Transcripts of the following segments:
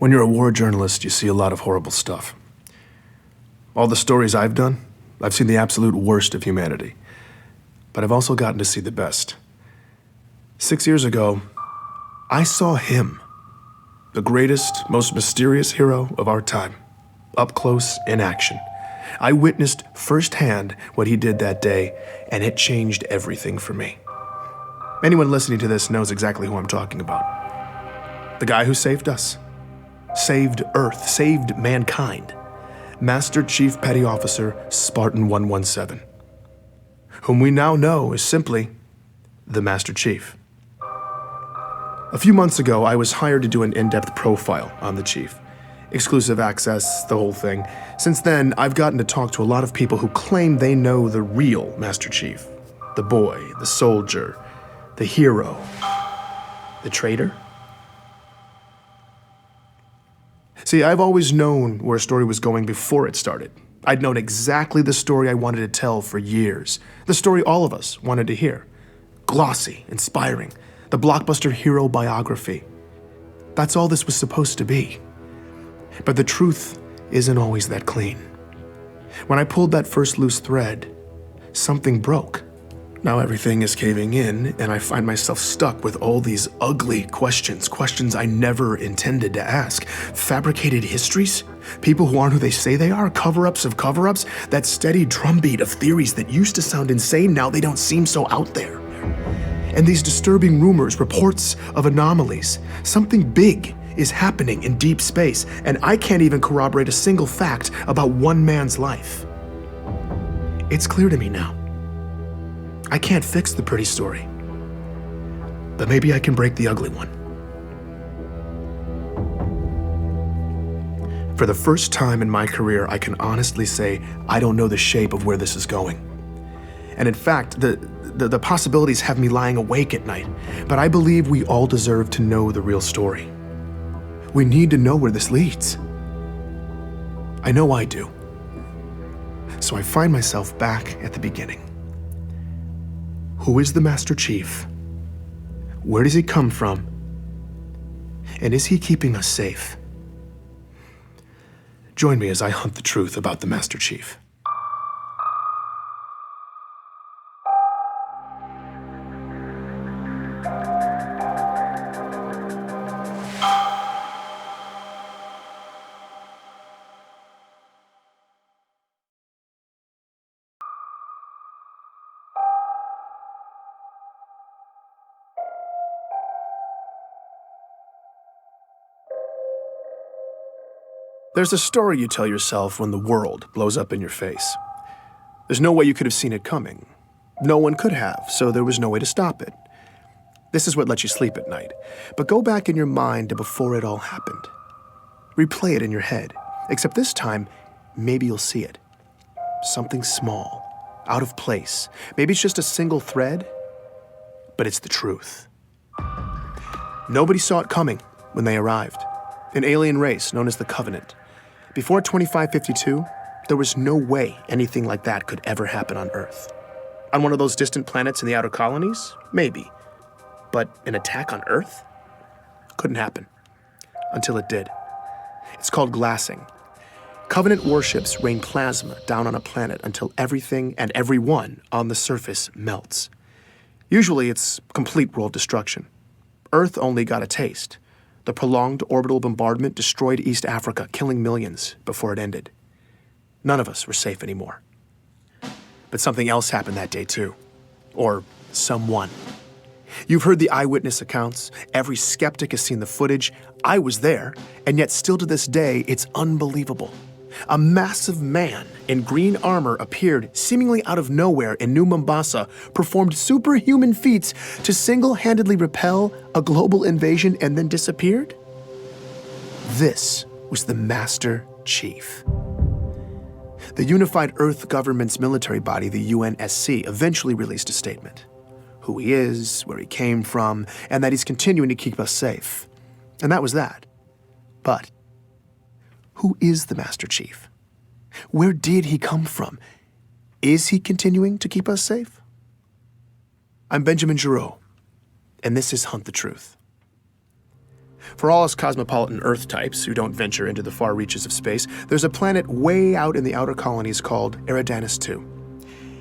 When you're a war journalist, you see a lot of horrible stuff. All the stories I've done, I've seen the absolute worst of humanity. But I've also gotten to see the best. 6 years ago, I saw him, the greatest, most mysterious hero of our time, up close in action. I witnessed firsthand what he did that day, and it changed everything for me. Anyone listening to this knows exactly who I'm talking about. The guy who saved us. Saved Earth, saved mankind. Master Chief Petty Officer Spartan 117, whom we now know is simply the Master Chief. A few months ago, I was hired to do an in-depth profile on the Chief. Exclusive access, the whole thing. Since then, I've gotten to talk to a lot of people who claim they know the real Master Chief. The boy, the soldier, the hero, the traitor. See, I've always known where a story was going before it started. I'd known exactly the story I wanted to tell for years. The story all of us wanted to hear. Glossy, inspiring, the blockbuster hero biography. That's all this was supposed to be. But the truth isn't always that clean. When I pulled that first loose thread, something broke. Now everything is caving in, and I find myself stuck with all these ugly questions I never intended to ask. Fabricated histories? People who aren't who they say they are? Cover-ups of cover-ups? That steady drumbeat of theories that used to sound insane, now they don't seem so out there. And these disturbing rumors, reports of anomalies. Something big is happening in deep space, and I can't even corroborate a single fact about one man's life. It's clear to me now. I can't fix the pretty story, but maybe I can break the ugly one. For the first time in my career, I can honestly say I don't know the shape of where this is going. And in fact, the possibilities have me lying awake at night, but I believe we all deserve to know the real story. We need to know where this leads. I know I do. So I find myself back at the beginning. Who is the Master Chief? Where does he come from? And is he keeping us safe? Join me as I hunt the truth about the Master Chief. There's a story you tell yourself when the world blows up in your face. There's no way you could have seen it coming. No one could have, so there was no way to stop it. This is what lets you sleep at night. But go back in your mind to before it all happened. Replay it in your head, except this time, maybe you'll see it. Something small, out of place. Maybe it's just a single thread, but it's the truth. Nobody saw it coming when they arrived. An alien race known as the Covenant. Before 2552, there was no way anything like that could ever happen on Earth. On one of those distant planets in the Outer Colonies? Maybe. But an attack on Earth? Couldn't happen. Until it did. It's called glassing. Covenant warships rain plasma down on a planet until everything and everyone on the surface melts. Usually it's complete world destruction. Earth only got a taste. The prolonged orbital bombardment destroyed East Africa, killing millions before it ended. None of us were safe anymore. But something else happened that day too. Or someone. You've heard the eyewitness accounts. Every skeptic has seen the footage. I was there, and yet still to this day, it's unbelievable. A massive man in green armor appeared seemingly out of nowhere in New Mombasa, performed superhuman feats to single-handedly repel a global invasion and then disappeared? This was the Master Chief. The Unified Earth Government's military body, the UNSC, eventually released a statement. Who he is, where he came from, and that he's continuing to keep us safe. And that was that. But who is the Master Chief? Where did he come from? Is he continuing to keep us safe? I'm Benjamin Giraud, and this is Hunt the Truth. For all us cosmopolitan Earth types who don't venture into the far reaches of space, there's a planet way out in the outer colonies called Eridanus II.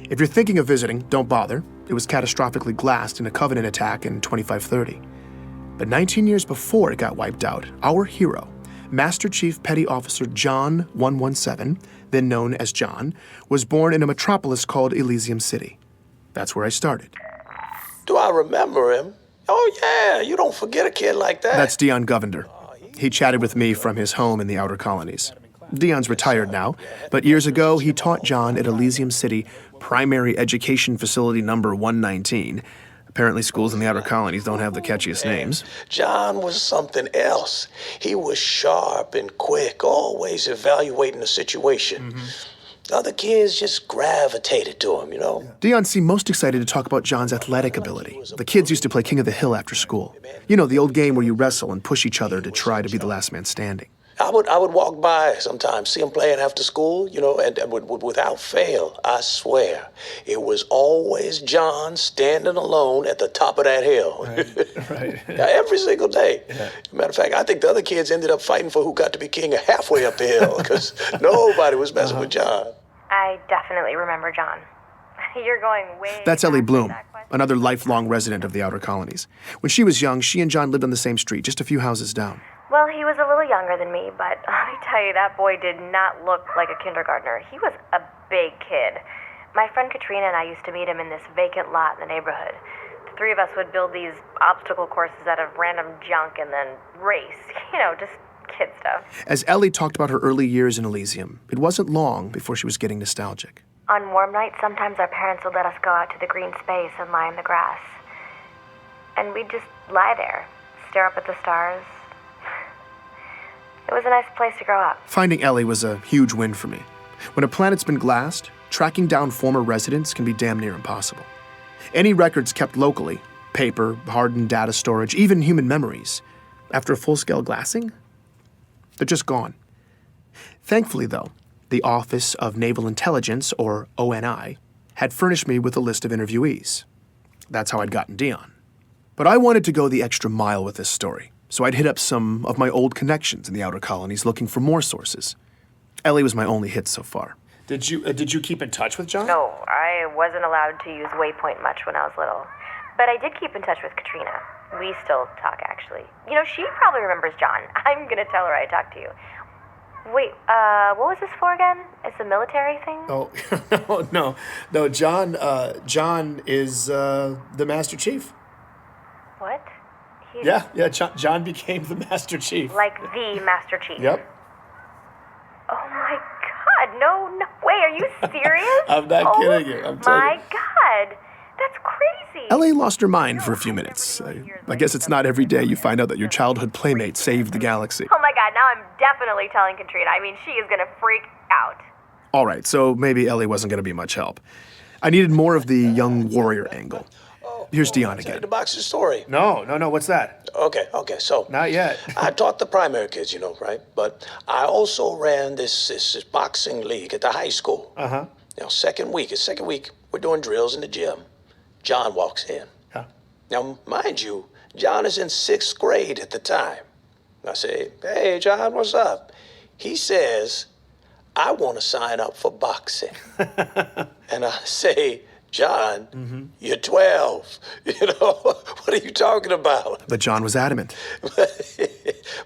If you're thinking of visiting, don't bother. It was catastrophically glassed in a Covenant attack in 2530. But 19 years before it got wiped out, our hero, Master Chief Petty Officer John 117, then known as John, was born in a metropolis called Elysium City. That's where I started. Do I remember him? Oh, yeah, you don't forget a kid like that. That's Dion Govender. He chatted with me from his home in the outer colonies. Dion's retired now, but years ago he taught John at Elysium City Primary Education Facility number 119. Apparently schools in the outer colonies don't have the catchiest names. John was something else. He was sharp and quick, always evaluating the situation. Other kids just gravitated to him, you know? Dion seemed most excited to talk about John's athletic ability. The kids used to play King of the Hill after school. You know, the old game where you wrestle and push each other to try to be the last man standing. I would walk by sometimes, see him playing after school, you know, and without fail, I swear, it was always John standing alone at the top of that hill. Right. Every single day. Yeah. Matter of fact, I think the other kids ended up fighting for who got to be king halfway up the hill because nobody was messing with John. I definitely remember John. You're going way... That's Ellie Bloom, another lifelong resident of the outer colonies. When she was young, she and John lived on the same street, just a few houses down. Well, he was a little younger than me, but let me tell you, that boy did not look like a kindergartner. He was a big kid. My friend Katrina and I used to meet him in this vacant lot in the neighborhood. The three of us would build these obstacle courses out of random junk and then race. You know, just kid stuff. As Ellie talked about her early years in Elysium, it wasn't long before she was getting nostalgic. On warm nights, sometimes our parents would let us go out to the green space and lie in the grass. And we'd just lie there, stare up at the stars. It was a nice place to grow up. Finding Ellie was a huge win for me. When a planet's been glassed, tracking down former residents can be damn near impossible. Any records kept locally, paper, hardened data storage, even human memories, after a full-scale glassing, they're just gone. Thankfully, though, the Office of Naval Intelligence, or ONI, had furnished me with a list of interviewees. That's how I'd gotten Dion. But I wanted to go the extra mile with this story, so I'd hit up some of my old connections in the outer colonies looking for more sources. Ellie was my only hit so far. Did you keep in touch with John? No, I wasn't allowed to use Waypoint much when I was little. But I did keep in touch with Katrina. We still talk, actually. You know, she probably remembers John. I'm gonna tell her I talked to you. Wait, what was this for again? It's a military thing? Oh, no, John is the Master Chief. What? Yeah, John became the Master Chief. Like the Master Chief? Yep. Oh my God, no way, are you serious? I'm not kidding you, I'm telling you. My God, that's crazy. Ellie lost her mind for a few minutes. I guess it's not every day you find out that your childhood playmate saved the galaxy. Oh my God, now I'm definitely telling Katrina. I mean, she is gonna freak out. All right, so maybe Ellie wasn't gonna be much help. I needed more of the young warrior angle. Here's Dion again. The boxing story. No, what's that? Okay, so. Not yet. I taught the primary kids, you know, right? But I also ran this boxing league at the high school. Uh-huh. Now, second week, we're doing drills in the gym. John walks in. Huh. Now, mind you, John is in 6th grade at the time. I say, hey, John, what's up? He says, I want to sign up for boxing. And I say, John, you're 12. You know, what are you talking about? But John was adamant.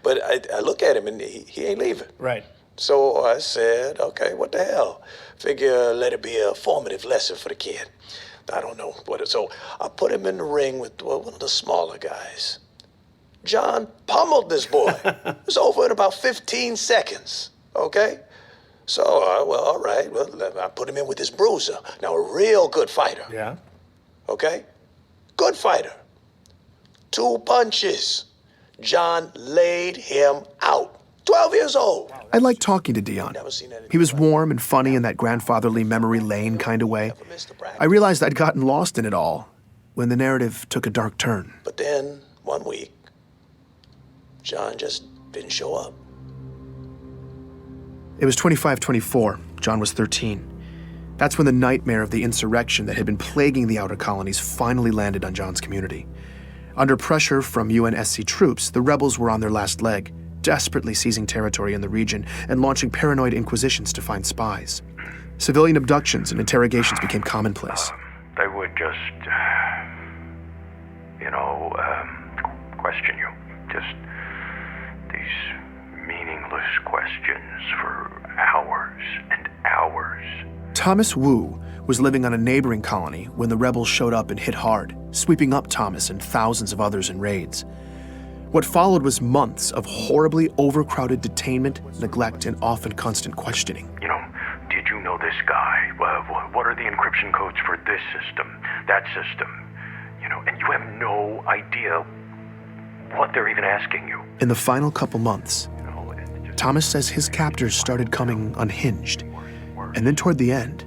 But I look at him and he ain't leaving. Right. So I said, okay, what the hell? Figure let it be a formative lesson for the kid. I don't know what it. So I put him in the ring with one of the smaller guys. John pummeled this boy. It was over in about 15 seconds, okay? So, all right, I put him in with this bruiser. Now, a real good fighter. Yeah. Okay? Good fighter. 2 punches. John laid him out. 12 years old. I liked talking to Dion. He was warm and funny in that grandfatherly memory lane kind of way. I realized I'd gotten lost in it all when the narrative took a dark turn. But then, one week, John just didn't show up. It was 25-24. John was 13. That's when the nightmare of the insurrection that had been plaguing the outer colonies finally landed on John's community. Under pressure from UNSC troops, the rebels were on their last leg, desperately seizing territory in the region and launching paranoid inquisitions to find spies. Civilian abductions and interrogations became commonplace. They would just, question you. Just these meaningless questions for hours and hours. Thomas Wu was living on a neighboring colony when the rebels showed up and hit hard, sweeping up Thomas and thousands of others in raids. What followed was months of horribly overcrowded detainment, neglect, and often constant questioning. Did you know this guy? What are the encryption codes for this system, that system? And you have no idea what they're even asking you. In the final couple months, Thomas says his captors started coming unhinged, and then toward the end,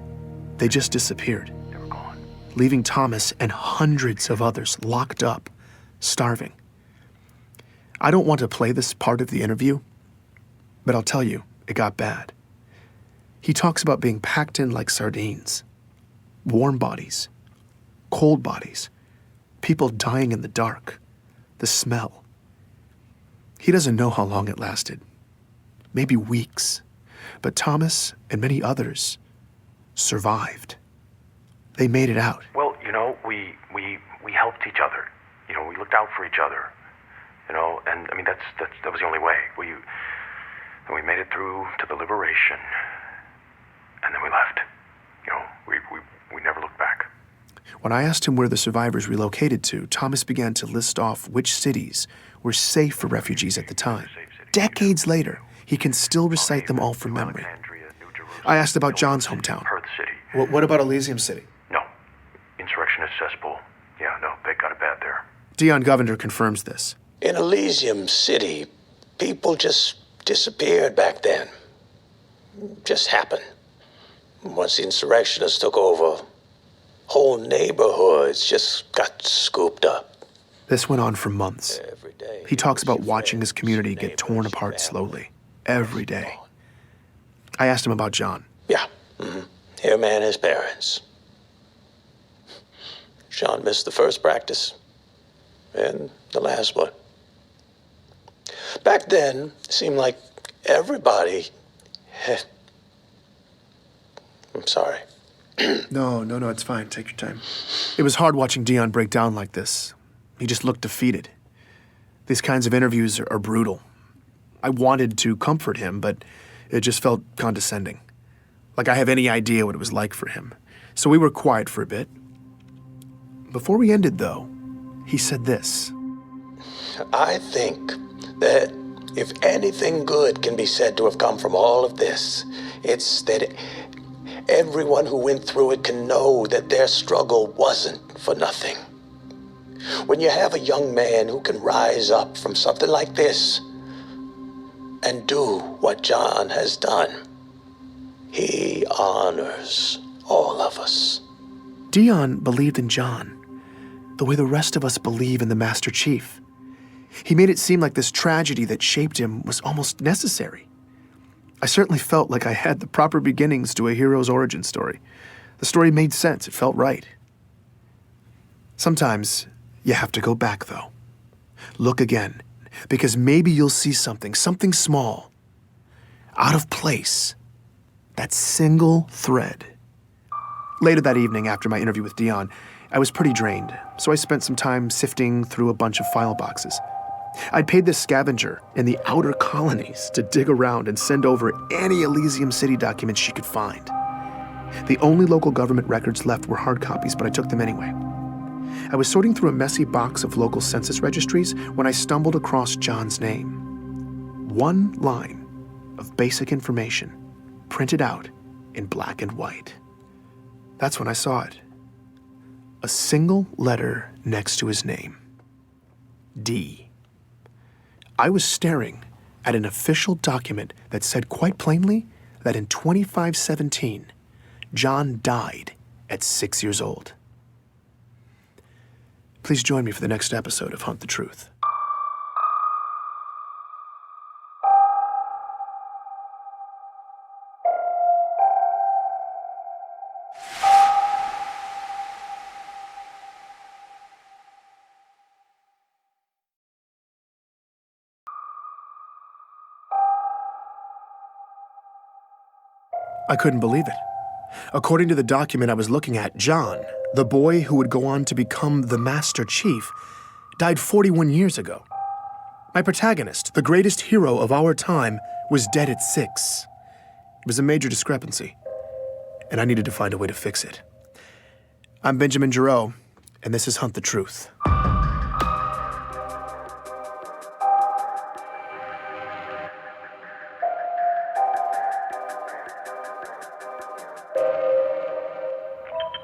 they just disappeared, They were gone. leaving Thomas and hundreds of others locked up, starving. I don't want to play this part of the interview, but I'll tell you, it got bad. He talks about being packed in like sardines, warm bodies, cold bodies, people dying in the dark, the smell. He doesn't know how long it lasted, maybe weeks, but Thomas and many others survived. They made it out. Well, we helped each other. We looked out for each other. And I mean that was the only way. We made it through to the liberation, and then we left. We never looked back. When I asked him where the survivors relocated to, Thomas began to list off which cities were safe for refugees at the time. Decades later, he can still recite them all from memory. I asked about John's hometown. Perth City. What about Elysium City? No. Insurrectionist cesspool. Yeah, no, they got it bad there. Dion Govender confirms this. In Elysium City, people just disappeared back then. Just happened. Once the insurrectionists took over, whole neighborhoods just got scooped up. This went on for months. Every day. He talks about watching his community get torn apart slowly, every day. I asked him about John. Yeah. Him and his parents. Sean missed the first practice and the last one. Back then, it seemed like everybody had... I'm sorry. No, it's fine. Take your time. It was hard watching Dion break down like this. He just looked defeated. These kinds of interviews are brutal. I wanted to comfort him, but it just felt condescending. Like I have any idea what it was like for him. So we were quiet for a bit. Before we ended, though, he said this. I think that if anything good can be said to have come from all of this, it's that everyone who went through it can know that their struggle wasn't for nothing. When you have a young man who can rise up from something like this and do what John has done, he honors all of us. Dion believed in John, the way the rest of us believe in the Master Chief. He made it seem like this tragedy that shaped him was almost necessary. I certainly felt like I had the proper beginnings to a hero's origin story. The story made sense. It felt right. Sometimes you have to go back, though. Look again, because maybe you'll see something small, out of place, that single thread. Later that evening, after my interview with Dion, I was pretty drained, so I spent some time sifting through a bunch of file boxes. I'd paid this scavenger in the Outer Colonies to dig around and send over any Elysium City documents she could find. The only local government records left were hard copies, but I took them anyway. I was sorting through a messy box of local census registries when I stumbled across John's name. One line of basic information, printed out in black and white. That's when I saw it. A single letter next to his name. D. I was staring at an official document that said quite plainly that in 2517, John died at 6 years old. Please join me for the next episode of Hunt the Truth. I couldn't believe it. According to the document I was looking at, John, the boy who would go on to become the Master Chief, died 41 years ago. My protagonist, the greatest hero of our time, was dead at 6. It was a major discrepancy, and I needed to find a way to fix it. I'm Benjamin Giraud, and this is Hunt the Truth.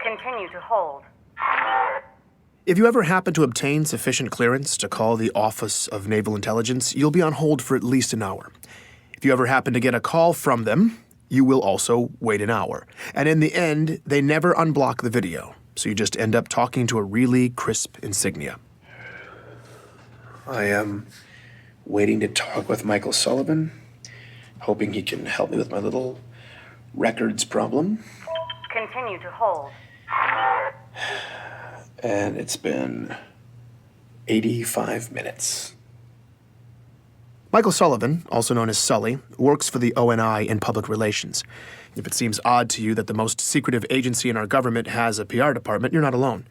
Continue to hold. If you ever happen to obtain sufficient clearance to call the Office of Naval Intelligence, you'll be on hold for at least an hour. If you ever happen to get a call from them, you will also wait an hour. And in the end, they never unblock the video, so you just end up talking to a really crisp insignia. I am waiting to talk with Michael Sullivan, hoping he can help me with my little records problem. Continue to hold. And it's been 85 minutes. Michael Sullivan, also known as Sully, works for the ONI in public relations. If it seems odd to you that the most secretive agency in our government has a PR department, you're not alone.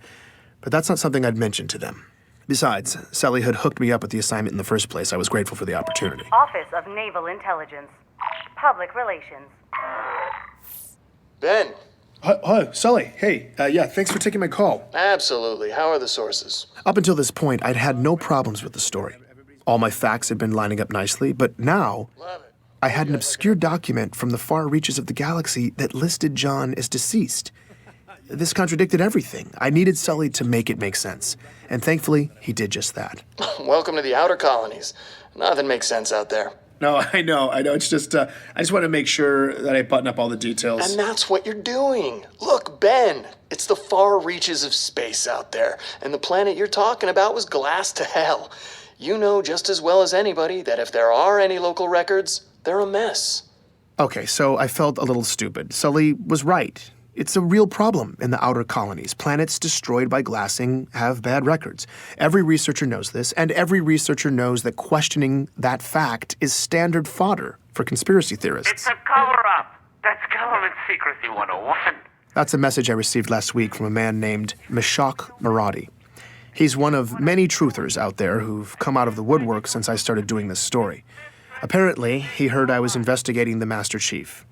But that's not something I'd mention to them. Besides, Sully had hooked me up with the assignment in the first place. I was grateful for the opportunity. Office of Naval Intelligence. Public Relations. Ben. Hi, Sully. Hey, yeah, thanks for taking my call. Absolutely. How are the sources? Up until this point, I'd had no problems with the story. All my facts had been lining up nicely, but now I had an obscure document from the far reaches of the galaxy that listed John as deceased. This contradicted everything. I needed Sully to make it make sense, and thankfully, he did just that. Welcome to the Outer Colonies. Nothing makes sense out there. No, I know. It's just, I just want to make sure that I button up all the details. And that's what you're doing. Look, Ben, it's the far reaches of space out there, and the planet you're talking about was glassed to hell. You know just as well as anybody that if there are any local records, they're a mess. Okay, so I felt a little stupid. Sully was right. It's a real problem in the outer colonies. Planets destroyed by glassing have bad records. Every researcher knows this, and every researcher knows that questioning that fact is standard fodder for conspiracy theorists. It's a cover-up. That's government secrecy 101. That's a message I received last week from a man named Meshach Maradi. He's one of many truthers out there who've come out of the woodwork since I started doing this story. Apparently, he heard I was investigating the Master Chief.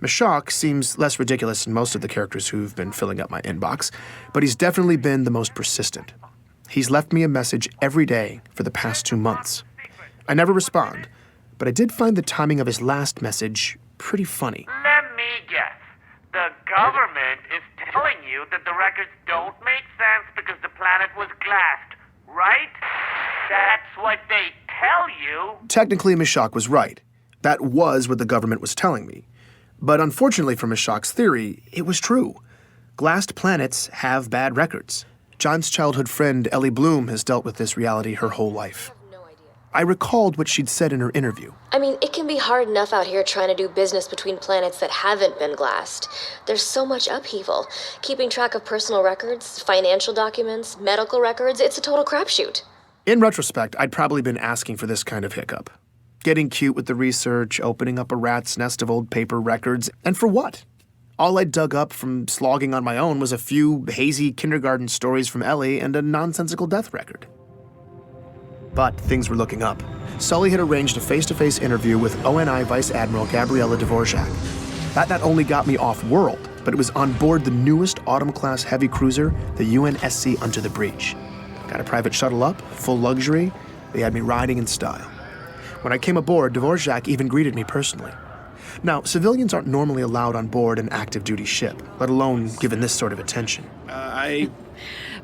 Meshach seems less ridiculous than most of the characters who've been filling up my inbox, but he's definitely been the most persistent. He's left me a message every day for the past 2 months. I never respond, but I did find the timing of his last message pretty funny. Let me guess. The government is telling you that the records don't make sense because the planet was glassed, right? That's what they tell you. Technically, Meshach was right. That was what the government was telling me. But unfortunately for Meshach's theory, it was true. Glassed planets have bad records. John's childhood friend, Ellie Bloom, has dealt with this reality her whole life. I recalled what she'd said in her interview. I mean, it can be hard enough out here trying to do business between planets that haven't been glassed. There's so much upheaval. Keeping track of personal records, financial documents, medical records, it's a total crapshoot. In retrospect, I'd probably been asking for this kind of hiccup. Getting cute with the research, opening up a rat's nest of old paper records, and for what? All I'd dug up from slogging on my own was a few hazy kindergarten stories from Ellie and a nonsensical death record. But things were looking up. Sully had arranged a face-to-face interview with ONI Vice Admiral Gabriela Dvorak. That not only got me off-world, but it was on board the newest Autumn-class heavy cruiser, the UNSC Under the Breach. Got a private shuttle up, full luxury. They had me riding in style. When I came aboard, Dvorak even greeted me personally. Now, civilians aren't normally allowed on board an active duty ship, let alone given this sort of attention.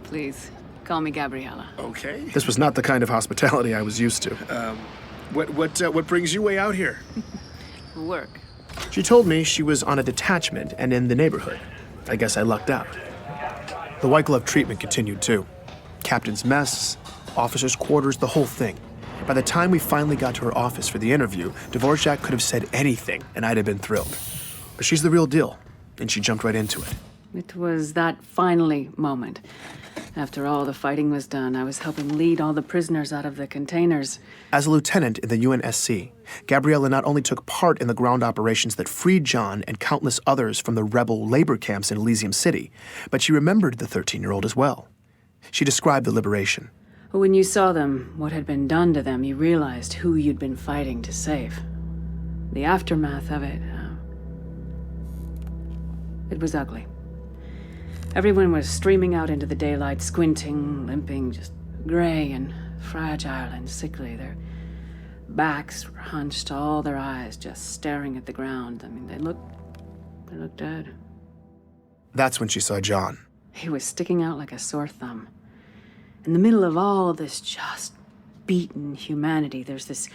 Please, call me Gabriella. Okay. This was not the kind of hospitality I was used to. What brings you way out here? Work. She told me she was on a detachment and in the neighborhood. I guess I lucked out. The white glove treatment continued too. Captain's mess, officers' quarters, the whole thing. By the time we finally got to her office for the interview, Dvorak could have said anything, and I'd have been thrilled. But she's the real deal, and she jumped right into it. It was that finally moment. After all the fighting was done, I was helping lead all the prisoners out of the containers. As a lieutenant in the UNSC, Gabriella not only took part in the ground operations that freed John and countless others from the rebel labor camps in Elysium City, but she remembered the 13-year-old as well. She described the liberation. When you saw them, what had been done to them, you realized who you'd been fighting to save. The aftermath of it, it was ugly. Everyone was streaming out into the daylight, squinting, limping, just gray and fragile and sickly. Their backs were hunched, all their eyes just staring at the ground. I mean, they looked dead. That's when she saw John. He was sticking out like a sore thumb. In the middle of all this just beaten humanity, there's this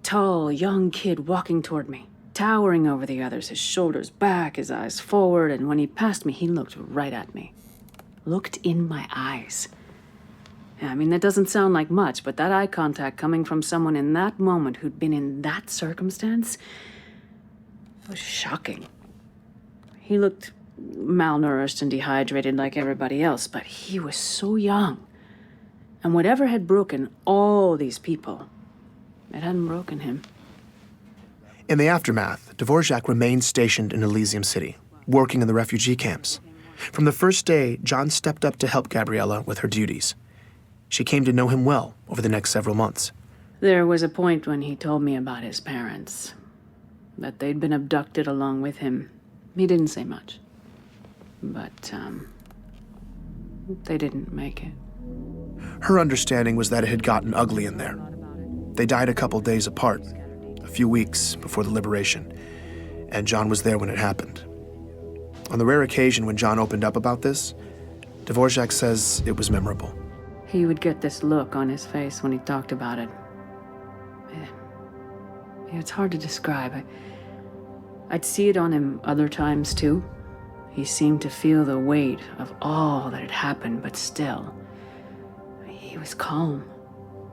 tall, young kid walking toward me, towering over the others, his shoulders back, his eyes forward, and when he passed me, he looked right at me. Looked in my eyes. Yeah, I mean, that doesn't sound like much, but that eye contact coming from someone in that moment who'd been in that circumstance was shocking. He looked malnourished and dehydrated like everybody else, but he was so young. And whatever had broken all these people, it hadn't broken him. In the aftermath, Dvorak remained stationed in Elysium City, working in the refugee camps. From the first day, John stepped up to help Gabriella with her duties. She came to know him well over the next several months. There was a point when he told me about his parents, that they'd been abducted along with him. He didn't say much, but they didn't make it. Her understanding was that it had gotten ugly in there. They died a couple days apart, a few weeks before the liberation, and John was there when it happened. On the rare occasion when John opened up about this, Dvorak says it was memorable. He would get this look on his face when he talked about it. It's hard to describe. I'd see it on him other times too. He seemed to feel the weight of all that had happened, but still, he was calm.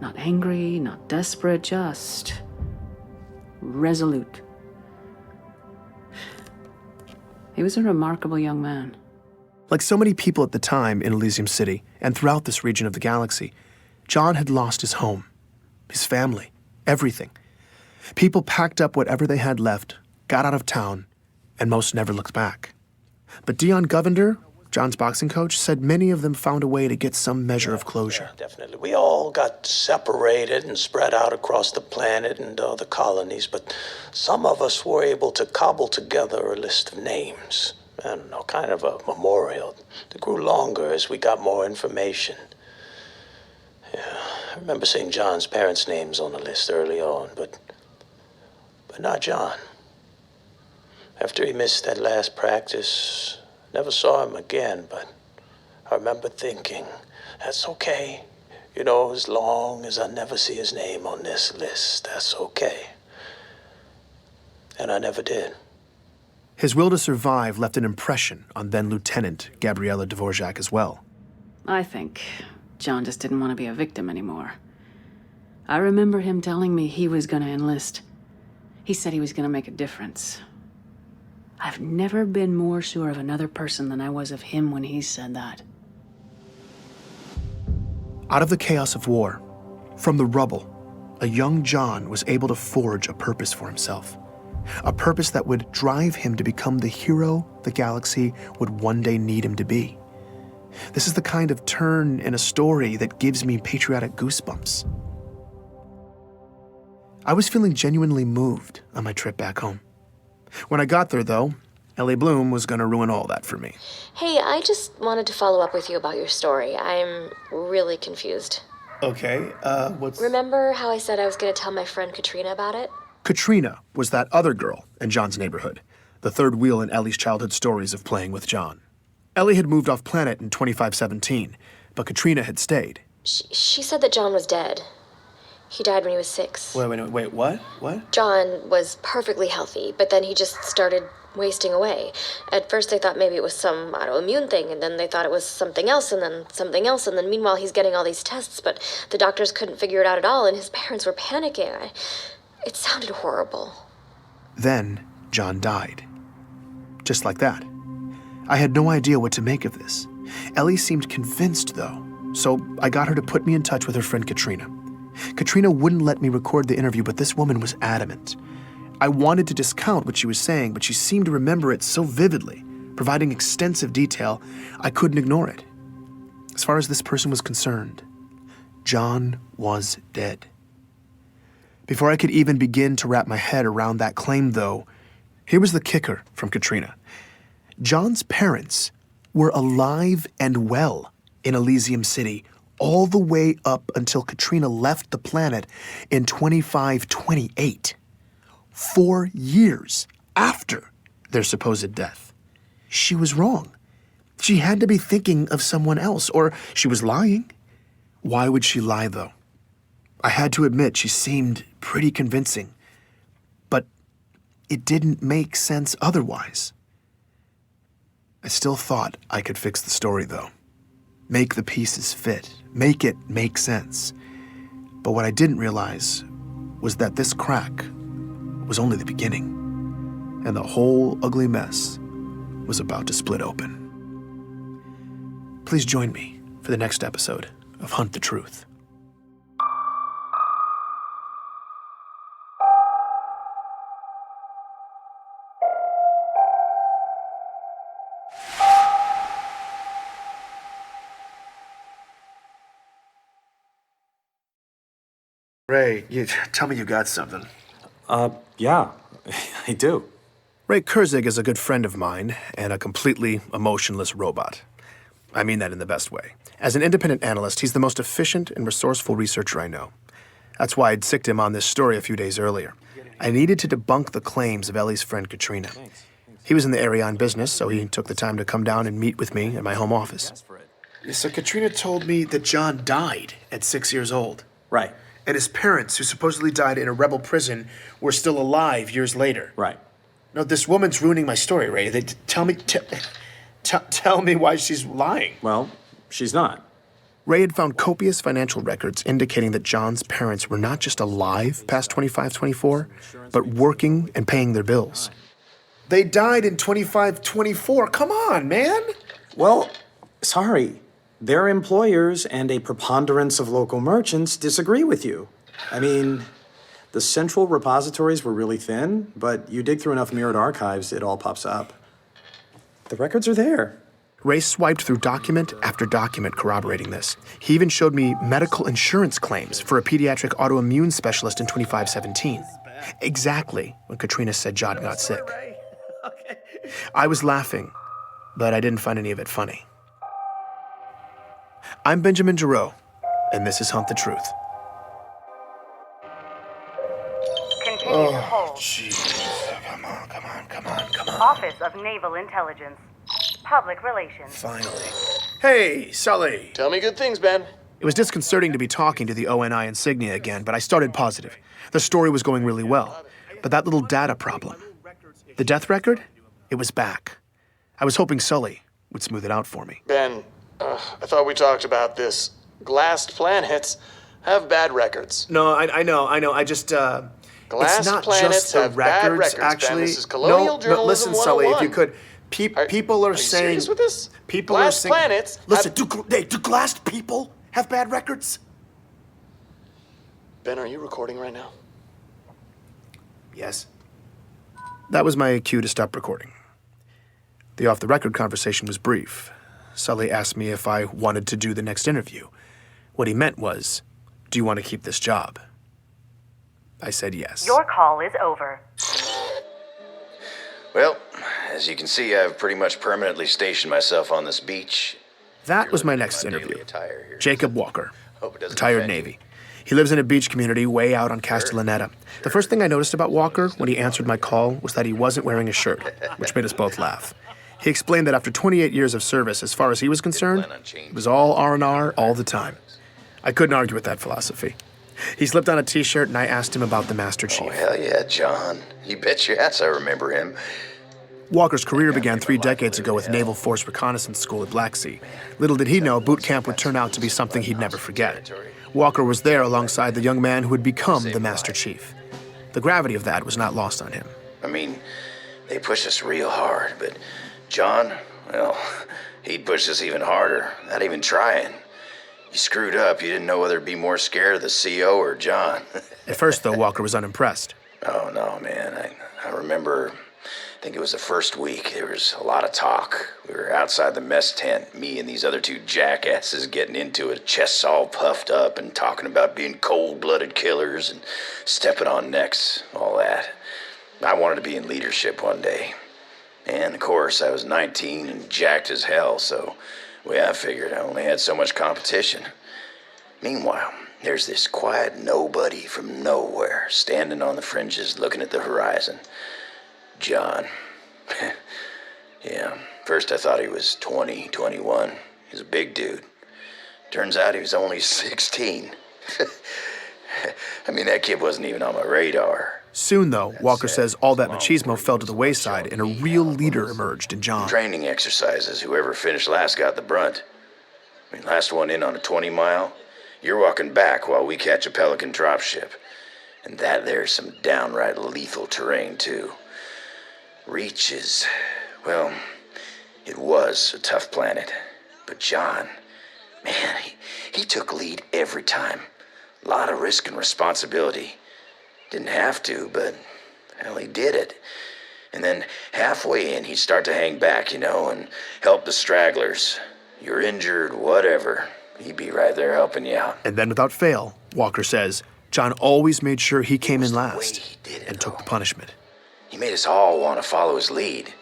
Not angry, not desperate, just resolute. He was a remarkable young man. Like so many people at the time in Elysium City and throughout this region of the galaxy, John had lost his home, his family, everything. People packed up whatever they had left, got out of town, and most never looked back. But Dion Govender, John's boxing coach, said many of them found a way to get some measure of closure. Yeah, definitely. We all got separated and spread out across the planet and the colonies, but some of us were able to cobble together a list of names. I don't know, kind of a memorial that grew longer as we got more information. Yeah, I remember seeing John's parents' names on the list early on, but not John. After he missed that last practice, never saw him again, but I remember thinking, that's okay. You know, as long as I never see his name on this list, that's okay. And I never did. His will to survive left an impression on then-Lieutenant Gabriella Dvorak as well. I think John just didn't want to be a victim anymore. I remember him telling me he was going to enlist. He said he was going to make a difference. I've never been more sure of another person than I was of him when he said that. Out of the chaos of war, from the rubble, a young John was able to forge a purpose for himself. A purpose that would drive him to become the hero the galaxy would one day need him to be. This is the kind of turn in a story that gives me patriotic goosebumps. I was feeling genuinely moved on my trip back home. When I got there, though, Ellie Bloom was going to ruin all that for me. Hey, I just wanted to follow up with you about your story. I'm really confused. Okay, Remember how I said I was going to tell my friend Katrina about it? Katrina was that other girl in John's neighborhood, the third wheel in Ellie's childhood stories of playing with John. Ellie had moved off planet in 2517, but Katrina had stayed. She said that John was dead. He died when he was 6. Wait, what? What? John was perfectly healthy, but then he just started wasting away. At first they thought maybe it was some autoimmune thing, and then they thought it was something else, and then something else, and then meanwhile he's getting all these tests, but the doctors couldn't figure it out at all, and his parents were panicking. It sounded horrible. Then John died. Just like that. I had no idea what to make of this. Ellie seemed convinced, though, so I got her to put me in touch with her friend Katrina. Katrina wouldn't let me record the interview, but this woman was adamant. I wanted to discount what she was saying, but she seemed to remember it so vividly, providing extensive detail, I couldn't ignore it. As far as this person was concerned, John was dead. Before I could even begin to wrap my head around that claim, though, here was the kicker from Katrina. John's parents were alive and well in Elysium City all the way up until Katrina left the planet in 2528, 4 years after their supposed death. She was wrong. She had to be thinking of someone else, or she was lying. Why would she lie, though? I had to admit she seemed pretty convincing, but it didn't make sense otherwise. I still thought I could fix the story, though. Make the pieces fit, make it make sense. But what I didn't realize was that this crack was only the beginning, and the whole ugly mess was about to split open. Please join me for the next episode of Hunt the Truth. Ray, tell me you got something. Yeah, I do. Ray Kurzig is a good friend of mine and a completely emotionless robot. I mean that in the best way. As an independent analyst, he's the most efficient and resourceful researcher I know. That's why I'd sicked him on this story a few days earlier. I needed to debunk the claims of Ellie's friend Katrina. He was in the area on business, so he took the time to come down and meet with me at my home office. So Katrina told me that John died at 6 years old. Right. And his parents, who supposedly died in a rebel prison, were still alive years later. Right. No, this woman's ruining my story, Ray. Tell me why she's lying. Well, she's not. Ray had found copious financial records indicating that John's parents were not just alive past 25-24, but working and paying their bills. They died in 25-24. Come on, man. Well, sorry. Their employers and a preponderance of local merchants disagree with you. I mean, the central repositories were really thin, but you dig through enough mirrored archives, it all pops up. The records are there. Ray swiped through document after document corroborating this. He even showed me medical insurance claims for a pediatric autoimmune specialist in 2517. Exactly when Katrina said John got sick. I was laughing, but I didn't find any of it funny. I'm Benjamin Giraud, and this is Hunt the Truth. Continue to hold. Jeez. Come on. Office of Naval Intelligence. Public Relations. Finally. Hey, Sully. Tell me good things, Ben. It was disconcerting to be talking to the ONI insignia again, but I started positive. The story was going really well. But that little data problem. The death record? It was back. I was hoping Sully would smooth it out for me. Ben, I thought we talked about this. Glassed planets have bad records. No, I know. I just, Glassed it's not planets just the have bad records, records, Ben. actually. This is colonial no, journalism listen, Sully, if 101. you could. People are saying. Serious with this? People Glassed are saying. planets. Listen, do glassed people have bad records? Ben, are you recording right now? Yes. That was my cue to stop recording. The off-the-record conversation was brief. Sully asked me if I wanted to do the next interview. What he meant was, do you want to keep this job? I said yes. Your call is over. Well, as you can see, I've pretty much permanently stationed myself on this beach. That was my next interview. Jacob Walker, Hope it doesn't retired offend you. Navy. He lives in a beach community way out on Castellaneta. The first thing I noticed about Walker when he answered my call was that he wasn't wearing a shirt, which made us both laugh. He explained that after 28 years of service, as far as he was concerned, it was all R&R all the time. I couldn't argue with that philosophy. He slipped on a t-shirt and I asked him about the Master Chief. Oh, hell yeah, John. You bet your ass I remember him. Walker's career began 3 decades ago with Naval Force Reconnaissance School at Black Sea. Little did he know boot camp would turn out to be something he'd never forget. Walker was there alongside the young man who would become the Master Chief. The gravity of that was not lost on him. I mean, they pushed us real hard, but John, well, He'd push us even harder, not even trying. You screwed up, you didn't know whether to be more scared of the CO or John. At first, though, Walker was unimpressed. Oh, no, man. I remember, I think it was the first week, there was a lot of talk. We were outside the mess tent, me and these other two jackasses getting into it, chests all puffed up and talking about being cold-blooded killers and stepping on necks, all that. I wanted to be in leadership one day. And, of course, I was 19 and jacked as hell, so I figured I only had so much competition. Meanwhile, there's this quiet nobody from nowhere standing on the fringes looking at the horizon. John. Yeah, first I thought he was 20, 21. He's a big dude. Turns out he was only 16. I mean, that kid wasn't even on my radar. Soon, though, Walker says all that machismo fell to the wayside and a real leader emerged in John. Training exercises, whoever finished last got the brunt. I mean, last one in on a 20-mile, you're walking back while we catch a Pelican dropship. And that there's some downright lethal terrain, too. Reach is, well, it was a tough planet. But John, man, he took lead every time. A lot of risk and responsibility. Didn't have to, but, hell, he did it. And then halfway in, he'd start to hang back, and help the stragglers. You're injured, whatever. He'd be right there helping you out. And then without fail, Walker says, John always made sure he came in last and took the punishment. He made us all want to follow his lead.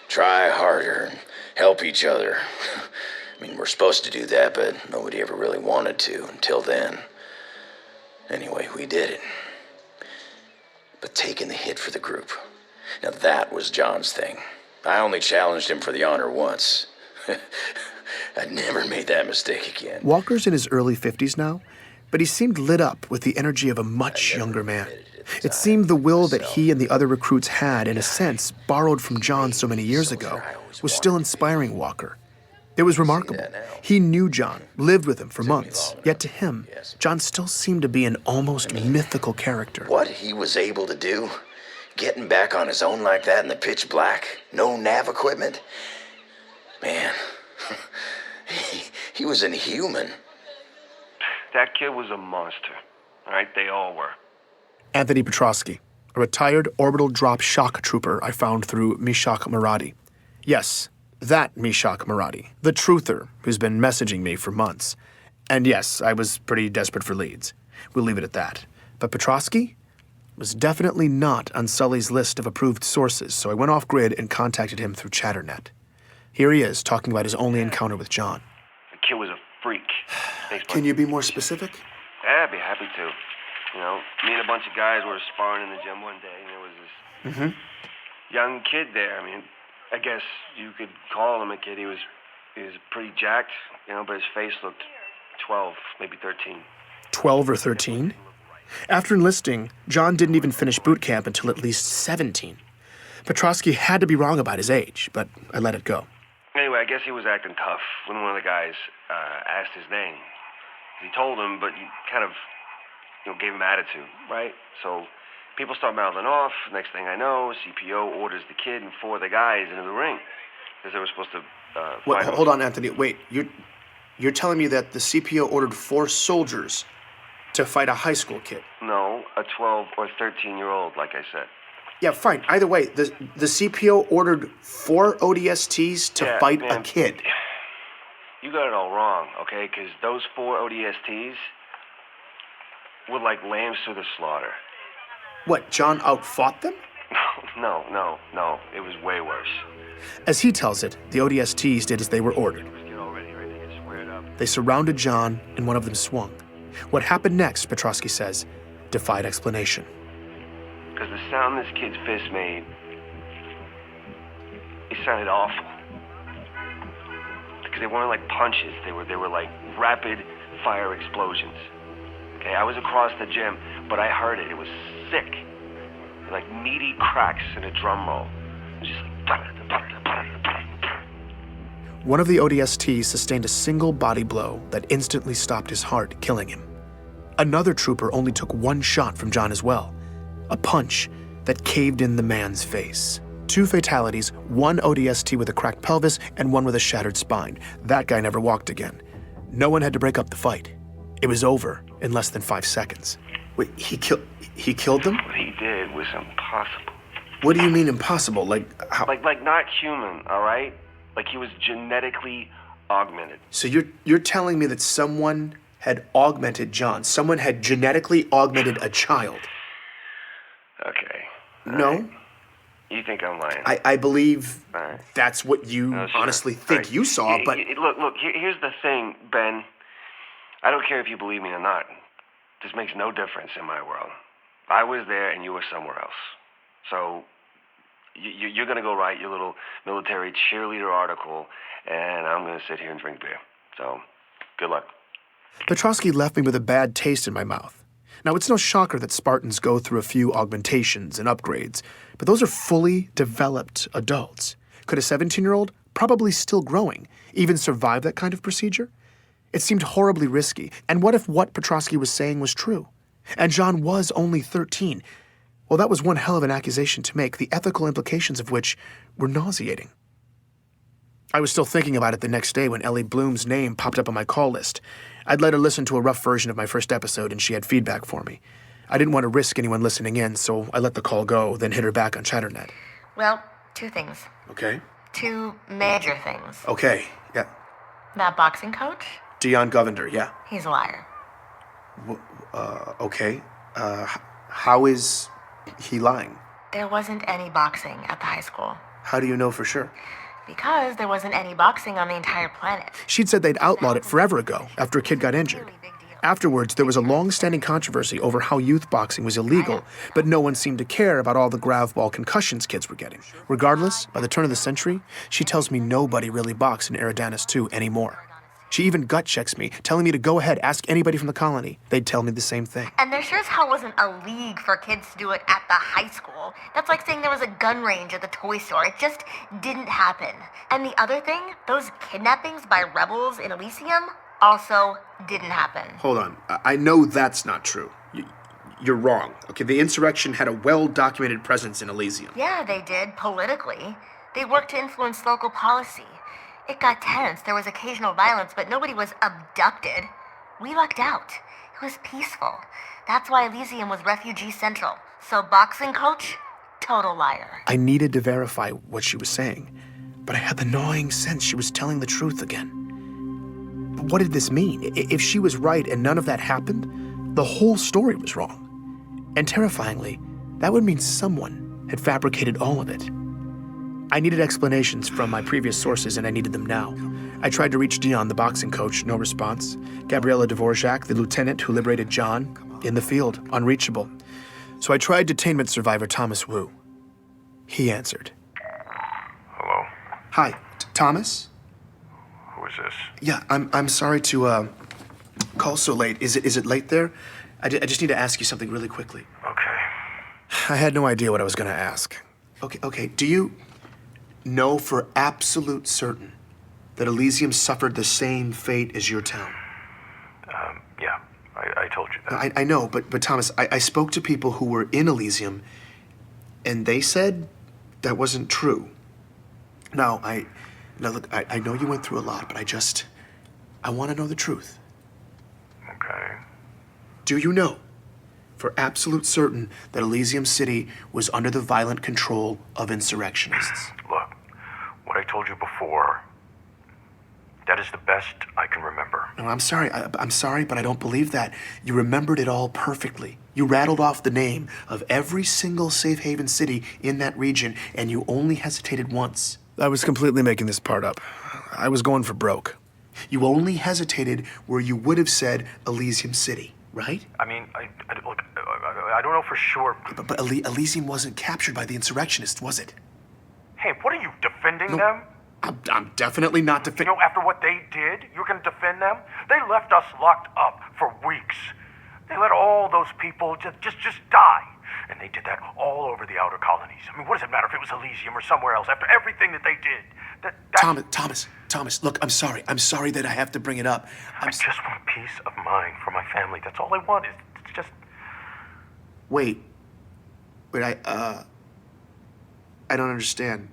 Try harder and help each other. I mean, we're supposed to do that, but nobody ever really wanted to until then. Anyway, we did it. But taking the hit for the group, now that was John's thing. I only challenged him for the honor once. I never made that mistake again. Walker's in his early 50s now, but he seemed lit up with the energy of a much younger man. It seemed the will that he and the other recruits had, in a sense, borrowed from John so many years ago, was still inspiring Walker. It was remarkable. He knew John, lived with him for months, yet to him, John still seemed to be an almost mythical character. What he was able to do, getting back on his own like that in the pitch black, no nav equipment, man, he was inhuman. That kid was a monster. All right, they all were. Anthony Petrosky, a retired orbital drop shock trooper I found through Mishak Maradi. Yes, that Mishak Maradi, the truther who's been messaging me for months. And yes, I was pretty desperate for leads. We'll leave it at that. But Petrosky was definitely not on Sully's list of approved sources, so I went off-grid and contacted him through Chatternet. Here he is, talking about his only encounter with John. The kid was a freak. Can you be more specific? Yeah, I'd be happy to. Me and a bunch of guys were sparring in the gym one day, and there was this young kid there. I mean, I guess you could call him a kid. He was pretty jacked, but his face looked 12, maybe 13. 12 or 13? After enlisting, John didn't even finish boot camp until at least 17. Petrosky had to be wrong about his age, but I let it go. Anyway, I guess he was acting tough when one of the guys asked his name. He told him, but he kind of gave him attitude, right? So people start mouthing off. Next thing I know, CPO orders the kid and 4 of the guys into the ring because they were supposed to Hold on, Anthony. Wait, you're telling me that the CPO ordered 4 soldiers to fight a high school kid? No, a 12 or 13-year-old, like I said. Yeah, fine. Either way, the CPO ordered 4 ODSTs to fight a kid. You got it all wrong, okay? Because those 4 ODSTs were like lambs to the slaughter. What, John outfought them? No. It was way worse. As he tells it, the ODSTs did as they were ordered. They surrounded John, and one of them swung. What happened next, Petrosky says, defied explanation. Because the sound this kid's fist made, it sounded awful. Because they weren't like punches, they were like rapid fire explosions. Okay, I was across the gym, but I heard it. It was sick. Like meaty cracks in a drum roll. It was just like... One of the ODSTs sustained a single body blow that instantly stopped his heart, killing him. Another trooper only took 1 shot from John as well. A punch that caved in the man's face. 2 fatalities, 1 ODST with a cracked pelvis, and 1 with a shattered spine. That guy never walked again. No one had to break up the fight. It was over in less than 5 seconds. Wait, he killed them? What he did was impossible. What do you mean impossible? Like, how? Like not human, all right? Like he was genetically augmented. So you're telling me that someone had augmented John? Someone had genetically augmented a child? Okay. No? Right. You think I'm lying? I believe Right. that's what you No, sure. honestly think Right. you saw, but... Look, here's the thing, Ben. I don't care if you believe me or not. This makes no difference in my world. I was there and you were somewhere else. So you're going to go write your little military cheerleader article, and I'm going to sit here and drink beer. So good luck. Petrosky left me with a bad taste in my mouth. Now, it's no shocker that Spartans go through a few augmentations and upgrades, but those are fully developed adults. Could a 17-year-old, probably still growing, even survive that kind of procedure? It seemed horribly risky, and what if what Petrosky was saying was true? And John was only 13. Well, that was one hell of an accusation to make, the ethical implications of which were nauseating. I was still thinking about it the next day when Ellie Bloom's name popped up on my call list. I'd let her listen to a rough version of my first episode, and she had feedback for me. I didn't want to risk anyone listening in, so I let the call go, then hit her back on ChatterNet. Well, 2 things. Okay. 2 major things. Okay, yeah. That boxing coach, Dion Govender, yeah. he's a liar. Okay. How is he lying? There wasn't any boxing at the high school. How do you know for sure? Because there wasn't any boxing on the entire planet. She'd said they'd outlawed it forever ago, after a kid got injured. Afterwards, there was a long-standing controversy over how youth boxing was illegal, but no one seemed to care about all the grav-ball concussions kids were getting. Regardless, by the turn of the century, she tells me nobody really boxed in Eridanus 2 anymore. She even gut-checks me, telling me to go ahead, ask anybody from the colony. They'd tell me the same thing. And there sure as hell wasn't a league for kids to do it at the high school. That's like saying there was a gun range at the toy store. It just didn't happen. And the other thing, those kidnappings by rebels in Elysium also didn't happen. Hold on. I know that's not true. You're wrong. Okay, the insurrection had a well-documented presence in Elysium. Yeah, they did, politically. They worked to influence local policy. It got tense, there was occasional violence, but nobody was abducted. We lucked out. It was peaceful. That's why Elysium was refugee central. So boxing coach, total liar. I needed to verify what she was saying, but I had the gnawing sense she was telling the truth again. But what did this mean? If she was right and none of that happened, the whole story was wrong. And terrifyingly, that would mean someone had fabricated all of it. I needed explanations from my previous sources, and I needed them now. I tried to reach Dion, the boxing coach, no response. Gabriella Dvorak, the lieutenant who liberated John, in the field, unreachable. So I tried detainment survivor Thomas Wu. He answered. Hello? Hi, Thomas? Who is this? Yeah, I'm sorry to call so late. Is it late there? I just need to ask you something really quickly. Okay. I had no idea what I was going to ask. Okay, do you know for absolute certain that Elysium suffered the same fate as your town? Yeah, I told you that. I know, but Thomas, I spoke to people who were in Elysium, and they said that wasn't true. Now, look, I know you went through a lot, but I want to know the truth. Okay. Do you know for absolute certain that Elysium City was under the violent control of insurrectionists? Look, what I told you before, that is the best I can remember. No, I'm sorry, but I don't believe that. You remembered it all perfectly. You rattled off the name of every single safe haven city in that region, and you only hesitated once. I was completely making this part up. I was going for broke. You only hesitated where you would have said Elysium City, right? I mean, look, I don't know for sure. But Elysium wasn't captured by the insurrectionists, was it? Hey, what are you, defending them? I'm definitely not You know, after what they did, you're going to defend them? They left us locked up for weeks. They let all those people just die. And they did that all over the outer colonies. I mean, what does it matter if it was Elysium or somewhere else after everything that they did? Thomas, look, I'm sorry. I'm sorry that I have to bring it up. I just want peace of mind for my family. That's all I want. It's just... Wait, I don't understand.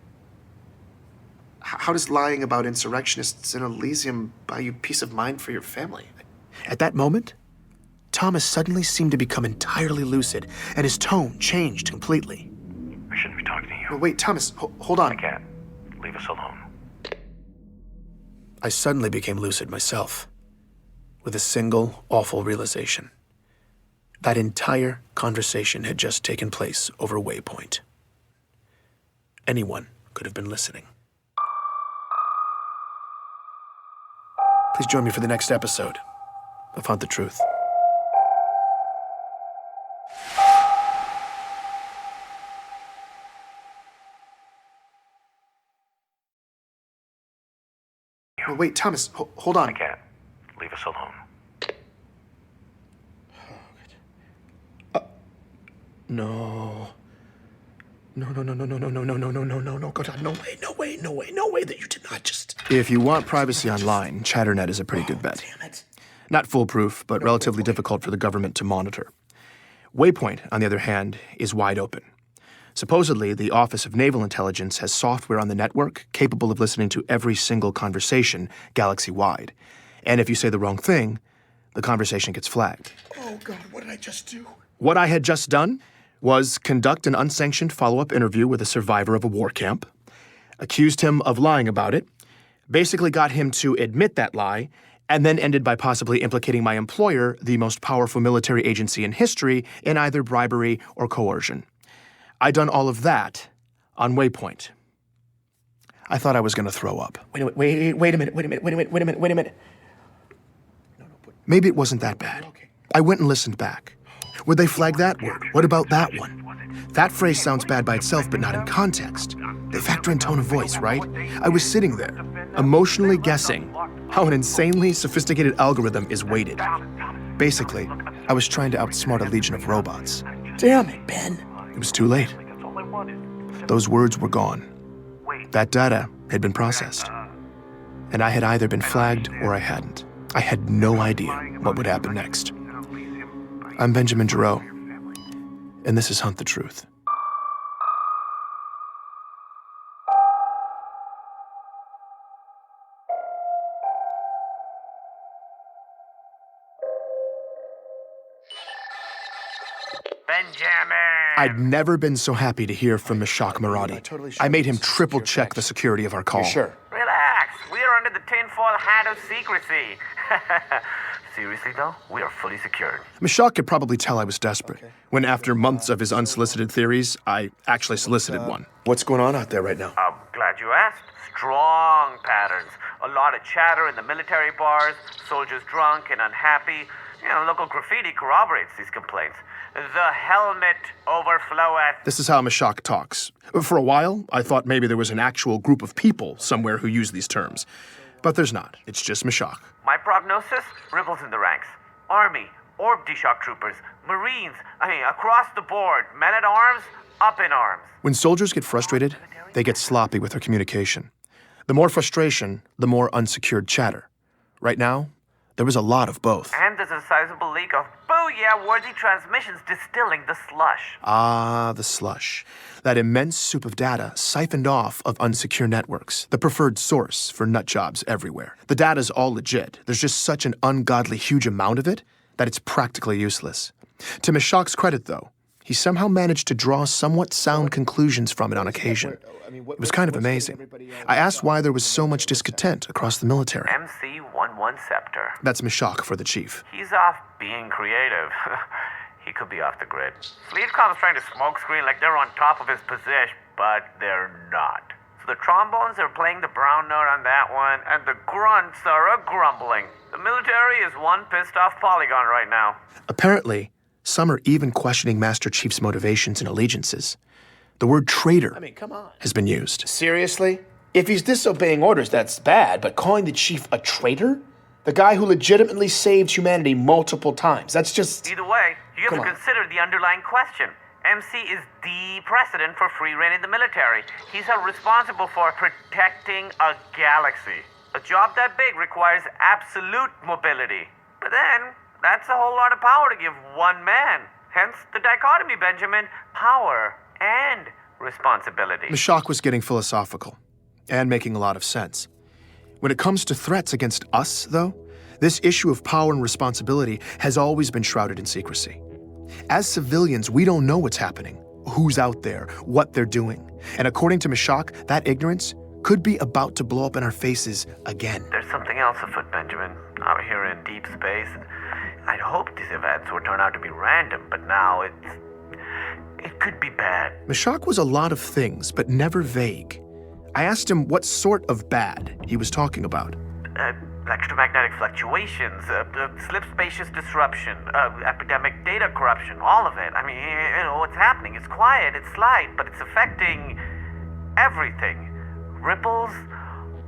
How does lying about insurrectionists in Elysium buy you peace of mind for your family? At that moment, Thomas suddenly seemed to become entirely lucid, and his tone changed completely. I shouldn't be talking to you. Wait, Thomas, hold on. I can't. Leave us alone. I suddenly became lucid myself, with a single awful realization. That entire conversation had just taken place over Waypoint. Anyone could have been listening. Please join me for the next episode of Hunt the Truth. Wait, Thomas, hold on. I can't. Leave us alone. No. No, God, no way that you did not just... If you want privacy online, ChatterNet is a pretty good bet. Damn it. Not foolproof, but relatively difficult for the government to monitor. Waypoint, on the other hand, is wide open. Supposedly, the Office of Naval Intelligence has software on the network capable of listening to every single conversation galaxy-wide. And if you say the wrong thing, the conversation gets flagged. Oh, God, what did I just do? What I had just done was conduct an unsanctioned follow-up interview with a survivor of a war camp, accused him of lying about it, basically got him to admit that lie, and then ended by possibly implicating my employer, the most powerful military agency in history, in either bribery or coercion. I'd done all of that on Waypoint. I thought I was going to throw up. Wait a minute. Maybe it wasn't that bad. I went and listened back. Would they flag that word? What about that one? That phrase sounds bad by itself, but not in context. They factor in tone of voice, right? I was sitting there, emotionally guessing how an insanely sophisticated algorithm is weighted. Basically, I was trying to outsmart a legion of robots. Damn it, Ben. It was too late. Those words were gone. That data had been processed. And I had either been flagged or I hadn't. I had no idea what would happen next. I'm Benjamin Giraud, and this is Hunt the Truth. Benjamin! I'd never been so happy to hear from Meshach Maradi. I made him triple-check the security of our call. Sure. Relax. We are under the tinfoil hat of secrecy. Seriously, though, we are fully secured. Meshach could probably tell I was desperate, when after months of his unsolicited theories, I actually solicited one. What's going on out there right now? I'm glad you asked. Strong patterns. A lot of chatter in the military bars, soldiers drunk and unhappy. Local graffiti corroborates these complaints. The helmet overfloweth. This is how Meshach talks. For a while, I thought maybe there was an actual group of people somewhere who use these terms. But there's not. It's just Meshach. My prognosis? Ripples in the ranks. Army, orb D-Shock troopers, Marines, across the board. Men at arms, up in arms. When soldiers get frustrated, they get sloppy with their communication. The more frustration, the more unsecured chatter. Right now, there was a lot of both. And there's a sizable leak of booyah-worthy transmissions distilling the slush. Ah, the slush. That immense soup of data siphoned off of unsecure networks, the preferred source for nut jobs everywhere. The data's all legit. There's just such an ungodly huge amount of it that it's practically useless. To Meshach's credit, though, he somehow managed to draw somewhat sound conclusions from it on occasion. It was kind of amazing. I asked why there was so much discontent across the military. MC-11 Scepter. That's Meshach for the chief. He's off being creative. He could be off the grid. Fleetcom's trying to smokescreen like they're on top of his position, but they're not. So the trombones are playing the brown note on that one, and the grunts are a-grumbling. The military is one pissed-off polygon right now. Apparently, some are even questioning Master Chief's motivations and allegiances. The word traitor has been used. Seriously? If he's disobeying orders, that's bad, but calling the chief a traitor? The guy who legitimately saved humanity multiple times. That's just... Either way, you have to consider the underlying question. MC is the precedent for free reign in the military. He's held responsible for protecting a galaxy. A job that big requires absolute mobility. But then, that's a whole lot of power to give one man. Hence the dichotomy, Benjamin. Power and responsibility. Mashak was getting philosophical and making a lot of sense. When it comes to threats against us, though, this issue of power and responsibility has always been shrouded in secrecy. As civilians, we don't know what's happening, who's out there, what they're doing. And according to Mashak, that ignorance could be about to blow up in our faces again. There's something else afoot, Benjamin. Out here in deep space. I'd hoped these events would turn out to be random, but now it could be bad. Mashak was a lot of things, but never vague. I asked him what sort of bad he was talking about. Electromagnetic fluctuations, slip spacious disruption, epidemic data corruption, all of it. I mean, you know, what's happening? It's quiet, it's slight, but it's affecting everything. Ripples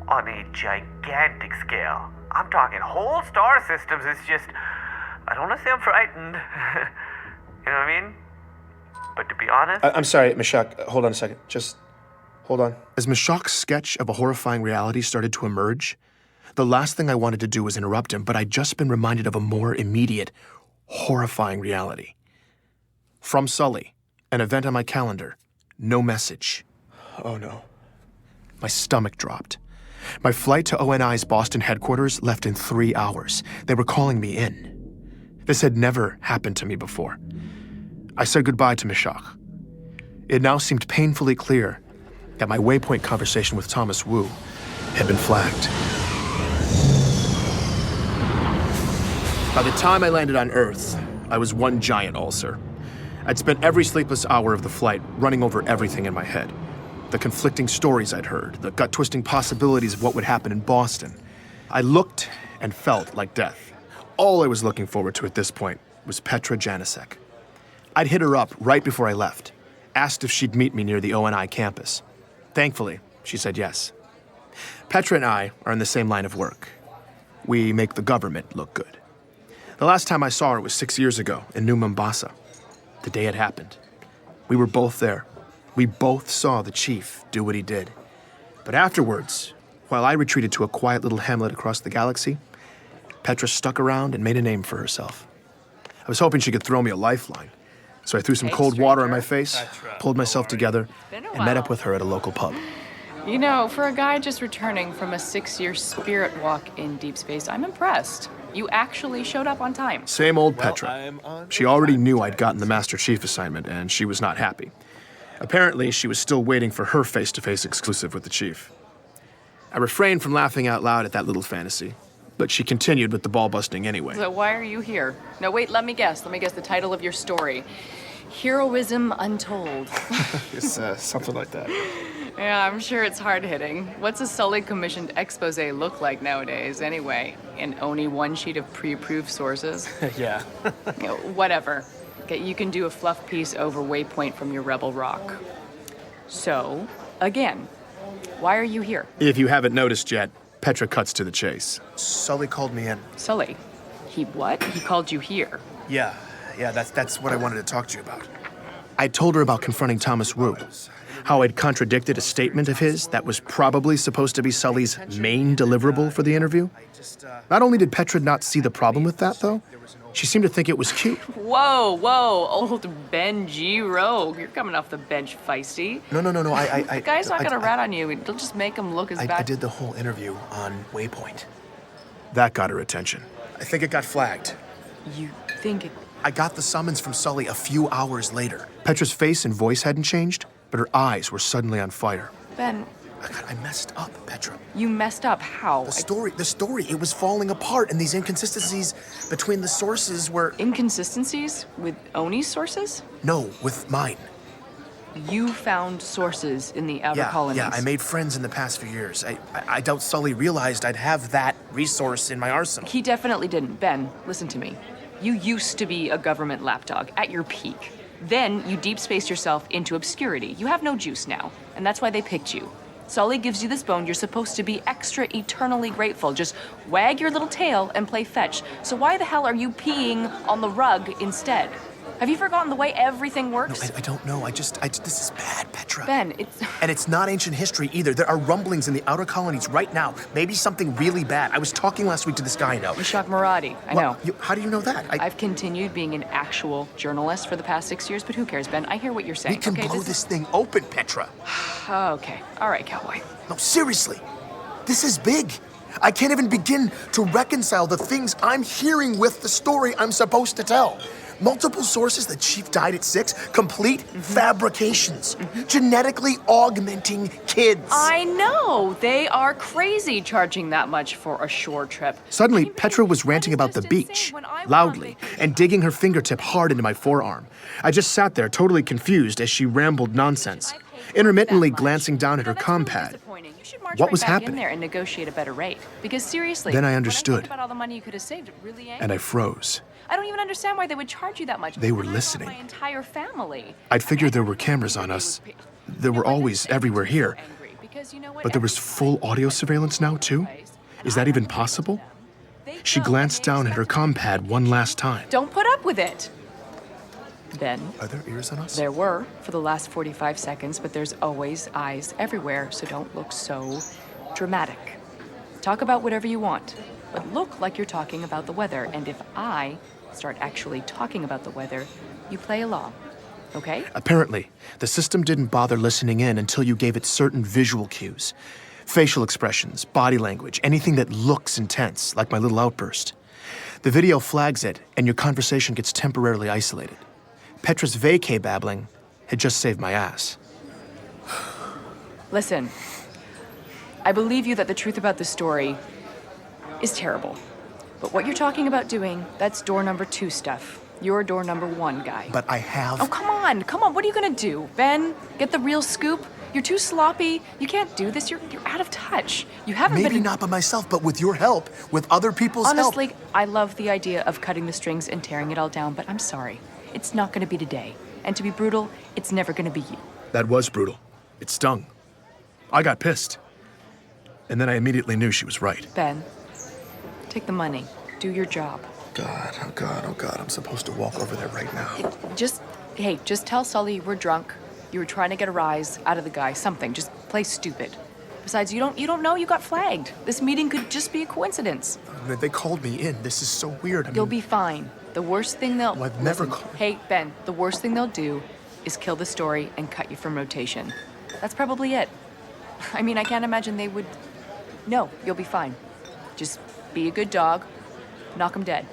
on a gigantic scale. I'm talking whole star systems. It's just, I don't want to say I'm frightened. You know what I mean? But to be honest... I'm sorry, Mashak, hold on a second. Just hold on. As Mashak's sketch of a horrifying reality started to emerge, the last thing I wanted to do was interrupt him, but I'd just been reminded of a more immediate, horrifying reality. From Sully, an event on my calendar, no message. Oh no. My stomach dropped. My flight to ONI's Boston headquarters left in 3 hours. They were calling me in. This had never happened to me before. I said goodbye to Mashak. It now seemed painfully clear that my Waypoint conversation with Thomas Wu had been flagged. By the time I landed on Earth, I was one giant ulcer. I'd spent every sleepless hour of the flight running over everything in my head. The conflicting stories I'd heard, the gut-twisting possibilities of what would happen in Boston. I looked and felt like death. All I was looking forward to at this point was Petra Janicek. I'd hit her up right before I left, asked if she'd meet me near the ONI campus. Thankfully, she said yes. Petra and I are in the same line of work. We make the government look good. The last time I saw her was 6 years ago in New Mombasa, the day it happened. We were both there. We both saw the chief do what he did. But afterwards, while I retreated to a quiet little hamlet across the galaxy, Petra stuck around and made a name for herself. I was hoping she could throw me a lifeline, so I threw some cold water on my face, pulled myself together, and met up with her at a local pub. You know, for a guy just returning from a 6-year spirit walk in deep space, I'm impressed. You actually showed up on time. Same old Petra. She already knew I'd gotten the Master Chief assignment, and she was not happy. Apparently, she was still waiting for her face-to-face exclusive with the chief. I refrained from laughing out loud at that little fantasy, but she continued with the ball-busting anyway. So why are you here? No, wait, let me guess. Let me guess the title of your story. Heroism Untold. It's something like that. Yeah, I'm sure it's hard-hitting. What's a Sully-commissioned expose look like nowadays, anyway? And only one sheet of pre-approved sources? Yeah. You know, whatever. Okay, you can do a fluff piece over Waypoint from your Rebel Rock. So, again, why are you here? If you haven't noticed yet, Petra cuts to the chase. Sully called me in. Sully? He what? He called you here? Yeah, that's what I wanted to talk to you about. I told her about confronting Thomas Wu, how I'd contradicted a statement of his that was probably supposed to be Sully's main deliverable for the interview. Not only did Petra not see the problem with that, though, she seemed to think it was cute. Whoa, old Ben Giraud. You're coming off the bench feisty. No, The guy's not gonna rat on you. It'll just make him look as bad. I did the whole interview on Waypoint. That got her attention. I think it got flagged. You think it... I got the summons from Sully a few hours later. Petra's face and voice hadn't changed, but her eyes were suddenly on fire. Ben... I messed up, Petra. You messed up? How? The story, it was falling apart, and these inconsistencies between the sources were... Inconsistencies? With Oni's sources? No, with mine. You found sources in the Outer Colonies? Yeah, I made friends in the past few years. I doubt Sully realized I'd have that resource in my arsenal. He definitely didn't. Ben, listen to me. You used to be a government lapdog, at your peak. Then you deep spaced yourself into obscurity. You have no juice now, and that's why they picked you. Sully gives you this bone, you're supposed to be extra eternally grateful. Just wag your little tail and play fetch. So why the hell are you peeing on the rug instead? Have you forgotten the way everything No, works? I don't know. This is bad, Petra. Ben, it's... And it's not ancient history either. There are rumblings in the outer colonies right now. Maybe something really bad. I was talking last week to this guy I know. Ishak Maradi, I know. How do you know that? I've continued being an actual journalist for the past 6 years, but who cares, Ben? I hear what you're saying. We can okay, blow this thing open, Petra. Okay, all right, cowboy. No, seriously. This is big. I can't even begin to reconcile the things I'm hearing with the story I'm supposed to tell. Multiple sources that Chief died at 6, complete fabrications, genetically augmenting kids. I know! They are crazy charging that much for a shore trip. Suddenly, Petra was ranting about the beach, loudly, and digging her fingertip hard into my forearm. I just sat there, totally confused as she rambled nonsense, intermittently glancing down at her compad. What was happening? In there and negotiate a better rate. Because seriously, Then I when understood. think about all the money you could have saved, it really ain't. And I froze. I don't even understand why they would charge you that much. They were And I brought listening. My entire family. I'd figured there were cameras on us. There were always everywhere here. But there was full audio surveillance now, too? Is that even possible? She glanced down at her compad one last time. Don't put up with it. Ben, Are there ears on us? there were for the last 45 seconds, but there's always eyes everywhere, so don't look so dramatic. Talk about whatever you want, but look like you're talking about the weather. And if I start actually talking about the weather, you play along, okay? Apparently, the system didn't bother listening in until you gave it certain visual cues. Facial expressions, body language, anything that looks intense, like my little outburst. The video flags it, and your conversation gets temporarily isolated. Petra's vacay babbling had just saved my ass. Listen, I believe you that the truth about the story is terrible. But what you're talking about doing, that's door number 2 stuff. You're door number 1 guy. But I have... Oh, come on, what are you gonna do? Ben, get the real scoop? You're too sloppy. You can't do this. You're out of touch. You haven't been... Maybe not by myself, but with your help, with other people's help. Honestly, I love the idea of cutting the strings and tearing it all down, but I'm sorry. It's not gonna be today. And to be brutal, it's never gonna be you. That was brutal. It stung. I got pissed. And then I immediately knew she was right. Ben, take the money. Do your job. God, oh God, oh God, I'm supposed to walk over there right now. Just tell Sully you were drunk. You were trying to get a rise out of the guy. Something. Just play stupid. Besides, you don't know you got flagged. This meeting could just be a coincidence. They called me in. This is so weird. You'll be fine. The worst thing they'll... Well, I've never called... Hey, Ben, the worst thing they'll do is kill the story and cut you from rotation. That's probably it. I mean, I can't imagine they would... No, you'll be fine. Just be a good dog. Knock 'em dead.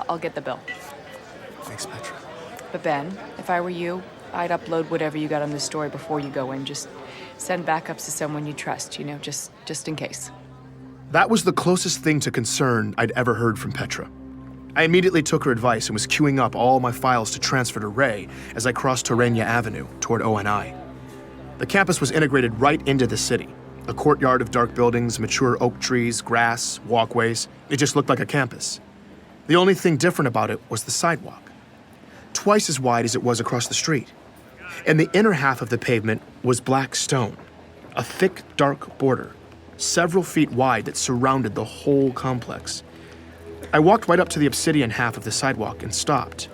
I'll get the bill. Thanks, Petra. But Ben, if I were you, I'd upload whatever you got on this story before you go in. Just send backups to someone you trust, just in case. That was the closest thing to concern I'd ever heard from Petra. I immediately took her advice and was queuing up all my files to transfer to Ray as I crossed Terrania Avenue toward ONI. The campus was integrated right into the city. A courtyard of dark buildings, mature oak trees, grass, walkways. It just looked like a campus. The only thing different about it was the sidewalk. Twice as wide as it was across the street. And the inner half of the pavement was black stone, a thick, dark border, several feet wide that surrounded the whole complex. I walked right up to the obsidian half of the sidewalk and stopped.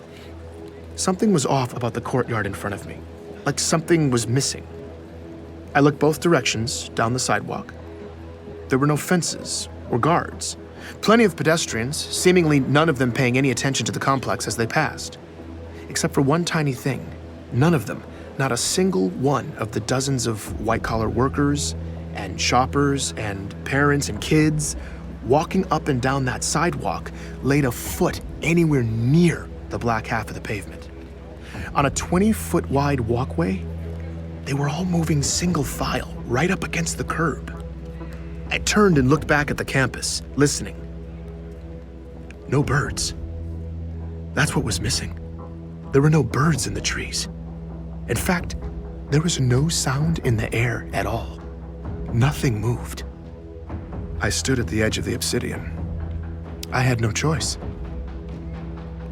Something was off about the courtyard in front of me, like something was missing. I looked both directions down the sidewalk. There were no fences or guards. Plenty of pedestrians, seemingly none of them paying any attention to the complex as they passed. Except for one tiny thing. None of them, not a single one of the dozens of white-collar workers and shoppers and parents and kids walking up and down that sidewalk laid a foot anywhere near the black half of the pavement. On a 20-foot wide walkway, they were all moving single file right up against the curb. I turned and looked back at the campus, listening. No birds. That's what was missing. There were no birds in the trees. In fact, there was no sound in the air at all. Nothing moved. I stood at the edge of the obsidian. I had no choice.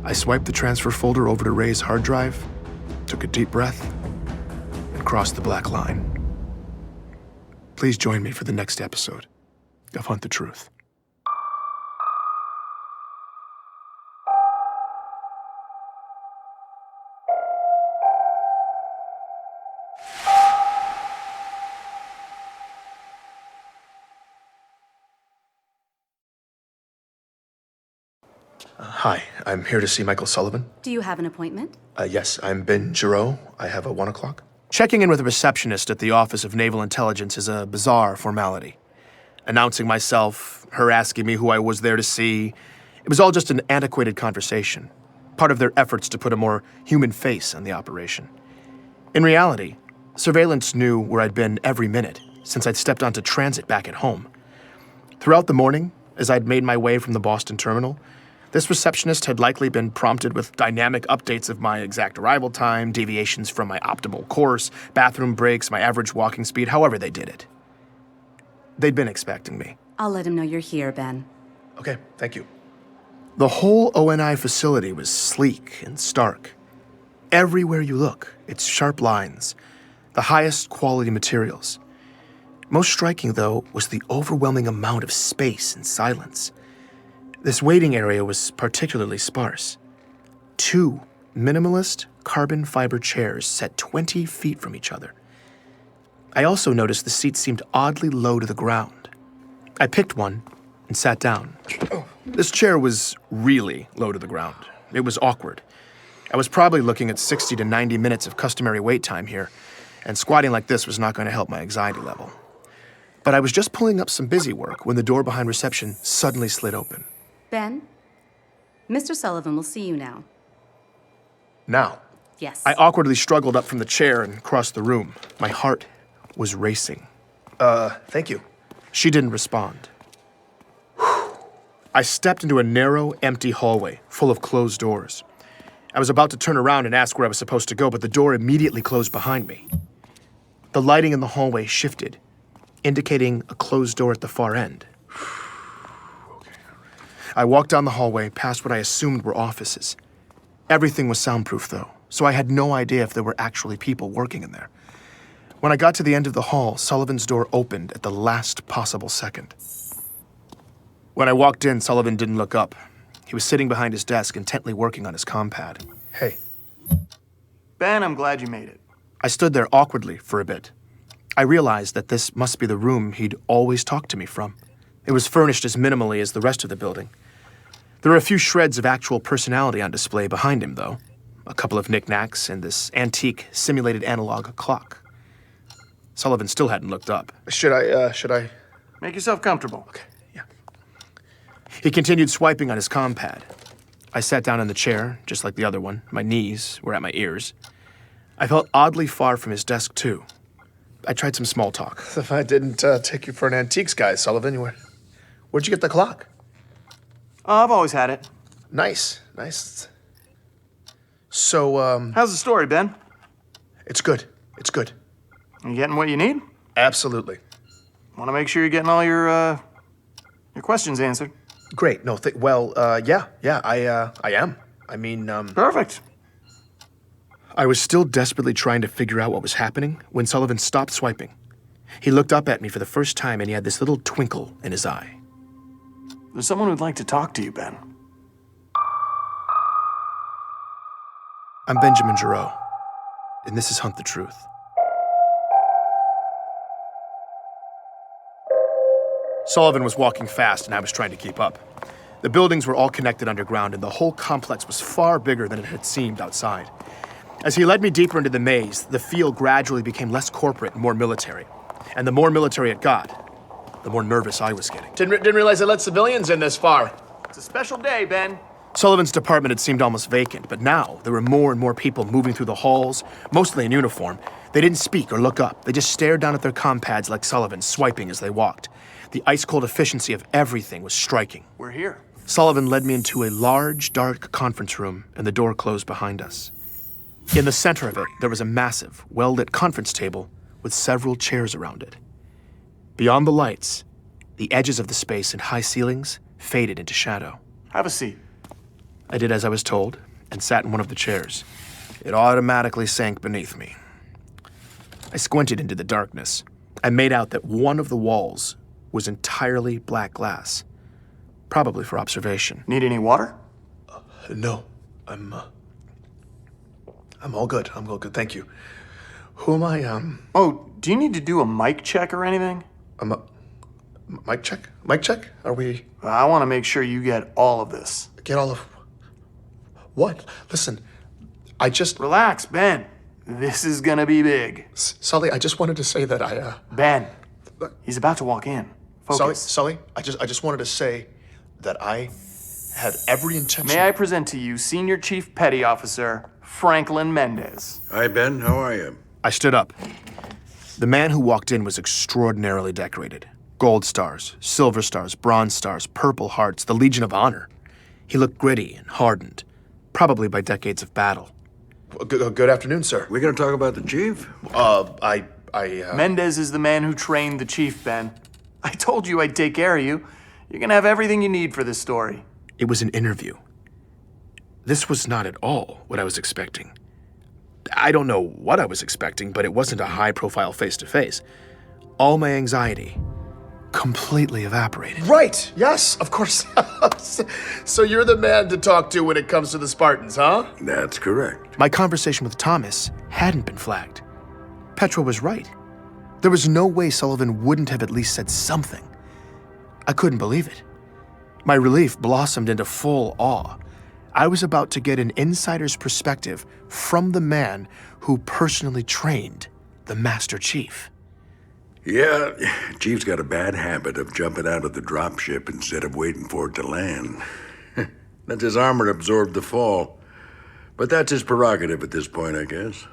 I swiped the transfer folder over to Ray's hard drive, took a deep breath, and crossed the black line. Please join me for the next episode of Hunt the Truth. I'm here to see Michael Sullivan. Do you have an appointment? Yes, I'm Ben Giraud. I have a 1 o'clock. Checking in with a receptionist at the Office of Naval Intelligence is a bizarre formality. Announcing myself, her asking me who I was there to see, it was all just an antiquated conversation, part of their efforts to put a more human face on the operation. In reality, surveillance knew where I'd been every minute since I'd stepped onto transit back at home. Throughout the morning, as I'd made my way from the Boston terminal, this receptionist had likely been prompted with dynamic updates of my exact arrival time, deviations from my optimal course, bathroom breaks, my average walking speed, however they did it. They'd been expecting me. I'll let him know you're here, Ben. Okay, thank you. The whole ONI facility was sleek and stark. Everywhere you look, it's sharp lines, the highest quality materials. Most striking, though, was the overwhelming amount of space and silence. This waiting area was particularly sparse. 2 minimalist carbon fiber chairs set 20 feet from each other. I also noticed the seats seemed oddly low to the ground. I picked one and sat down. This chair was really low to the ground. It was awkward. I was probably looking at 60 to 90 minutes of customary wait time here, and squatting like this was not going to help my anxiety level. But I was just pulling up some busy work when the door behind reception suddenly slid open. Ben? Mr. Sullivan will see you now. Now? Yes. I awkwardly struggled up from the chair and crossed the room. My heart was racing. Thank you. She didn't respond. I stepped into a narrow, empty hallway full of closed doors. I was about to turn around and ask where I was supposed to go, but the door immediately closed behind me. The lighting in the hallway shifted, indicating a closed door at the far end. I walked down the hallway past what I assumed were offices. Everything was soundproof, though, so I had no idea if there were actually people working in there. When I got to the end of the hall, Sullivan's door opened at the last possible second. When I walked in, Sullivan didn't look up. He was sitting behind his desk, intently working on his compad. Hey. Ben, I'm glad you made it. I stood there awkwardly for a bit. I realized that this must be the room he'd always talked to me from. It was furnished as minimally as the rest of the building. There were a few shreds of actual personality on display behind him, though. A couple of knickknacks and this antique, simulated analog clock. Sullivan still hadn't looked up. Should I? Make yourself comfortable. Okay, yeah. He continued swiping on his compad. I sat down in the chair, just like the other one. My knees were at my ears. I felt oddly far from his desk, too. I tried some small talk. If I didn't take you for an antiques guy, Sullivan, where'd you get the clock? I've always had it. Nice. So, How's the story, Ben? It's good. You getting what you need? Absolutely. Want to make sure you're getting all your questions answered. Great. No, yeah, I am. I mean, Perfect. I was still desperately trying to figure out what was happening when Sullivan stopped swiping. He looked up at me for the first time, and he had this little twinkle in his eye. There's someone who'd like to talk to you, Ben. I'm Benjamin Giraud, and this is Hunt the Truth. Sullivan was walking fast, and I was trying to keep up. The buildings were all connected underground, and the whole complex was far bigger than it had seemed outside. As he led me deeper into the maze, the feel gradually became less corporate and more military. And the more military it got, the more nervous I was getting. Didn't realize they let civilians in this far. It's a special day, Ben. Sullivan's department had seemed almost vacant, but now there were more and more people moving through the halls, mostly in uniform. They didn't speak or look up. They just stared down at their compads like Sullivan, swiping as they walked. The ice-cold efficiency of everything was striking. We're here. Sullivan led me into a large, dark conference room, and the door closed behind us. In the center of it, there was a massive, well-lit conference table with several chairs around it. Beyond the lights, the edges of the space and high ceilings faded into shadow. Have a seat. I did as I was told and sat in one of the chairs. It automatically sank beneath me. I squinted into the darkness. I made out that one of the walls was entirely black glass, probably for observation. Need any water? No, I'm all good. I'm all good, thank you. Who am I, Oh, do you need to do a mic check or anything? Mic check? Mic check? Are we... I want to make sure you get all of this. Get all of... What? Listen, I just... Relax, Ben. This is gonna be big. Sully, I just wanted to say that I, Ben, he's about to walk in. Focus. Sully, I just wanted to say that I had every intention... May I present to you Senior Chief Petty Officer Franklin Mendez. Hi, Ben. How are you? I stood up. The man who walked in was extraordinarily decorated. Gold stars, silver stars, bronze stars, purple hearts, the Legion of Honor. He looked gritty and hardened, probably by decades of battle. Good afternoon, sir. We gonna talk about the chief? Mendez is the man who trained the chief, Ben. I told you I'd take care of you. You're gonna have everything you need for this story. It was an interview. This was not at all what I was expecting. I don't know what I was expecting, but it wasn't a high-profile face-to-face. All my anxiety completely evaporated. Right! Yes, of course. So you're the man to talk to when it comes to the Spartans, huh? That's correct. My conversation with Thomas hadn't been flagged. Petra was right. There was no way Sullivan wouldn't have at least said something. I couldn't believe it. My relief blossomed into full awe. I was about to get an insider's perspective from the man who personally trained the Master Chief. Yeah, Chief's got a bad habit of jumping out of the dropship instead of waiting for it to land. That's his armor absorbed the fall. But that's his prerogative at this point, I guess.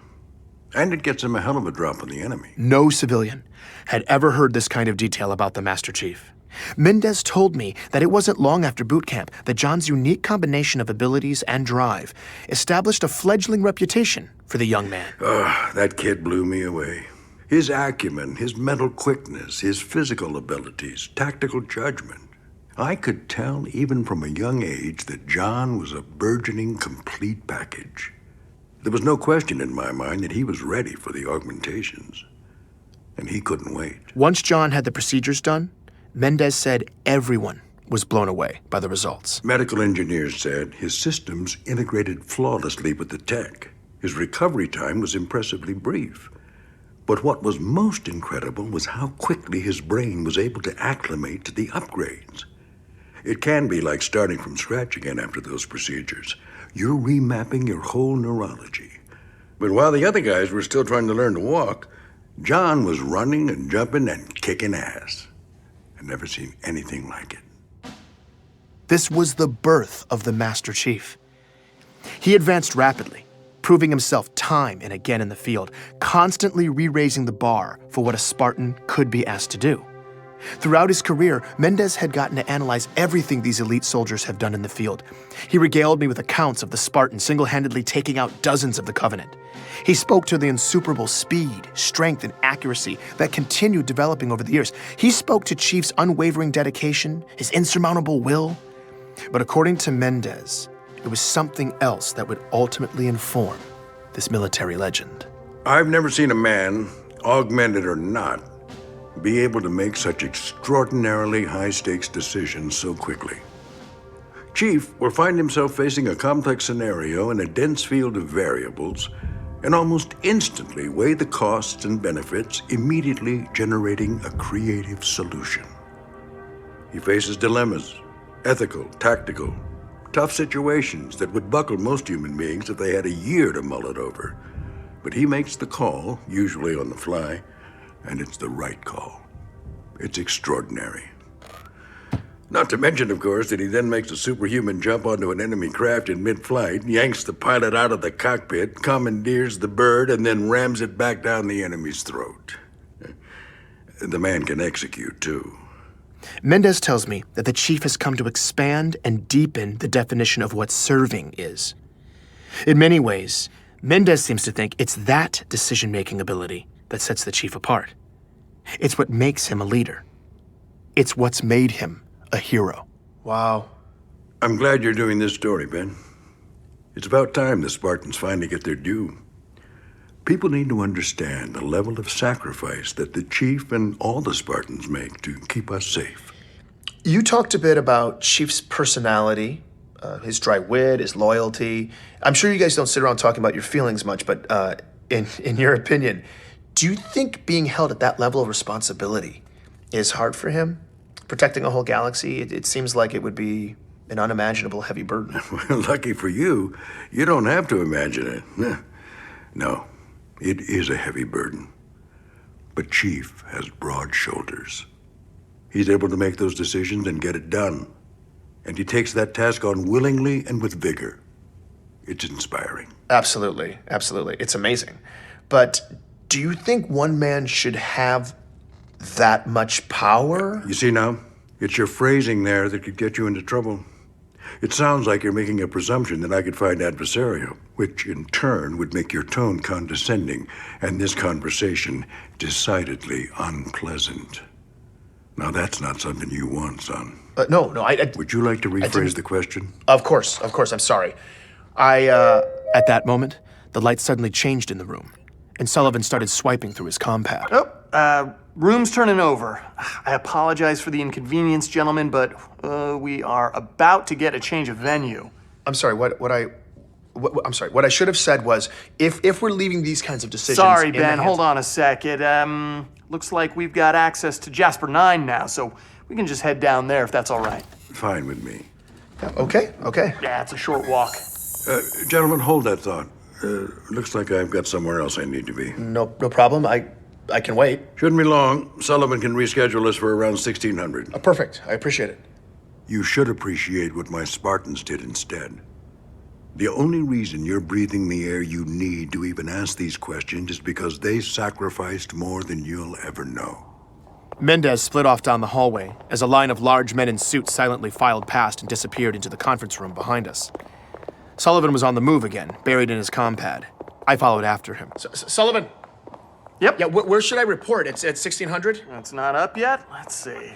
And it gets him a hell of a drop on the enemy. No civilian had ever heard this kind of detail about the Master Chief. Mendez told me that it wasn't long after boot camp that John's unique combination of abilities and drive established a fledgling reputation for the young man. That kid blew me away. His acumen, his mental quickness, his physical abilities, tactical judgment. I could tell even from a young age that John was a burgeoning, complete package. There was no question in my mind that he was ready for the augmentations. And he couldn't wait. Once John had the procedures done, Mendez said everyone was blown away by the results. Medical engineers said his systems integrated flawlessly with the tech. His recovery time was impressively brief. But what was most incredible was how quickly his brain was able to acclimate to the upgrades. It can be like starting from scratch again after those procedures. You're remapping your whole neurology. But while the other guys were still trying to learn to walk, John was running and jumping and kicking ass. I'd never seen anything like it. This was the birth of the Master Chief. He advanced rapidly, proving himself time and again in the field, constantly re-raising the bar for what a Spartan could be asked to do. Throughout his career, Mendez had gotten to analyze everything these elite soldiers have done in the field. He regaled me with accounts of the Spartan single-handedly taking out dozens of the Covenant. He spoke to the insuperable speed, strength, and accuracy that continued developing over the years. He spoke to Chief's unwavering dedication, his insurmountable will. But according to Mendez, it was something else that would ultimately inform this military legend. I've never seen a man, augmented or not, be able to make such extraordinarily high-stakes decisions so quickly. Chief will find himself facing a complex scenario in a dense field of variables and almost instantly weigh the costs and benefits, immediately generating a creative solution. He faces dilemmas, ethical, tactical, tough situations that would buckle most human beings if they had a year to mull it over. But he makes the call, usually on the fly, and it's the right call. It's extraordinary. Not to mention, of course, that he then makes a superhuman jump onto an enemy craft in mid-flight, yanks the pilot out of the cockpit, commandeers the bird, and then rams it back down the enemy's throat. The man can execute, too. Mendez tells me that the Chief has come to expand and deepen the definition of what serving is. In many ways, Mendez seems to think it's that decision-making ability that sets the Chief apart. It's what makes him a leader. It's what's made him a hero. Wow. I'm glad you're doing this story, Ben. It's about time the Spartans finally get their due. People need to understand the level of sacrifice that the Chief and all the Spartans make to keep us safe. You talked a bit about Chief's personality, his dry wit, his loyalty. I'm sure you guys don't sit around talking about your feelings much, but in your opinion, do you think being held at that level of responsibility is hard for him? Protecting a whole galaxy, it seems like it would be an unimaginable heavy burden. Lucky for you, you don't have to imagine it. No, it is a heavy burden. But Chief has broad shoulders. He's able to make those decisions and get it done. And he takes that task on willingly and with vigor. It's inspiring. Absolutely, absolutely. It's amazing. But do you think one man should have that much power? You see now, it's your phrasing there that could get you into trouble. It sounds like you're making a presumption that I could find adversarial, which in turn would make your tone condescending and this conversation decidedly unpleasant. Now that's not something you want, son. No, Would you like to rephrase the question? Of course, I'm sorry. At that moment, the light suddenly changed in the room, and Sullivan started swiping through his compad. Room's turning over. I apologize for the inconvenience, gentlemen, but we are about to get a change of venue. I'm sorry, I'm sorry, what I should have said was, if we're leaving these kinds of decisions... Sorry, Ben, hold on a sec. It, looks like we've got access to Jasper 9 now, so we can just head down there if that's all right. Fine with me. Okay. Yeah, it's a short walk. Gentlemen, hold that thought. Looks like I've got somewhere else I need to be. No problem. I can wait. Shouldn't be long. Sullivan can reschedule us for around 1600. Perfect. I appreciate it. You should appreciate what my Spartans did instead. The only reason you're breathing the air you need to even ask these questions is because they sacrificed more than you'll ever know. Mendez split off down the hallway as a line of large men in suits silently filed past and disappeared into the conference room behind us. Sullivan was on the move again, buried in his compad. I followed after him. Sullivan! Yep. Yeah, where should I report? It's at 1600? It's not up yet? Let's see.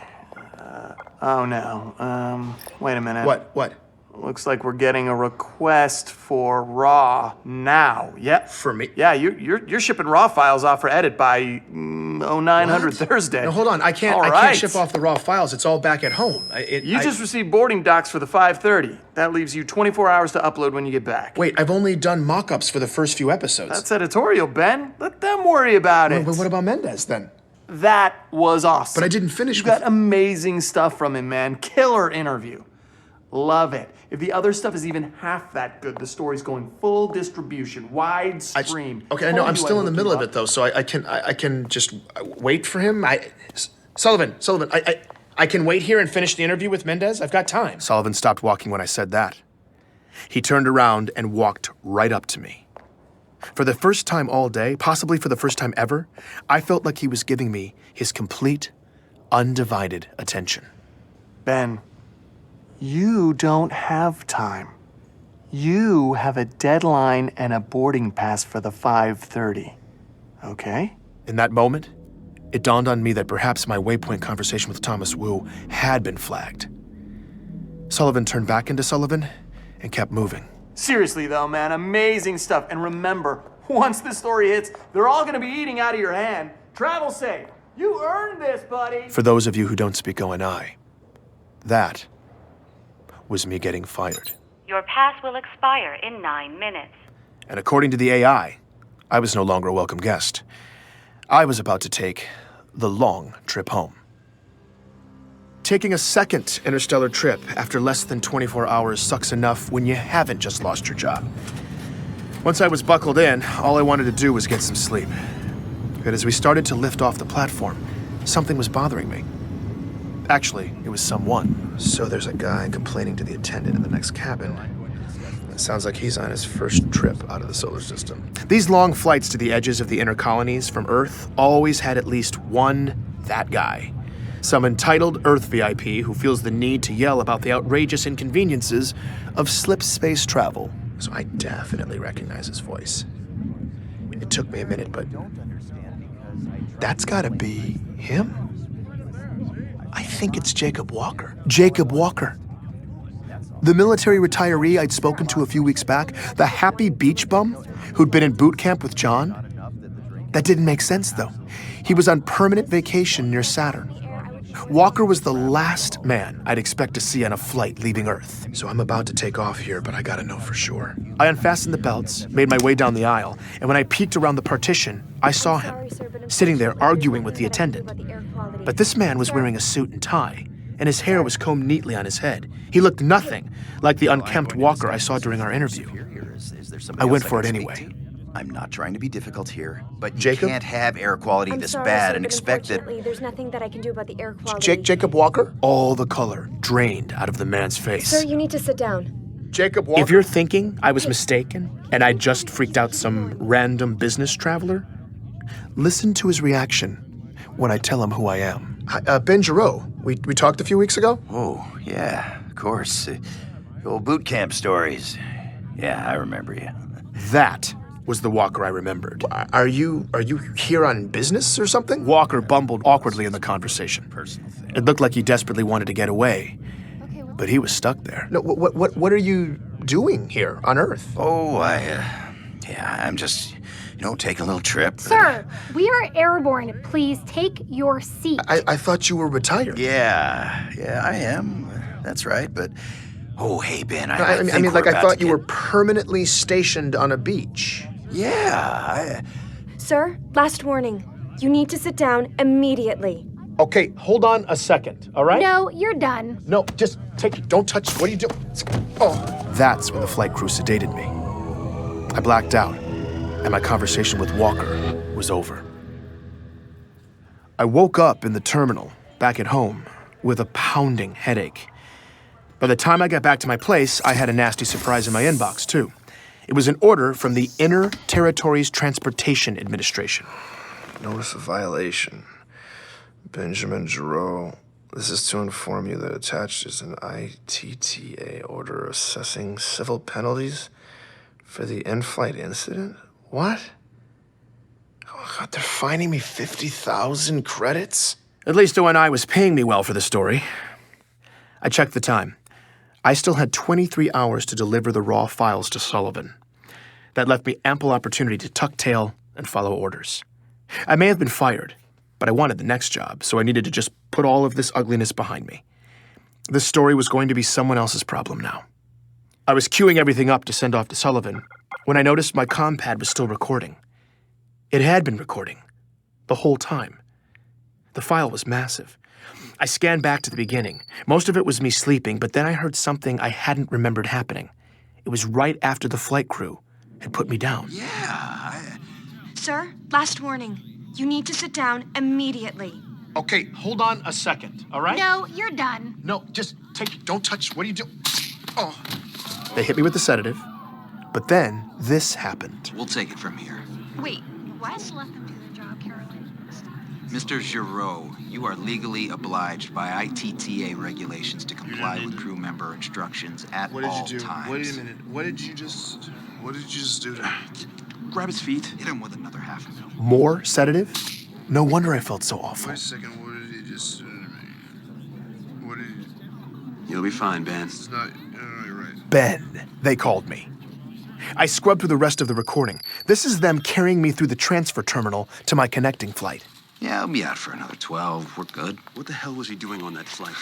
Oh no. Wait a minute. What? Looks like we're getting a request for raw now. Yep. For me? Yeah, you're shipping raw files off for edit by 0900 Thursday. No, hold on. I can't ship off the raw files. It's all back at home. You just received boarding docs for the 5:30. That leaves you 24 hours to upload when you get back. Wait, I've only done mock-ups for the first few episodes. That's editorial, Ben. Let them worry about it. But what about Mendez then? That was awesome. But I didn't finish. You got amazing stuff from him, man. Killer interview. Love it. If the other stuff is even half that good, the story's going full distribution, wide stream. Okay, I know. I'm still in the middle of it though, so I can just wait for him. Sullivan, I can wait here and finish the interview with Mendez. I've got time. Sullivan stopped walking when I said that. He turned around and walked right up to me. For the first time all day, possibly for the first time ever, I felt like he was giving me his complete, undivided attention. Ben, you don't have time. You have a deadline and a boarding pass for the 5:30. Okay? In that moment, it dawned on me that perhaps my Waypoint conversation with Thomas Wu had been flagged. Sullivan turned back into Sullivan and kept moving. Seriously though, man, amazing stuff. And remember, once this story hits, they're all gonna be eating out of your hand. Travel safe. You earned this, buddy. For those of you who don't speak ONI, that was me getting fired. Your pass will expire in 9 minutes. And according to the AI, I was no longer a welcome guest. I was about to take the long trip home. Taking a second interstellar trip after less than 24 hours sucks enough when you haven't just lost your job. Once I was buckled in, all I wanted to do was get some sleep. But as we started to lift off the platform, something was bothering me. Actually, it was someone. So there's a guy complaining to the attendant in the next cabin. It sounds like he's on his first trip out of the solar system. These long flights to the edges of the inner colonies from Earth always had at least one that guy. Some entitled Earth VIP who feels the need to yell about the outrageous inconveniences of slip space travel. So I definitely recognize his voice. It took me a minute, but that's gotta be him? I think it's Jacob Walker. Jacob Walker. The military retiree I'd spoken to a few weeks back, the happy beach bum who'd been in boot camp with John. That didn't make sense, though. He was on permanent vacation near Saturn. Walker was the last man I'd expect to see on a flight leaving Earth. So I'm about to take off here, but I gotta know for sure. I unfastened the belts, made my way down the aisle, and when I peeked around the partition, I saw him, sitting there arguing with the attendant. But this man was wearing a suit and tie, and his hair was combed neatly on his head. He looked nothing like the unkempt Walker I saw during our interview. I went for it anyway. I'm not trying to be difficult here, but you Jacob? can't have air quality I'm this sorry, bad sir, and but expect that. unfortunately, there's nothing that I can do about the air quality. Jacob Walker? All the color drained out of the man's face. Sir, you need to sit down. Jacob Walker? If you're thinking I was mistaken and I just freaked out some random business traveler, listen to his reaction when I tell him who I am. Ben Giraud. We talked a few weeks ago? Oh, yeah, of course. Old boot camp stories. Yeah, I remember you. That was the Walker I remembered. Are you here on business or something? Walker bumbled awkwardly in the conversation. It looked like he desperately wanted to get away, but he was stuck there. No, what are you doing here on Earth? Oh, I'm just, taking a little trip. Sir, we are airborne. Please take your seat. I thought you were retired. Yeah, I am. That's right, but... Oh, hey, Ben, I thought you were permanently stationed on a beach. Yeah, Sir, last warning. You need to sit down immediately. Okay, hold on a second, all right? No, you're done. No, just take it. Don't touch it. What are you doing? Oh. That's when the flight crew sedated me. I blacked out, and my conversation with Walker was over. I woke up in the terminal, back at home, with a pounding headache. By the time I got back to my place, I had a nasty surprise in my inbox, too. It was an order from the Inner Territories Transportation Administration. Notice of violation. Benjamin Giraud. This is to inform you that attached is an ITTA order assessing civil penalties for the in-flight incident? What? Oh, God, they're fining me 50,000 credits? At least ONI was paying me well for the story. I checked the time. I still had 23 hours to deliver the raw files to Sullivan. That left me ample opportunity to tuck tail and follow orders. I may have been fired, but I wanted the next job, so I needed to just put all of this ugliness behind me. This story was going to be someone else's problem now. I was queuing everything up to send off to Sullivan when I noticed my comm pad was still recording. It had been recording the whole time. The file was massive. I scanned back to the beginning. Most of it was me sleeping, but then I heard something I hadn't remembered happening. It was right after the flight crew had put me down. Sir, last warning. You need to sit down immediately. Okay, hold on a second, all right? No, you're done. No, just take it. Don't touch it. What are you doing? Oh. They hit me with the sedative, but then this happened. We'll take it from here. Wait, what? Just let them do their job, Caroline. Mr. Giraud, you are legally obliged by ITTA regulations to comply with crew member instructions at all times. Wait a minute. What did you just do to him? Grab his feet. Hit him with another half a mil. More sedative? No wonder I felt so awful. Wait a second. What did he just do to me? What did he... You'll be fine, Ben. It's not... You're right. Ben, they called me. I scrubbed through the rest of the recording. This is them carrying me through the transfer terminal to my connecting flight. Yeah, I'll be out for another 12. We're good. What the hell was he doing on that flight?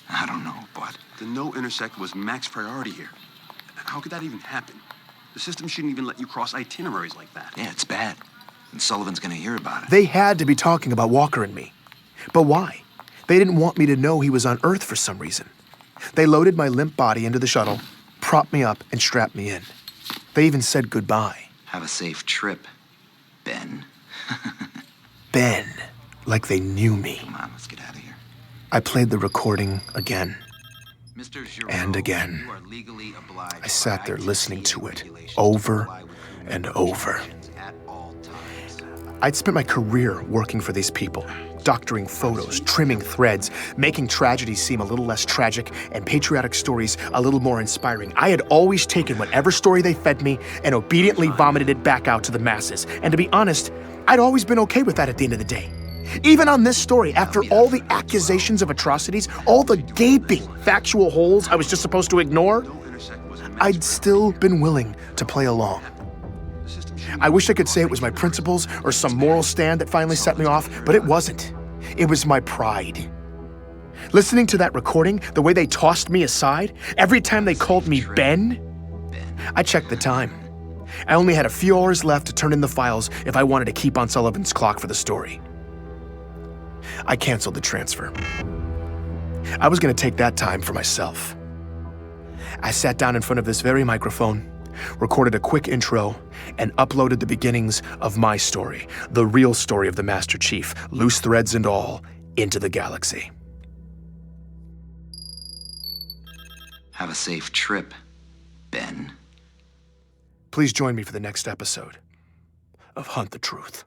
I don't know, but... The no intersect was max priority here. How could that even happen? The system shouldn't even let you cross itineraries like that. Yeah, it's bad. And Sullivan's gonna hear about it. They had to be talking about Walker and me. But why? They didn't want me to know he was on Earth for some reason. They loaded my limp body into the shuttle, propped me up, and strapped me in. They even said goodbye. Have a safe trip, Ben. Ben, like they knew me. Come on, let's get out of here. I played the recording again. Mr. Giraud, and again. You are legally obliged I sat there by listening ITTA to it regulations over to comply with crew and member over. instructions at all times. I'd spent my career working for these people, doctoring photos, trimming threads, making tragedies seem a little less tragic and patriotic stories a little more inspiring. I had always taken whatever story they fed me and obediently vomited it back out to the masses. And to be honest, I'd always been okay with that at the end of the day. Even on this story, after all the accusations of atrocities, all the gaping factual holes I was just supposed to ignore, I'd still been willing to play along. I wish I could say it was my principles or some moral stand that finally set me off, but it wasn't. It was my pride. Listening to that recording, the way they tossed me aside, every time they called me Ben, I checked the time. I only had a few hours left to turn in the files if I wanted to keep on Sullivan's clock for the story. I canceled the transfer. I was going to take that time for myself. I sat down in front of this very microphone, recorded a quick intro, and uploaded the beginnings of my story, the real story of the Master Chief, loose threads and all, into the galaxy. Have a safe trip, Ben. Please join me for the next episode of Hunt the Truth.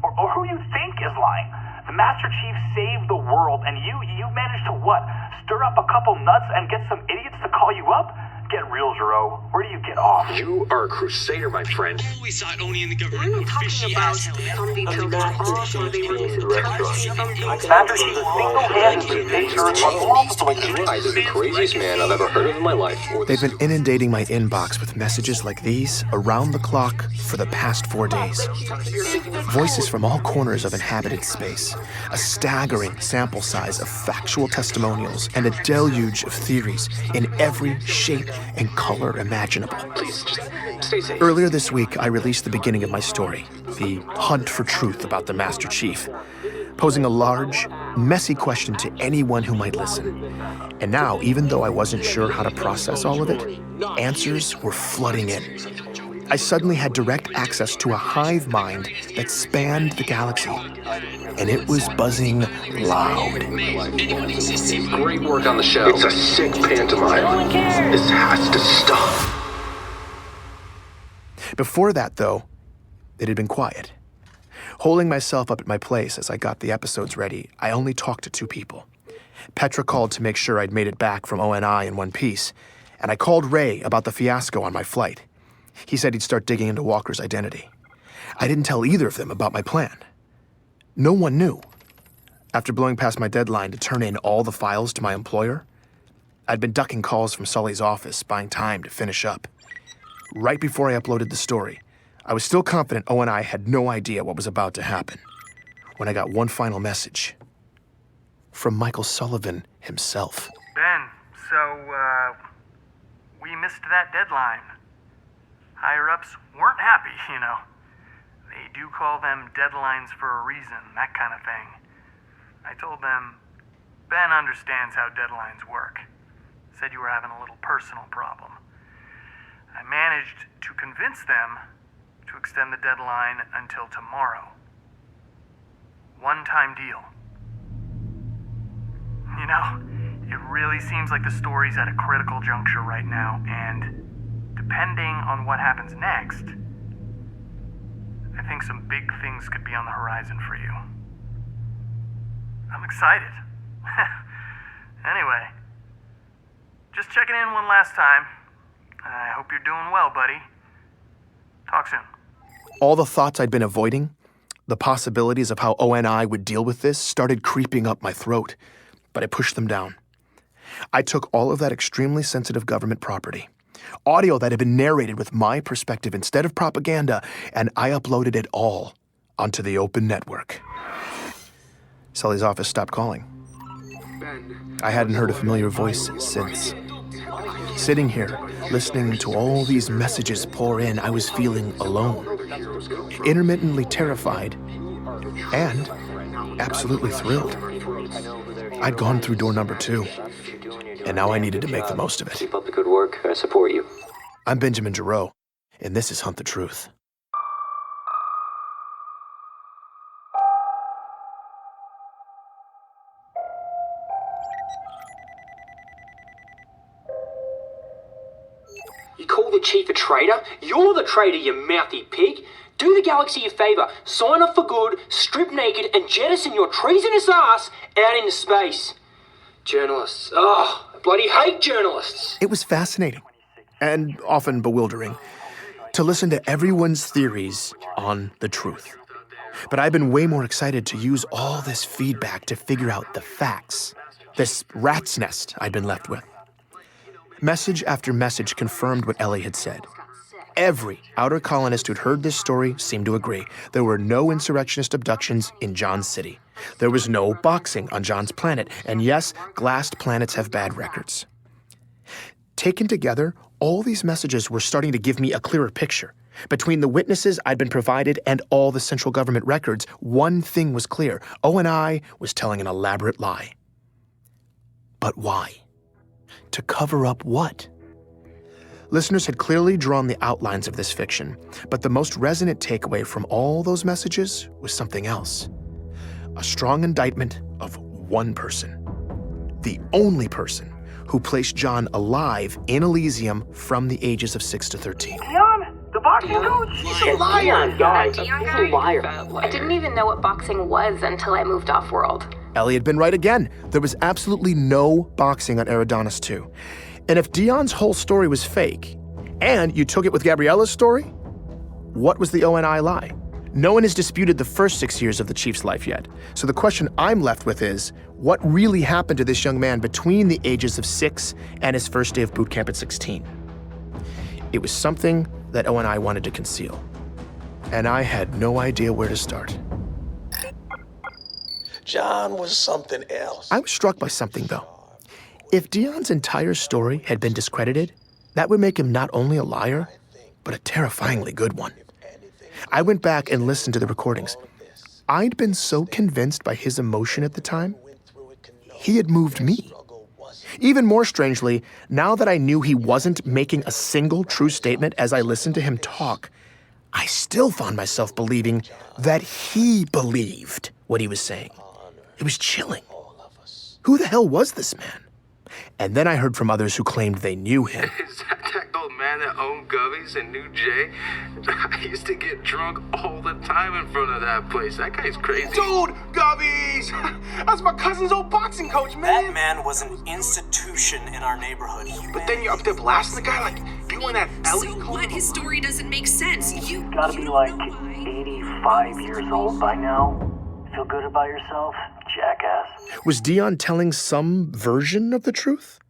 Or who you think is lying. The Master Chief saved the world, and you managed to what? Stir up a couple nuts and get some idiots to call you up? Get real, Giraud. Where do you get off? You are a crusader, my friend. Always thought owning in the government We're not talking about somebody took off or they released a Master Chief single-handedly made sure Either the craziest man I've ever heard of in my life, or They've been inundating my inbox with messages like these around the clock for the past 4 days. Voices from all corners of inhabited space, a staggering sample size of factual testimonials, and a deluge of theories in every shape and color imaginable. Please, just stay safe. Earlier this week, I released the beginning of my story, the hunt for truth about the Master Chief, posing a large, messy question to anyone who might listen. And now, even though I wasn't sure how to process all of it, answers were flooding in. I suddenly had direct access to a hive mind that spanned the galaxy, and it was buzzing loud. Great work on the show. It's a sick pantomime. This has to stop. Before that, though, it had been quiet. Holding myself up at my place as I got the episodes ready, I only talked to 2 people. Petra called to make sure I'd made it back from ONI in one piece, and I called Ray about the fiasco on my flight. He said he'd start digging into Walker's identity. I didn't tell either of them about my plan. No one knew. After blowing past my deadline to turn in all the files to my employer, I'd been ducking calls from Sully's office, buying time to finish up. Right before I uploaded the story, I was still confident ONI had no idea what was about to happen, when I got one final message from Michael Sullivan himself. Ben, so, we missed that deadline. Higher-ups weren't happy, you know. They do call them deadlines for a reason, that kind of thing. I told them, Ben understands how deadlines work. Said you were having a little personal problem. I managed to convince them to extend the deadline until tomorrow. One-time deal. You know, it really seems like the story's at a critical juncture right now, and depending on what happens next, I think some big things could be on the horizon for you. I'm excited. Anyway, just checking in one last time. I hope you're doing well, buddy. Talk soon. All the thoughts I'd been avoiding, the possibilities of how ONI would deal with this, started creeping up my throat, but I pushed them down. I took all of that extremely sensitive government property, audio that had been narrated with my perspective instead of propaganda, and I uploaded it all onto the open network. Sully's office stopped calling. I hadn't heard a familiar voice since. Sitting here, listening to all these messages pour in, I was feeling alone, intermittently terrified, and absolutely thrilled. I'd gone through door number 2, and now I needed to make the most of it. Keep up the good work. I support you. I'm Benjamin Giraud, and this is Hunt the Truth. You call the chief a traitor? You're the traitor, you mouthy pig. Do the galaxy a favor. Sign up for good, strip naked, and jettison your treasonous ass out into space. Journalists. Oh, I bloody hate journalists. It was fascinating, and often bewildering, to listen to everyone's theories on the truth. But I've been way more excited to use all this feedback to figure out the facts, this rat's nest I'd been left with. Message after message confirmed what Ellie had said. Every outer colonist who'd heard this story seemed to agree. There were no insurrectionist abductions in John's city. There was no boxing on John's planet. And yes, glassed planets have bad records. Taken together, all these messages were starting to give me a clearer picture. Between the witnesses I'd been provided and all the central government records, one thing was clear. ONI was telling an elaborate lie. But why? To cover up what? Listeners had clearly drawn the outlines of this fiction, but the most resonant takeaway from all those messages was something else. A strong indictment of one person. The only person who placed John alive in Elysium from the ages of 6 to 13. Dion, the boxing coach? He's a liar! He's a liar. I didn't even know what boxing was until I moved off-world. Ellie had been right again. There was absolutely no boxing on Eridanos 2. And if Dion's whole story was fake, and you took it with Gabriella's story, what was the ONI lie? No one has disputed the first 6 years of the Chief's life yet. So the question I'm left with is, what really happened to this young man between the ages of 6 and his first day of boot camp at 16? It was something that ONI wanted to conceal. And I had no idea where to start. John was something else. I was struck by something, though. If Dion's entire story had been discredited, that would make him not only a liar, but a terrifyingly good one. I went back and listened to the recordings. I'd been so convinced by his emotion at the time, he had moved me. Even more strangely, now that I knew he wasn't making a single true statement as I listened to him talk, I still found myself believing that he believed what he was saying. It was chilling. Who the hell was this man? And then I heard from others who claimed they knew him. Is that old man that owned Gubby's in New Jay? I used to get drunk all the time in front of that place. That guy's crazy. Dude, Gubby's! That's my cousin's old boxing coach, man. That man was an institution in our neighborhood. But then you're up there blasting the guy like you and that Ellie. So what? His story doesn't make sense. You gotta be like 85 years old by now. Feel good about yourself, jackass. Was Dion telling some version of the truth?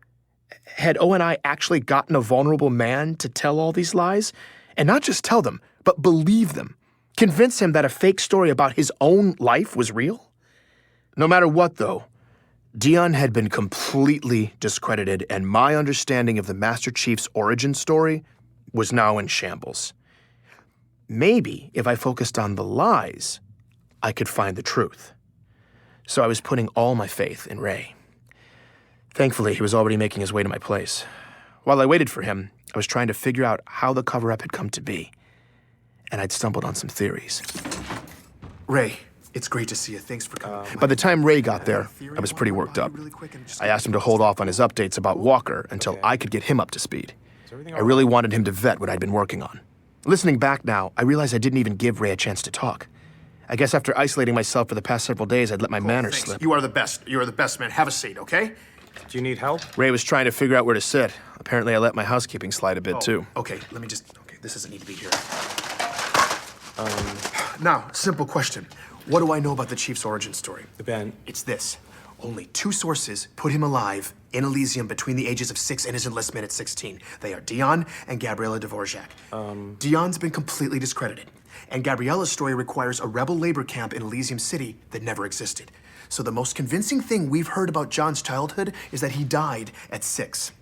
Had ONI actually gotten a vulnerable man to tell all these lies? And not just tell them, but believe them. Convince him that a fake story about his own life was real? No matter what, though, Dion had been completely discredited, and my understanding of the Master Chief's origin story was now in shambles. Maybe if I focused on the lies, I could find the truth. So I was putting all my faith in Ray. Thankfully, he was already making his way to my place. While I waited for him, I was trying to figure out how the cover-up had come to be. And I'd stumbled on some theories. Ray, it's great to see you. Thanks for coming. By the time Ray got there, I was pretty worked up. I asked him to hold off on his updates about Walker until I could get him up to speed. I really wanted him to vet what I'd been working on. Listening back now, I realized I didn't even give Ray a chance to talk. I guess after isolating myself for the past several days, I'd let my manners slip. You are the best. You are the best, man. Have a seat, okay? Do you need help? Ray was trying to figure out where to sit. Apparently, I let my housekeeping slide a bit, too. Okay, this doesn't need to be here. Now, simple question. What do I know about the Chief's origin story? Ben. It's this. Only 2 sources put him alive in Elysium between the ages of 6 and his enlistment at 16. They are Dion and Gabriella Dvorak. Dion's been completely discredited. And Gabriella's story requires a rebel labor camp in Elysium City that never existed. So the most convincing thing we've heard about John's childhood is that he died at 6.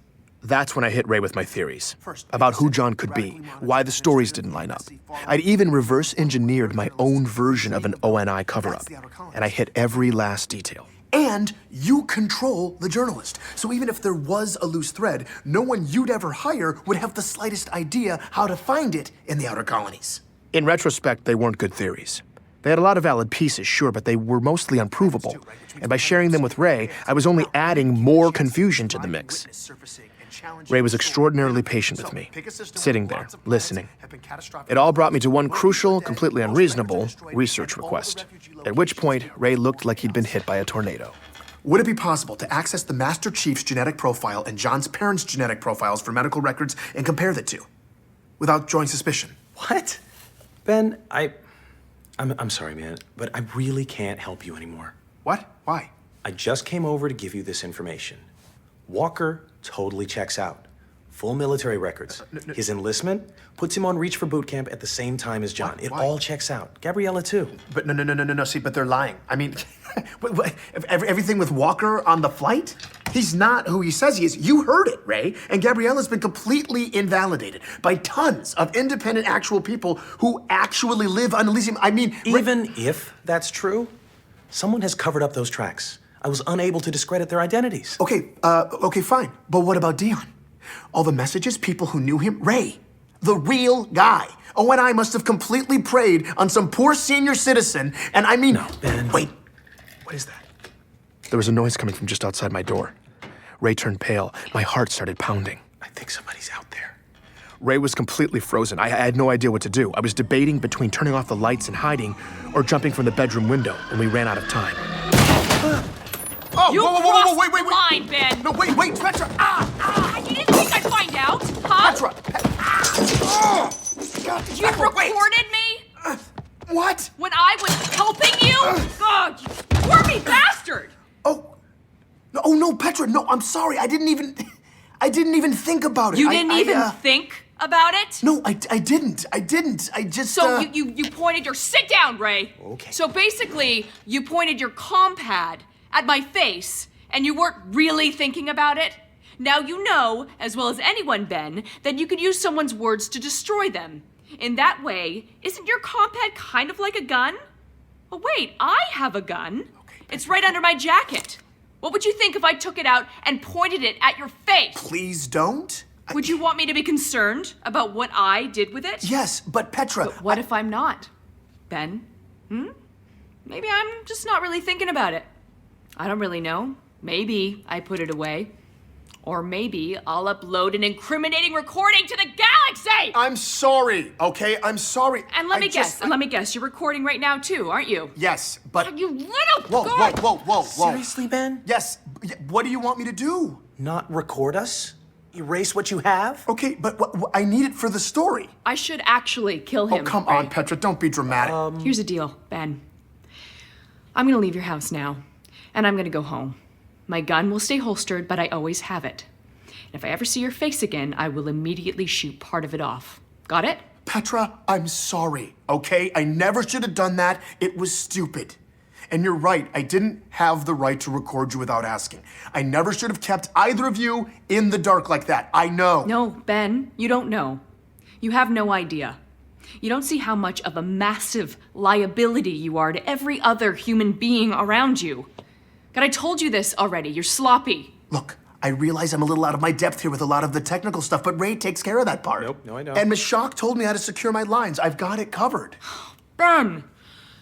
That's when I hit Ray with my theories about who John could be, why the stories didn't line up. I'd even reverse-engineered my own version of an ONI cover-up, and I hit every last detail. And you control the journalist. So even if there was a loose thread, no one you'd ever hire would have the slightest idea how to find it in the outer colonies. In retrospect, they weren't good theories. They had a lot of valid pieces, sure, but they were mostly unprovable. And by sharing them with Ray, I was only adding more confusion to the mix. Ray was extraordinarily patient with me, sitting there, listening. It all brought me to one crucial, completely unreasonable research request, at which point Ray looked like he'd been hit by a tornado. Would it be possible to access the Master Chief's genetic profile and John's parents' genetic profiles for medical records and compare the two, without drawing suspicion? What? Ben, I'm sorry, man, but I really can't help you anymore. What? Why? I just came over to give you this information. Walker totally checks out. Full military records. His enlistment puts him on reach for boot camp at the same time as John. It all checks out. Gabriella, too. But no, see, but they're lying. I mean, everything with Walker on the flight? He's not who he says he is. You heard it, Ray. And Gabriella's been completely invalidated by tons of independent actual people who actually live on Elysium. I mean... Even if that's true, someone has covered up those tracks. I was unable to discredit their identities. Okay, fine. But what about Dion? All the messages, people who knew him, Ray, the real guy. Oh, and I must have completely preyed on some poor senior citizen, and I mean... No, Ben. Wait, what is that? There was a noise coming from just outside my door. Ray turned pale. My heart started pounding. I think somebody's out there. Ray was completely frozen. I had no idea what to do. I was debating between turning off the lights and hiding or jumping from the bedroom window, and we ran out of time. Oh, You whoa, wait. line, Ben. No, wait, Petra! You didn't think I'd find out, huh? Petra! You recorded me? What? When I was helping you? God, you squirmy bastard! Oh, no, Petra, no, I'm sorry. I didn't even think about it. You didn't even think about it? No, I didn't. I just... So you pointed your... Sit down, Ray. Okay. So basically, you pointed your compad at my face, and you weren't really thinking about it? Now you know, as well as anyone, Ben, that you could use someone's words to destroy them. In that way, isn't your compad kind of like a gun? Oh wait, I have a gun. Okay, it's right under my jacket. What would you think if I took it out and pointed it at your face? Please don't. Would you want me to be concerned about what I did with it? Yes, but Petra... But what if I'm not? Ben? Maybe I'm just not really thinking about it. I don't really know. Maybe I put it away. Or maybe I'll upload an incriminating recording to the galaxy! I'm sorry, okay? I'm sorry. And let me guess, you're recording right now too, aren't you? Yes, but... You little... Whoa. Seriously, Ben? Yes, what do you want me to do? Not record us? Erase what you have? Okay, but I need it for the story. I should actually kill him. Oh, come on, Petra, don't be dramatic. Here's the deal, Ben. I'm gonna leave your house now, and I'm gonna go home. My gun will stay holstered, but I always have it. And if I ever see your face again, I will immediately shoot part of it off. Got it? Petra, I'm sorry, okay? I never should have done that. It was stupid. And you're right, I didn't have the right to record you without asking. I never should have kept either of you in the dark like that. I know. No, Ben, you don't know. You have no idea. You don't see how much of a massive liability you are to every other human being around you. God, I told you this already. You're sloppy. Look, I realize I'm a little out of my depth here with a lot of the technical stuff, but Ray takes care of that part. Nope, no, I don't. And Mashak told me how to secure my lines. I've got it covered. Ben,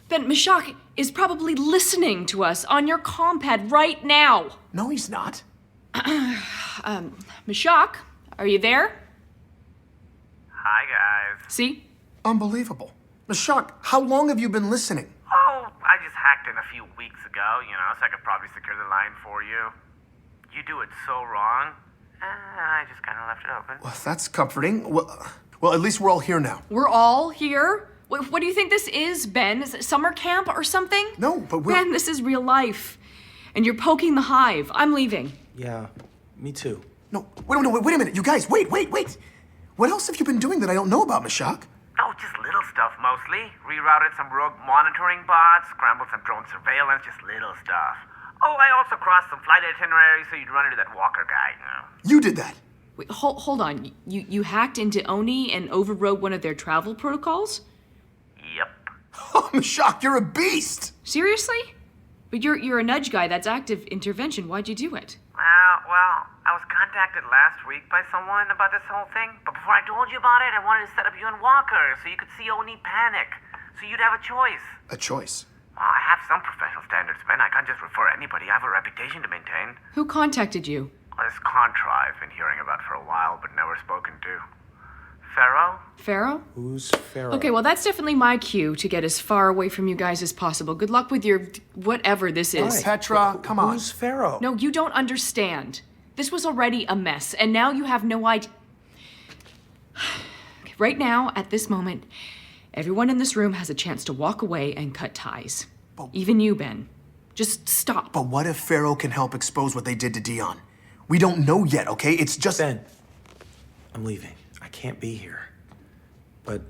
Mashak is probably listening to us on your compad right now. No, he's not. Mashak, are you there? Hi, guys. See? Unbelievable. Mashak, how long have you been listening? Oh, I just hacked in a few weeks ago, so I could probably secure the line for you. You do it so wrong, and I just kind of left it open. Well, that's comforting. Well, at least we're all here now. We're all here? What do you think this is, Ben? Is it summer camp or something? No, but we're... Ben, this is real life. And you're poking the hive. I'm leaving. Yeah, me too. No, wait a minute. You guys, wait. What else have you been doing that I don't know about, Mashak? Oh, just little stuff mostly. Rerouted some rogue monitoring bots, scrambled some drone surveillance, just little stuff. Oh, I also crossed some flight itineraries so you'd run into that Walker guy, You did that? Wait, hold on. You hacked into Oni and overrode one of their travel protocols? Yep. Oh, Mashak, you're a beast! Seriously? But you're a nudge guy. That's active intervention. Why'd you do it? Well, I was contacted last week by someone about this whole thing, but before I told you about it, I wanted to set up you and Walker so you could see Oni panic, so you'd have a choice. A choice? Well, I have some professional standards, man. I can't just refer anybody. I have a reputation to maintain. Who contacted you? This Contra I've been hearing about for a while, but never spoken to. Pharaoh? Pharaoh? Who's Pharaoh? Okay, well, that's definitely my cue to get as far away from you guys as possible. Good luck with your whatever this is. Right. Petra, come on. Who's Pharaoh? No, you don't understand. This was already a mess, and now you have no idea. Right now, at this moment, everyone in this room has a chance to walk away and cut ties. Even you, Ben. Just stop. But what if Pharaoh can help expose what they did to Dion? We don't know yet, okay? It's just... Ben, I'm leaving. I can't be here. But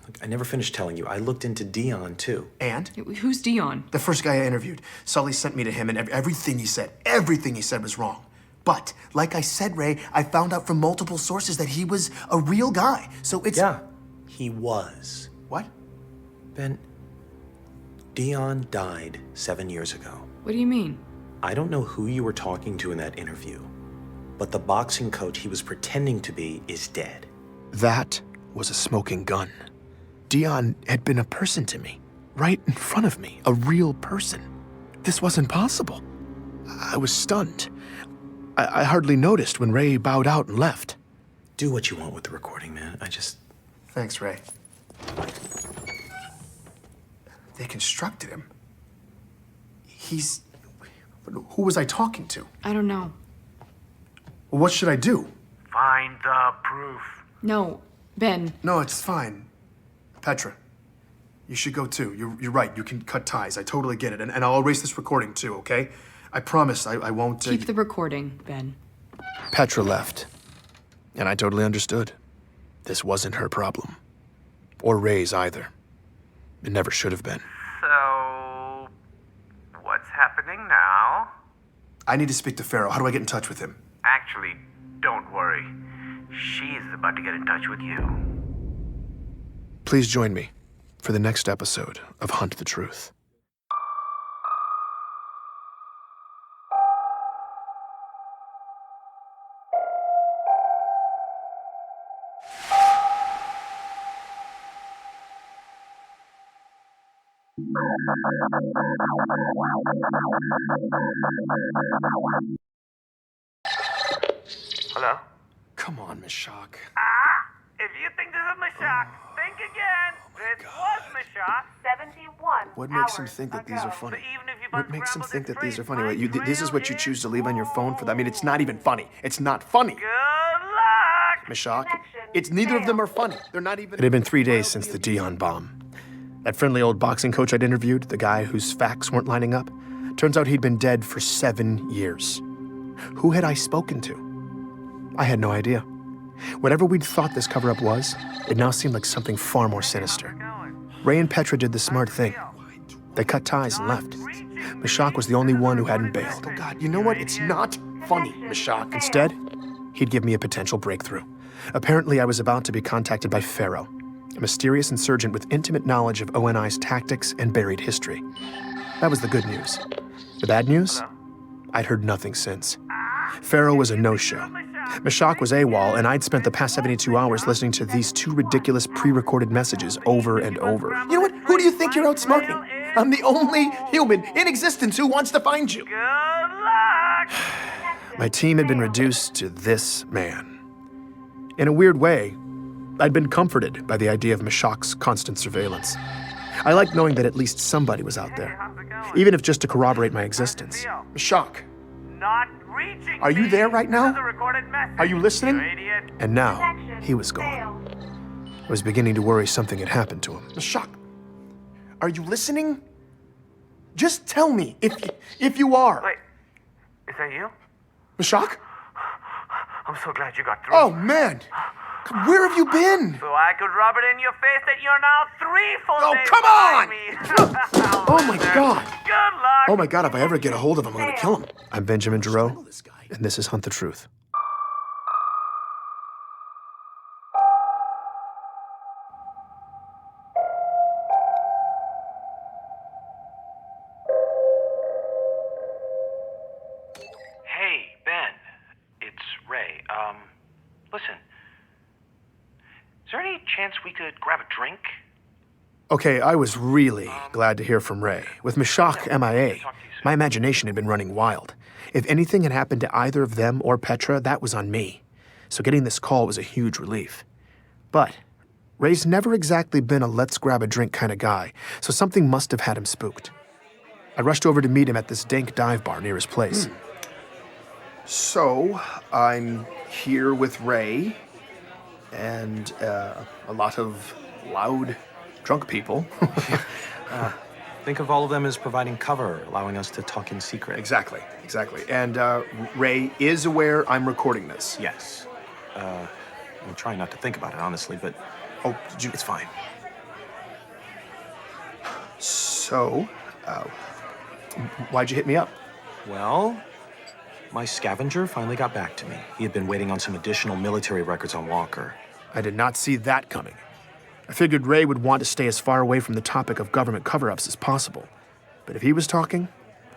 look, I never finished telling you. I looked into Dion, too. And? Who's Dion? The first guy I interviewed. Sully sent me to him, and everything he said was wrong. But, like I said, Ray, I found out from multiple sources that he was a real guy. So it's... Yeah, he was. What? Ben, Dion died 7 years ago. What do you mean? I don't know who you were talking to in that interview, but the boxing coach he was pretending to be is dead. That was a smoking gun. Dion had been a person to me, right in front of me, a real person. This wasn't possible. I was stunned. I hardly noticed when Ray bowed out and left. Do what you want with the recording, man. Thanks, Ray. They constructed him. Who was I talking to? I don't know. Well, what should I do? Find the proof. No, Ben. No, it's fine. Petra, you should go too. You're right. You can cut ties. I totally get it. And I'll erase this recording too, okay? I promise I won't... Keep the recording, Ben. Petra left, and I totally understood. This wasn't her problem. Or Ray's either. It never should have been. So, what's happening now? I need to speak to Pharaoh. How do I get in touch with him? Actually, don't worry. She's about to get in touch with you. Please join me for the next episode of Hunt the Truth. Hello? Come on, Miss Shock. If you think this is Mashak, think again. This was Mashak. 71 What makes him think that these are funny? What makes him think that these are funny? Wait, this is what you choose to leave on your phone for that? I mean, it's not even funny. It's not funny. Good luck! Miss Shock, it's neither of them are funny. They're not even... It had been 3 days since the Dion bomb. That friendly old boxing coach I'd interviewed, the guy whose facts weren't lining up, turns out he'd been dead for 7 years. Who had I spoken to? I had no idea. Whatever we'd thought this cover-up was, it now seemed like something far more sinister. Ray and Petra did the smart thing. They cut ties and left. Mashak was the only one who hadn't bailed. Oh God, you know what? It's not funny, Mashak. Instead, he'd give me a potential breakthrough. Apparently, I was about to be contacted by Pharaoh, a mysterious insurgent with intimate knowledge of ONI's tactics and buried history. That was the good news. The bad news? I'd heard nothing since. Pharaoh was a no-show. Mashak was AWOL, and I'd spent the past 72 hours listening to these 2 ridiculous pre-recorded messages over and over. You know what? Who do you think you're outsmarting? I'm the only human in existence who wants to find you. Good luck! My team had been reduced to this man. In a weird way, I'd been comforted by the idea of Mashak's constant surveillance. I liked knowing that at least somebody was out there, even if just to corroborate my existence. Mashak, Not reaching. are you there right now? The recorded message. Are you listening? You idiot. And now, he was gone. I was beginning to worry something had happened to him. Mashak, are you listening? Just tell me if you are. Wait, is that you? Mashak? I'm so glad you got through. Oh, man. Where have you been? So I could rub it in your face that you're now 3 full Oh, days come on! behind me. Oh, my God. Good luck. Oh, my God, if I ever get a hold of him, I'm going to kill him. I'm Benjamin Giraud, and this is Hunt the Truth. Hey, Ben. It's Ray. Listen. Is there any chance we could grab a drink? Okay, I was really glad to hear from Ray. With Mashak MIA, my imagination had been running wild. If anything had happened to either of them or Petra, that was on me. So getting this call was a huge relief. But Ray's never exactly been a let's grab a drink kind of guy, so something must have had him spooked. I rushed over to meet him at this dank dive bar near his place. So, I'm here with Ray and a lot of loud, drunk people. Think of all of them as providing cover, allowing us to talk in secret. Exactly. And Ray is aware I'm recording this. Yes. I'm trying not to think about it, honestly, but it's fine. So, why'd you hit me up? Well, my scavenger finally got back to me. He had been waiting on some additional military records on Walker. I did not see that coming. I figured Ray would want to stay as far away from the topic of government cover-ups as possible. But if he was talking,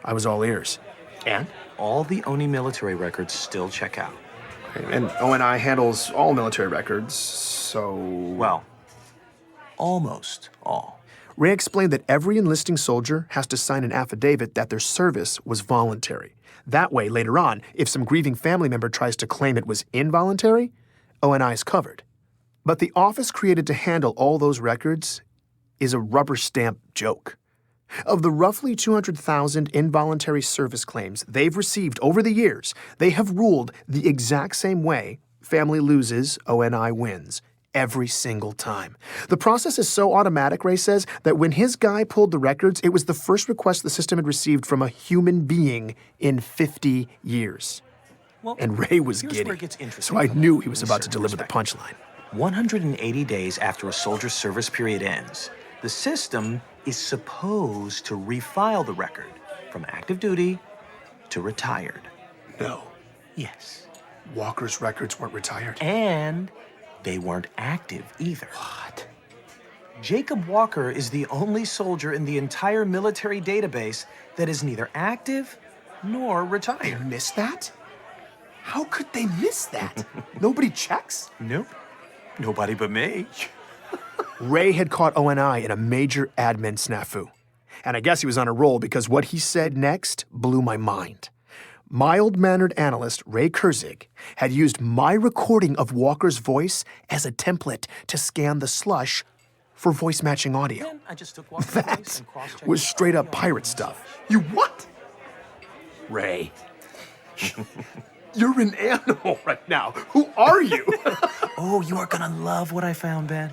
I was all ears. And? All the ONI military records still check out. And ONI handles all military records, so... Well, almost all. Ray explained that every enlisting soldier has to sign an affidavit that their service was voluntary. That way, later on, if some grieving family member tries to claim it was involuntary, ONI is covered. But the office created to handle all those records is a rubber stamp joke. Of the roughly 200,000 involuntary service claims they've received over the years, they have ruled the exact same way: family loses, ONI wins. Every single time. The process is so automatic, Ray says, that when his guy pulled the records, it was the first request the system had received from a human being in 50 years. Well, and Ray was here's giddy, where it gets interesting so I from knew a he was about to deliver the perspective. punchline. 180 days after a soldier's service period ends, the system is supposed to refile the record from active duty to retired. No. Yes. Walker's records weren't retired. And they weren't active either. What? Jacob Walker is the only soldier in the entire military database that is neither active nor retired. They missed that? How could they miss that? Nobody checks? Nope. Nobody but me. Ray had caught ONI in a major admin snafu. And I guess he was on a roll because what he said next blew my mind. Mild-mannered analyst Ray Kurzig had used my recording of Walker's voice as a template to scan the slush for voice-matching audio. Then I just took Walker's voice That and cross-checked was the straight-up audio. pirate stuff. You what? Ray. You're an animal right now. Who are you? Oh, you are gonna love what I found, Ben.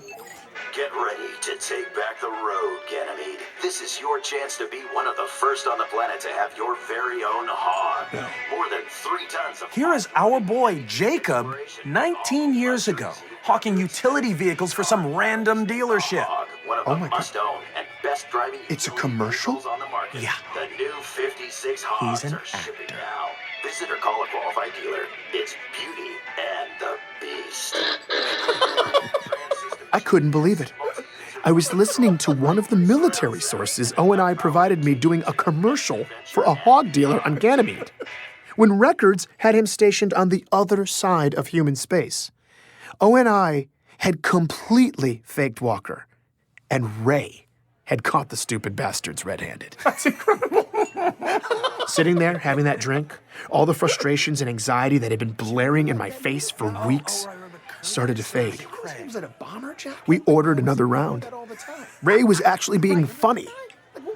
Get ready to take back the road, Ganymede. This is your chance to be one of the first on the planet to have your very own hog. More than 3 tons of... Here is our boy, Jacob, 19 years ago, hawking utility vehicles for some random dealership. One of the must-own and best driving It's a commercial? on the market. Yeah. The new 56 He's hogs an are shipping actor. now. Visit or call a qualified dealer. It's Beauty and the Beast. I couldn't believe it. I was listening to one of the military sources ONI provided me doing a commercial for a hog dealer on Ganymede, when records had him stationed on the other side of human space. ONI had completely faked Walker, and Ray had caught the stupid bastards red-handed. That's incredible. Sitting there, having that drink, all the frustrations and anxiety that had been blaring in my face for weeks started to fade. Was it a bomber jacket? We ordered another round. Ray was actually being funny.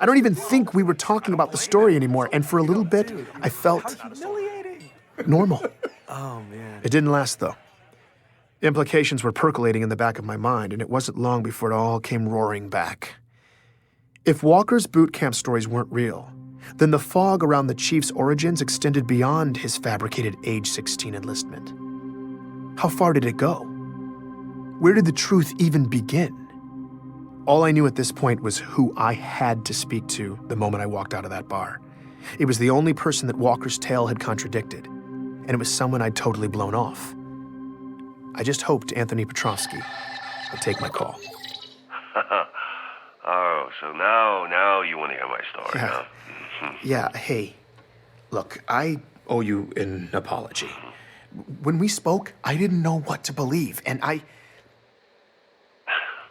I don't even think we were talking about the story anymore, and for a little bit, I felt normal. Oh, man. It didn't last, though. Implications were percolating in the back of my mind, and it wasn't long before it all came roaring back. If Walker's boot camp stories weren't real, then the fog around the chief's origins extended beyond his fabricated age 16 enlistment. How far did it go? Where did the truth even begin? All I knew at this point was who I had to speak to the moment I walked out of that bar. It was the only person that Walker's tale had contradicted, and it was someone I'd totally blown off. I just hoped Anthony Petrovsky would take my call. Oh, so now you want to hear my story, Yeah. huh? Yeah, hey, look, I owe you an apology. When we spoke, I didn't know what to believe, and I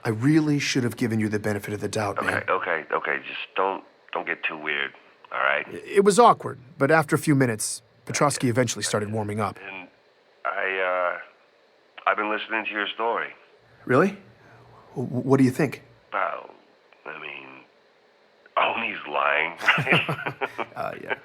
really should have given you the benefit of the doubt, man. Okay, just don't get too weird, all right? It was awkward, but after a few minutes, Petrovsky eventually started warming up. And I've been listening to your story. Really? What do you think? Well, I mean, Oni's lying. Yeah.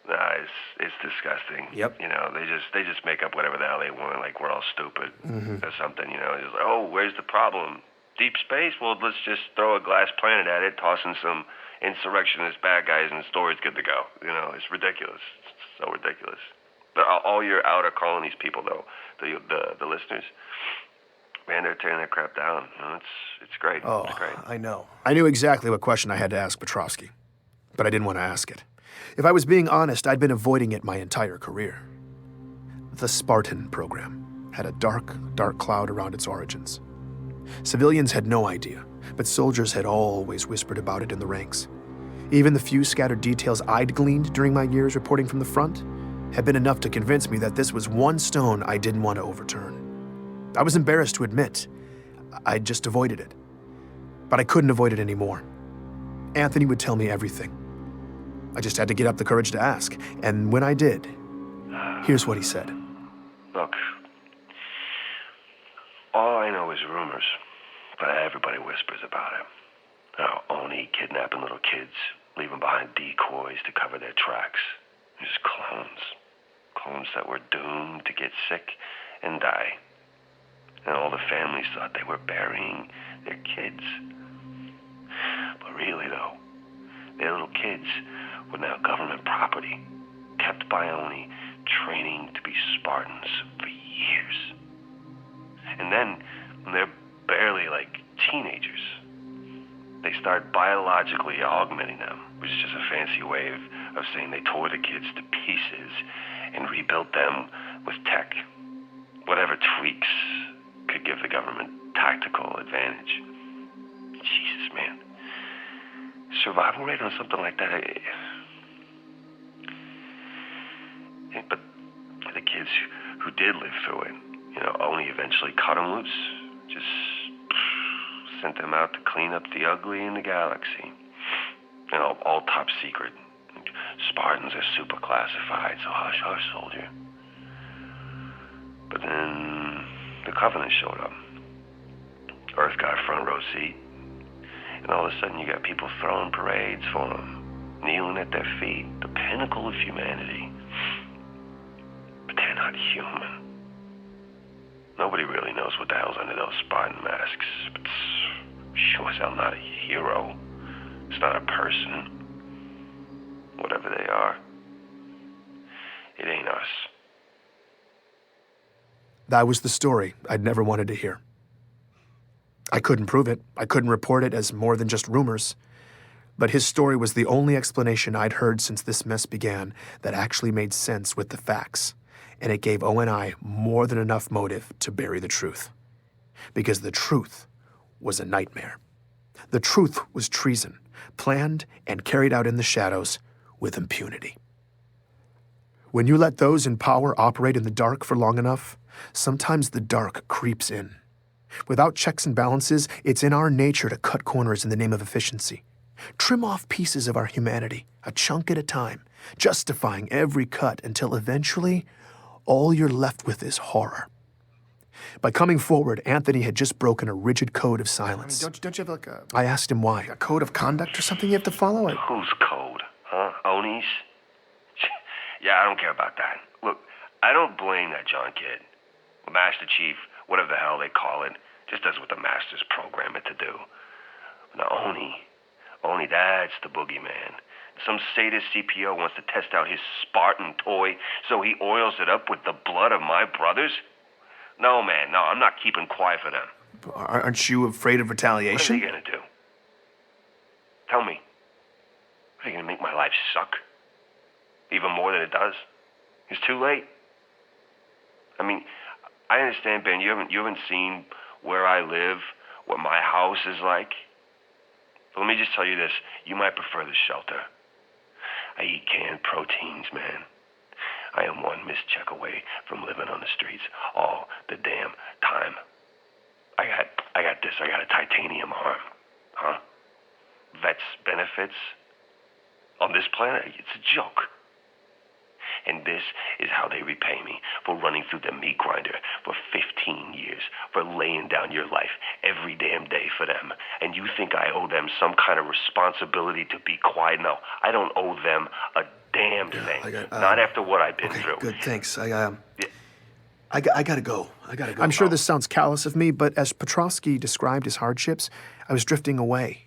Nah, it's disgusting. Yep. You know, they just make up whatever the hell they want, like we're all stupid Mhm. or something. You know, just like, oh, where's the problem? Deep space? Well, let's just throw a glass planet at it, toss in some insurrectionist bad guys, and the story's good to go. You know, it's ridiculous. It's so ridiculous. But all your outer colonies people, though, the listeners. Man, they're tearing that crap down. You know, it's great. Oh, it's great. I know. I knew exactly what question I had to ask Petrovsky, but I didn't want to ask it. If I was being honest, I'd been avoiding it my entire career. The Spartan program had a dark, dark cloud around its origins. Civilians had no idea, but soldiers had always whispered about it in the ranks. Even the few scattered details I'd gleaned during my years reporting from the front had been enough to convince me that this was one stone I didn't want to overturn. I was embarrassed to admit I'd just avoided it, but I couldn't avoid it anymore. Anthony would tell me everything. I just had to get up the courage to ask, and when I did, here's what he said. Look, all I know is rumors, but everybody whispers about it. Now, Oni kidnapping little kids, leaving behind decoys to cover their tracks. Just clones. Clones that were doomed to get sick and die. And all the families thought they were burying their kids. But really, though, their little kids were now government property, kept by Oni, training to be Spartans for years. And then, when they're barely like teenagers, they start biologically augmenting them, which is just a fancy way of saying they tore the kids to pieces and rebuilt them with tech. Whatever tweaks could give the government tactical advantage. Jesus, man. Survival rate on something like that. But the kids who did live through it, you know, Oni eventually cut them loose. Just sent them out to clean up the ugly in the galaxy. You know, all top secret. Spartans are super classified, so hush, hush, soldier. But then the Covenant showed up. Earth got a front row seat. And all of a sudden you got people throwing parades for them, kneeling at their feet, the pinnacle of humanity. But they're not human. Nobody really knows what the hell's under those Spartan masks, but sure as hell not a hero. It's not a person. Whatever they are, it ain't us. That was the story I'd never wanted to hear. I couldn't prove it. I couldn't report it as more than just rumors. But his story was the only explanation I'd heard since this mess began that actually made sense with the facts. And it gave O&I more than enough motive to bury the truth. Because the truth was a nightmare. The truth was treason, planned and carried out in the shadows with impunity. When you let those in power operate in the dark for long enough, sometimes the dark creeps in. Without checks and balances, it's in our nature to cut corners in the name of efficiency. Trim off pieces of our humanity, a chunk at a time, justifying every cut until eventually all you're left with is horror. By coming forward, Anthony had just broken a rigid code of silence. I mean, don't you have like a... I asked him why. A code of conduct or something you have to follow? Whose code? Huh? Oni's? Yeah, I don't care about that. Look, I don't blame that John kid. Master Chief, whatever the hell they call it, just does what the masters program it to do. Now, Oni, that's the boogeyman. Some sadist CPO wants to test out his Spartan toy, so he oils it up with the blood of my brothers? No, man, no, I'm not keeping quiet for them. Aren't you afraid of retaliation? What are they gonna do? Tell me. Are they gonna make my life suck? Even more than it does? It's too late. I mean, I understand, Ben, you haven't seen where I live, what my house is like. But let me just tell you this, you might prefer the shelter. I eat canned proteins, man. I am one mischeck away from living on the streets all the damn time. I got a titanium arm. Huh? Vets benefits? On this planet, it's a joke. And this is how they repay me for running through the meat grinder for 15 years, for laying down your life every damn day for them. And you think I owe them some kind of responsibility to be quiet? No, I don't owe them a damn thing. Not after what I've been through. Good, thanks. I gotta go. I'm sure this sounds callous of me, but as Petrovsky described his hardships, I was drifting away.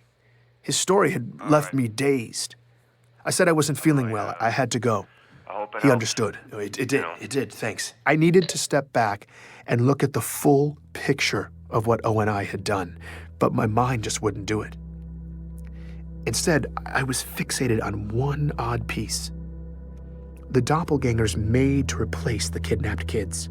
His story had left me dazed. I said I wasn't feeling well. I had to go. I hope it He helps. understood. It did, thanks. I needed to step back and look at the full picture of what ONI had done, but my mind just wouldn't do it. Instead, I was fixated on one odd piece. The doppelgangers made to replace the kidnapped kids.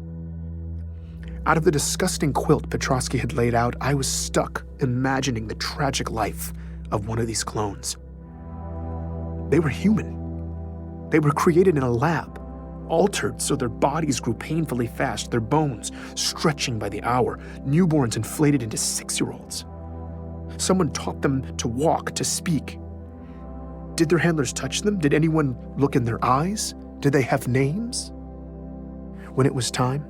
Out of the disgusting quilt Petrovsky had laid out, I was stuck imagining the tragic life of one of these clones. They were human. They were created in a lab, altered so their bodies grew painfully fast, their bones stretching by the hour, newborns inflated into 6-year-olds. Someone taught them to walk, to speak. Did their handlers touch them? Did anyone look in their eyes? Did they have names? When it was time,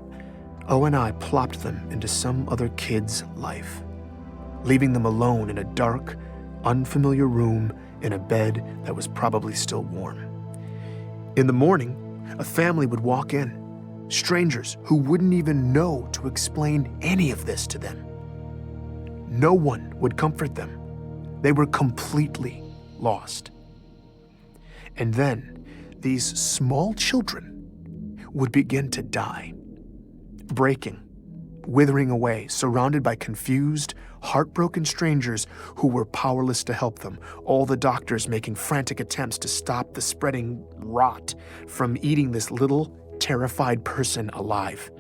ONI plopped them into some other kid's life, leaving them alone in a dark, unfamiliar room in a bed that was probably still warm. In the morning, a family would walk in, strangers who wouldn't even know to explain any of this to them. No one would comfort them. They were completely lost. And then these small children would begin to die, breaking, withering away, surrounded by confused, heartbroken strangers who were powerless to help them, all the doctors making frantic attempts to stop the spreading rot from eating this little, terrified person alive.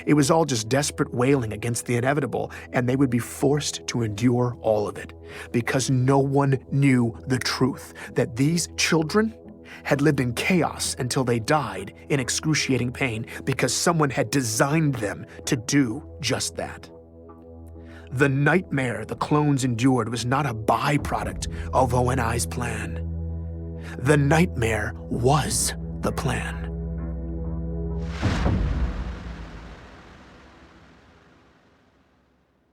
It was all just desperate wailing against the inevitable, and they would be forced to endure all of it because no one knew the truth, that these children had lived in chaos until they died in excruciating pain because someone had designed them to do just that. The nightmare the clones endured was not a byproduct of ONI's plan. The nightmare was the plan.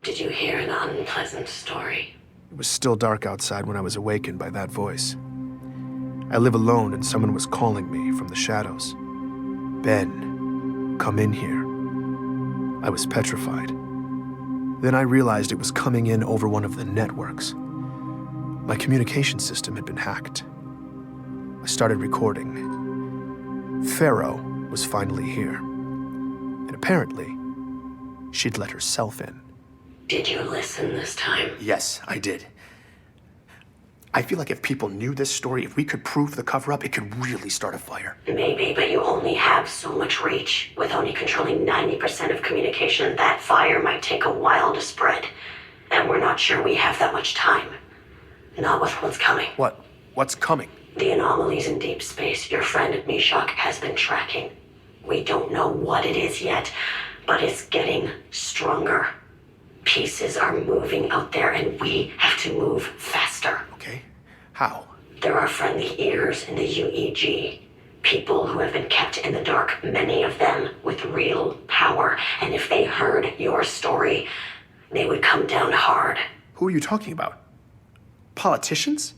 Did you hear an unpleasant story? It was still dark outside when I was awakened by that voice. I live alone and someone was calling me from the shadows. Ben, come in here. I was petrified. Then I realized it was coming in over one of the networks. My communication system had been hacked. I started recording. Pharaoh was finally here. And apparently, she'd let herself in. Did you listen this time? Yes, I did. I feel like if people knew this story, if we could prove the cover-up, it could really start a fire. Maybe, but you only have so much reach. With only controlling 90% of communication, that fire might take a while to spread. And we're not sure we have that much time. Not with what's coming. What? What's coming? The anomalies in deep space your friend Meshach has been tracking. We don't know what it is yet, but it's getting stronger. Pieces are moving out there, and we have to move faster. Okay. How? There are friendly ears in the UEG. People who have been kept in the dark, many of them with real power. And if they heard your story, they would come down hard. Who are you talking about? Politicians?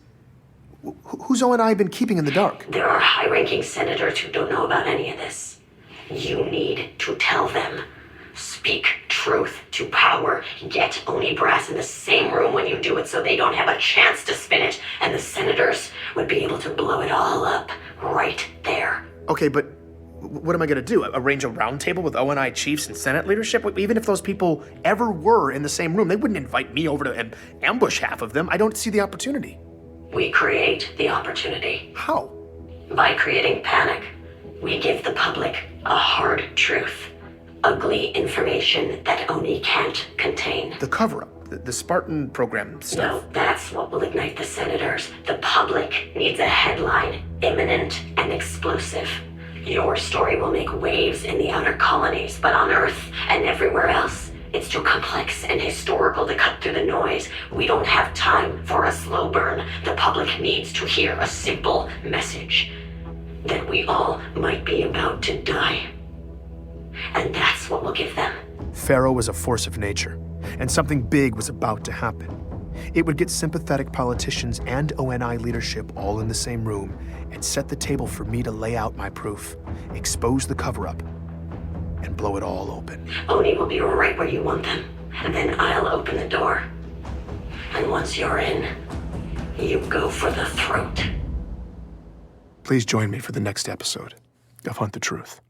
Who's ONI been keeping in the dark? There are high-ranking senators who don't know about any of this. You need to tell them. Speak truth to power. Get Oni Brass in the same room when you do it so they don't have a chance to spin it, and the senators would be able to blow it all up right there. Okay, but what am I going to do? Arrange a roundtable with ONI chiefs and Senate leadership? Even if those people ever were in the same room, they wouldn't invite me over to ambush half of them. I don't see the opportunity. We create the opportunity. How? By creating panic. We give the public a hard truth. Ugly information that Oni can't contain. The cover-up, the Spartan program stuff. No, that's what will ignite the senators. The public needs a headline, imminent and explosive. Your story will make waves in the outer colonies, but on Earth and everywhere else, it's too complex and historical to cut through the noise. We don't have time for a slow burn. The public needs to hear a simple message. That we all might be about to die. And that's what we'll give them. Pharaoh was a force of nature, and something big was about to happen. It would get sympathetic politicians and ONI leadership all in the same room and set the table for me to lay out my proof, expose the cover-up, and blow it all open. Oni will be right where you want them, and then I'll open the door. And once you're in, you go for the throat. Please join me for the next episode. of Hunt the Truth.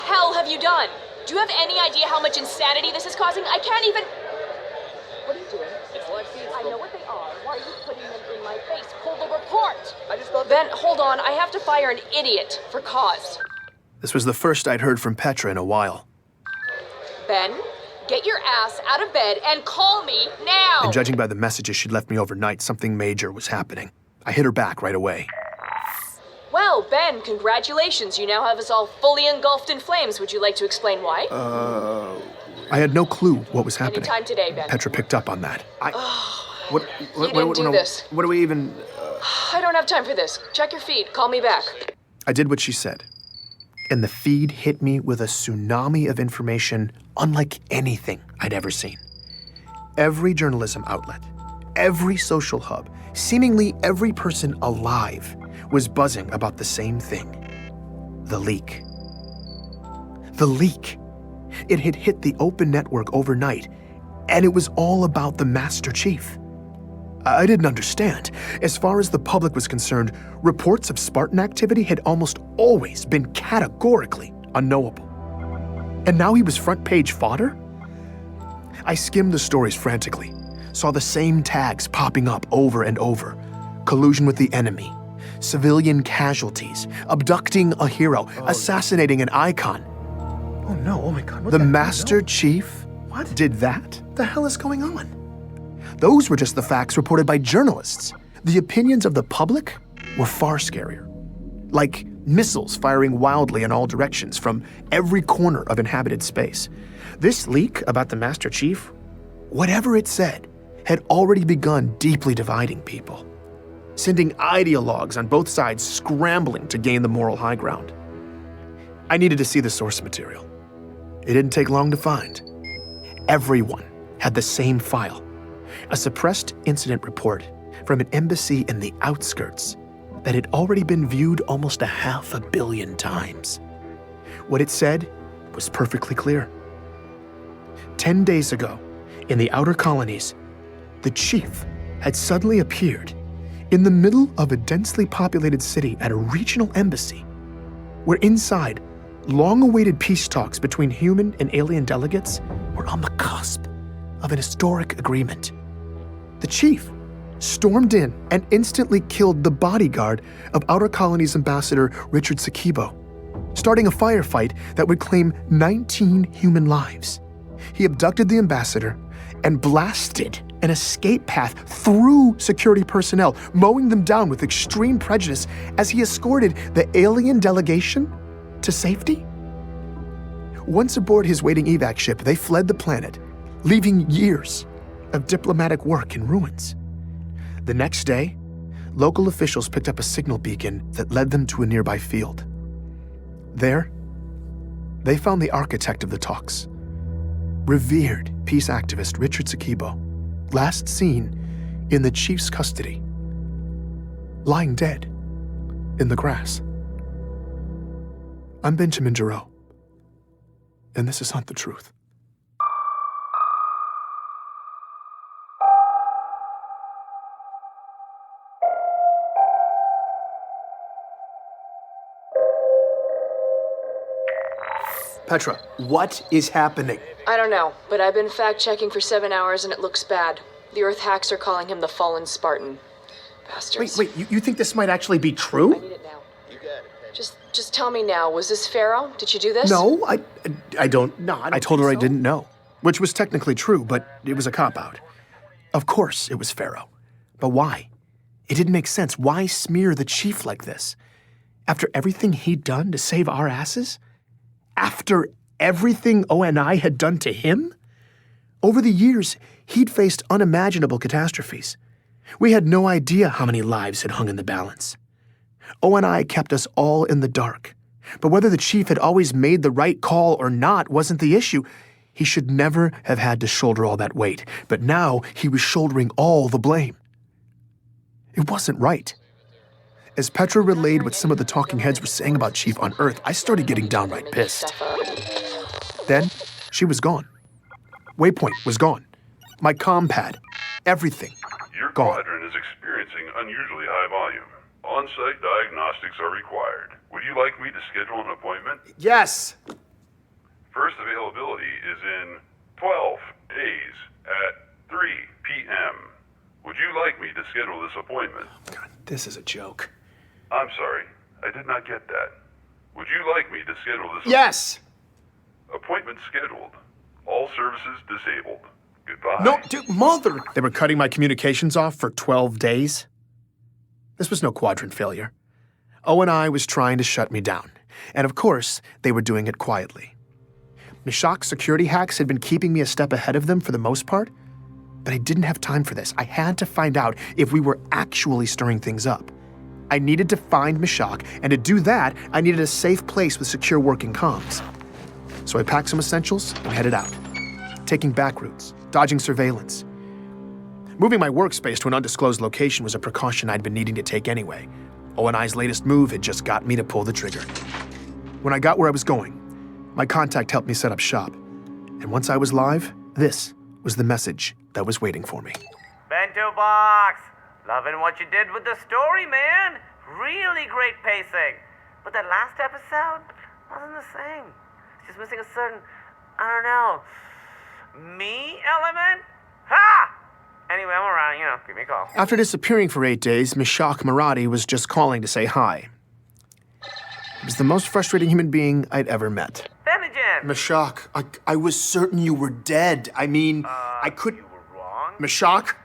Hell have you done? Do you have any idea how much insanity this is causing? I can't even... What are you doing? I know what they are. Why are you putting them in my face? Pull the report! I just thought... Ben, hold on. I have to fire an idiot for cause. This was the first I'd heard from Petra in a while. Ben, get your ass out of bed and call me now! And judging by the messages she'd left me overnight, something major was happening. I hit her back right away. Well, Ben, congratulations. You now have us all fully engulfed in flames. Would you like to explain why? I had no clue what was happening. Anytime today, Ben. Petra picked up on that. You didn't do this. What do we even... I don't have time for this. Check your feed. Call me back. I did what she said. And the feed hit me with a tsunami of information unlike anything I'd ever seen. Every journalism outlet, every social hub, seemingly every person alive was buzzing about the same thing. The leak. The leak. It had hit the open network overnight, and it was all about the Master Chief. I didn't understand. As far as the public was concerned, reports of Spartan activity had almost always been categorically unknowable. And now he was front-page fodder? I skimmed the stories frantically, saw the same tags popping up over and over. Collusion with the enemy, civilian casualties, abducting a hero, assassinating an icon. Oh no, oh my God. What The Master Chief What? did that? What the hell is going on? Those were just the facts reported by journalists. The opinions of the public were far scarier. Like missiles firing wildly in all directions from every corner of inhabited space. This leak about the Master Chief, whatever it said, had already begun deeply dividing people, sending ideologues on both sides scrambling to gain the moral high ground. I needed to see the source material. It didn't take long to find. Everyone had the same file, a suppressed incident report from an embassy in the outskirts that had already been viewed almost 500 million times. What it said was perfectly clear. 10 days ago, in the Outer Colonies, the chief had suddenly appeared in the middle of a densely populated city at a regional embassy, where inside, long-awaited peace talks between human and alien delegates were on the cusp of an historic agreement. The chief stormed in and instantly killed the bodyguard of Outer Colonies Ambassador Richard Sakibo, starting a firefight that would claim 19 human lives. He abducted the ambassador and blasted an escape path through security personnel, mowing them down with extreme prejudice as he escorted the alien delegation to safety. Once aboard his waiting evac ship, they fled the planet, leaving years of diplomatic work in ruins. The next day, local officials picked up a signal beacon that led them to a nearby field. There, they found the architect of the talks, revered peace activist Richard Sakibo, last seen in the chief's custody, lying dead in the grass. I'm Benjamin Giraud, and this is Hunt the Truth. Petra, what is happening? I don't know, but I've been fact-checking for 7 hours and it looks bad. The Earth hacks are calling him the fallen Spartan. Bastards. Wait, you think this might actually be I true? need it now. Just tell me now, was this Pharaoh? Did you do this? No, I don't. I told her I didn't know, which was technically true, but it was a cop-out. Of course it was Pharaoh. But why? It didn't make sense. Why smear the chief like this? After everything he'd done to save our asses? After everything ONI had done to him? Over the years, he'd faced unimaginable catastrophes. We had no idea how many lives had hung in the balance. ONI kept us all in the dark. But whether the chief had always made the right call or not wasn't the issue. He should never have had to shoulder all that weight. But now he was shouldering all the blame. It wasn't right. As Petra relayed what some of the talking heads were saying about Chief on Earth, I started getting downright pissed. Then, she was gone. Waypoint was gone. My comm pad. Everything. Your gone. quadrant is experiencing unusually high volume. On-site diagnostics are required. Would you like me to schedule an appointment? Yes! First availability is in 12 days at 3 p.m. Would you like me to schedule this appointment? God, this is a joke. I'm sorry, I did not get that. Would you like me to schedule this? Yes! Appointment scheduled. All services disabled. Goodbye. No, dude, mother! They were cutting my communications off for 12 days? This was no quadrant failure. O&I was trying to shut me down. And of course, they were doing it quietly. Meshach's security hacks had been keeping me a step ahead of them for the most part, but I didn't have time for this. I had to find out if we were actually stirring things up. I needed to find Meshach, and to do that, I needed a safe place with secure working comms. So I packed some essentials and headed out, taking back routes, dodging surveillance. Moving my workspace to an undisclosed location was a precaution I'd been needing to take anyway. O&I's latest move had just got me to pull the trigger. When I got where I was going, my contact helped me set up shop. And once I was live, this was the message that was waiting for me. Bento box! Loving what you did with the story, man! Really great pacing. But that last episode wasn't the same. It's just missing a certain, I don't know, me element? Ha! Anyway, I'm around, give me a call. After disappearing for 8 days, Meshach Maradi was just calling to say hi. He was the most frustrating human being I'd ever met. Benjamin! Meshach, I was certain you were dead. I mean, I could... You were wrong? Meshach,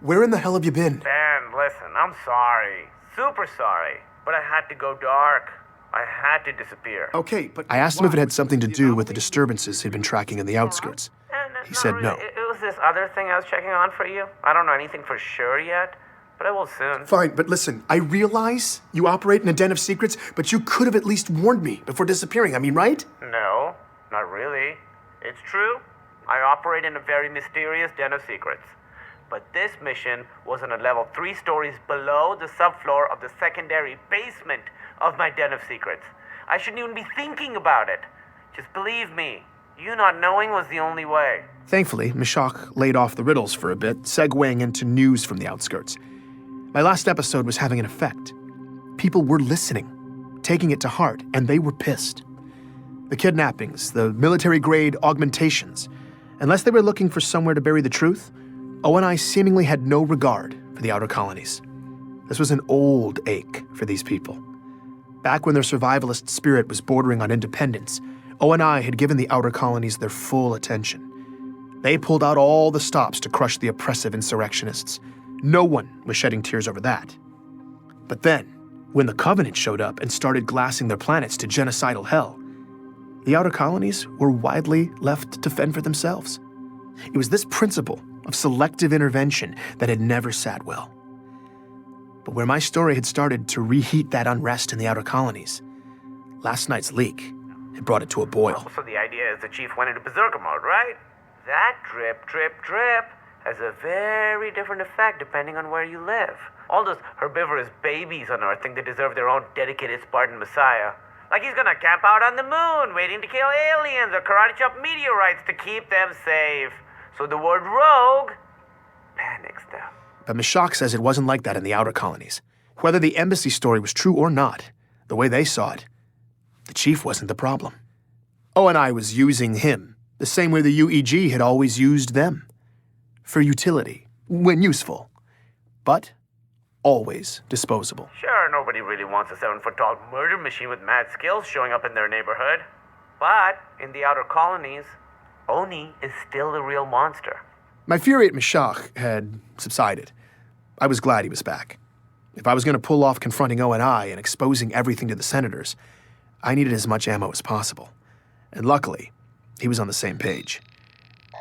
where in the hell have you been? Ben, listen, I'm sorry. Super sorry. But I had to go dark. I had to disappear. Okay, but... I asked him if it had something to do with the disturbances he'd been tracking in the outskirts. He said really. no. It was this other thing I was checking on for you. I don't know anything for sure yet, but I will soon. Fine, but listen, I realize you operate in a den of secrets, but you could have at least warned me before disappearing, I mean, right? No, not really. It's true. I operate in a very mysterious den of secrets. But this mission was on a level 3 stories below the subfloor of the secondary basement of my den of secrets. I shouldn't even be thinking about it. Just believe me, you not knowing was the only way. Thankfully, Meshach laid off the riddles for a bit, segueing into news from the outskirts. My last episode was having an effect. People were listening, taking it to heart, and they were pissed. The kidnappings, the military-grade augmentations, unless they were looking for somewhere to bury the truth, O&I seemingly had no regard for the outer colonies. This was an old ache for these people. Back when their survivalist spirit was bordering on independence, O&I had given the outer colonies their full attention. They pulled out all the stops to crush the oppressive insurrectionists. No one was shedding tears over that. But then, when the Covenant showed up and started glassing their planets to genocidal hell, the outer colonies were widely left to fend for themselves. It was this principle of selective intervention that had never sat well. But where my story had started to reheat that unrest in the outer colonies, last night's leak had brought it to a boil. So the idea is the chief went into berserker mode, right? That drip, drip, drip has a very different effect depending on where you live. All those herbivorous babies on Earth think they deserve their own dedicated Spartan messiah. Like he's gonna camp out on the moon, waiting to kill aliens or karate chop meteorites to keep them safe. So the word rogue panics them. But Meshach says it wasn't like that in the outer colonies. Whether the embassy story was true or not, the way they saw it, the chief wasn't the problem. O&I was using him the same way the UEG had always used them. For utility, when useful, but always disposable. Sure, nobody really wants a 7-foot-tall murder machine with mad skills showing up in their neighborhood. But in the outer colonies, Oni is still the real monster. My fury at Meshach had subsided. I was glad he was back. If I was going to pull off confronting O&I and exposing everything to the senators, I needed as much ammo as possible. And luckily, he was on the same page.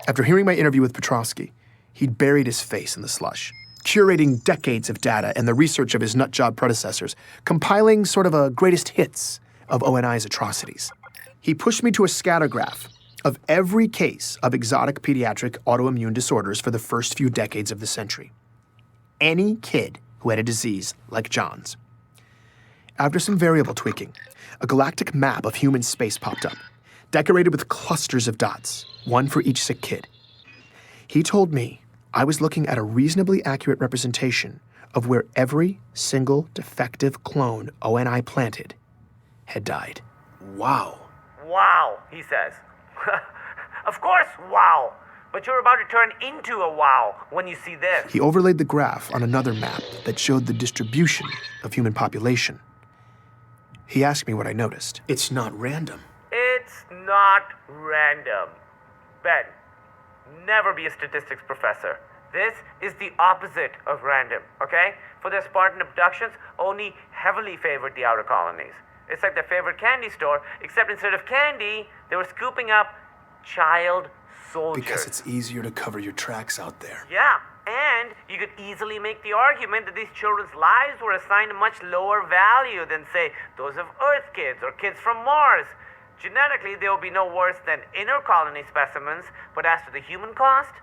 After hearing my interview with Petrovsky, he'd buried his face in the slush, curating decades of data and the research of his nutjob predecessors, compiling sort of a greatest hits of O&I's atrocities. He pushed me to a scattergraph of every case of exotic pediatric autoimmune disorders for the first few decades of the century. Any kid who had a disease like John's. After some variable tweaking, a galactic map of human space popped up, decorated with clusters of dots, one for each sick kid. He told me I was looking at a reasonably accurate representation of where every single defective clone ONI planted had died. Wow. Wow, he says. Of course, wow. But you're about to turn into a wow when you see this. He overlaid the graph on another map that showed the distribution of human population. He asked me what I noticed. It's not random. It's not random. Ben, never be a statistics professor. This is the opposite of random, okay? For their Spartan abductions, Oni heavily favored the outer colonies. It's like their favorite candy store, except instead of candy, they were scooping up child soldiers. Because it's easier to cover your tracks out there. Yeah, and you could easily make the argument that these children's lives were assigned a much lower value than, say, those of Earth kids or kids from Mars. Genetically, they will be no worse than inner colony specimens, but as to the human cost,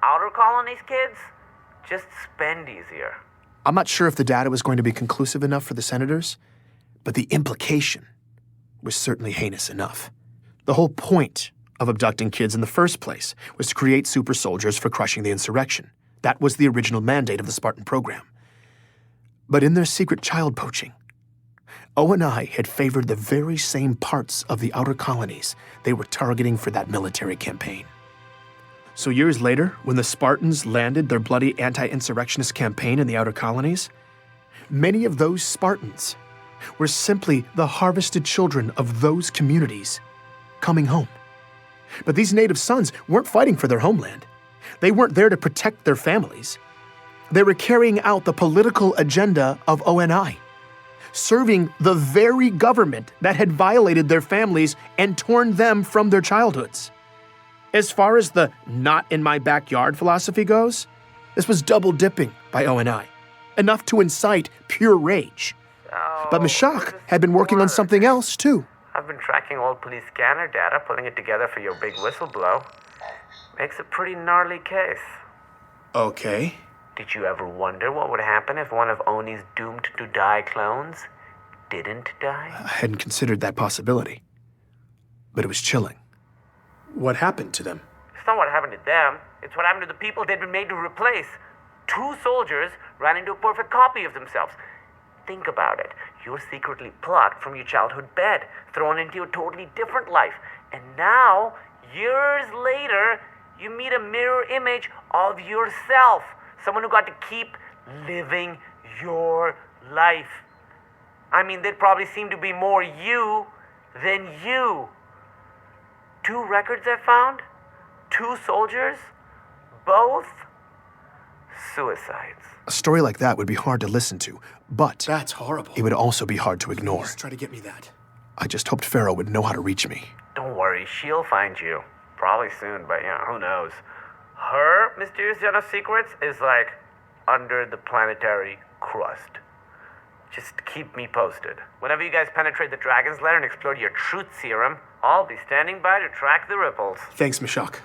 outer colonies kids just spend easier. I'm not sure if the data was going to be conclusive enough for the senators, but the implication was certainly heinous enough. The whole point of abducting kids in the first place was to create super soldiers for crushing the insurrection. That was the original mandate of the Spartan program. But in their secret child poaching, ONI had favored the very same parts of the outer colonies they were targeting for that military campaign. So years later, when the Spartans landed their bloody anti-insurrectionist campaign in the outer colonies, many of those Spartans were simply the harvested children of those communities coming home. But these native sons weren't fighting for their homeland. They weren't there to protect their families. They were carrying out the political agenda of ONI, serving the very government that had violated their families and torn them from their childhoods. As far as the not in my backyard philosophy goes, this was double dipping by ONI, enough to incite pure rage. But Meshach had been working on something else too. I've been tracking old police scanner data, putting it together for your big whistleblow. Makes a pretty gnarly case. Okay. Did you ever wonder what would happen if one of Oni's doomed to die clones didn't die? I hadn't considered that possibility, but it was chilling. What happened to them? It's not what happened to them. It's what happened to the people they'd been made to replace. 2 soldiers ran into a perfect copy of themselves. Think about it. You're secretly plucked from your childhood bed, thrown into a totally different life. And now, years later, you meet a mirror image of yourself. Someone who got to keep living your life. I mean, they'd probably seem to be more you than you. 2 records I found, 2 soldiers, both suicides. A story like that would be hard to listen to, but that's horrible. It would also be hard to ignore. Just try to get me that. I just hoped Pharaoh would know how to reach me. Don't worry, she'll find you. Probably soon, but who knows. Her mysterious den of secrets is like under the planetary crust. Just keep me posted. Whenever you guys penetrate the Dragon's Lair and explode your truth serum, I'll be standing by to track the ripples. Thanks, Meshach.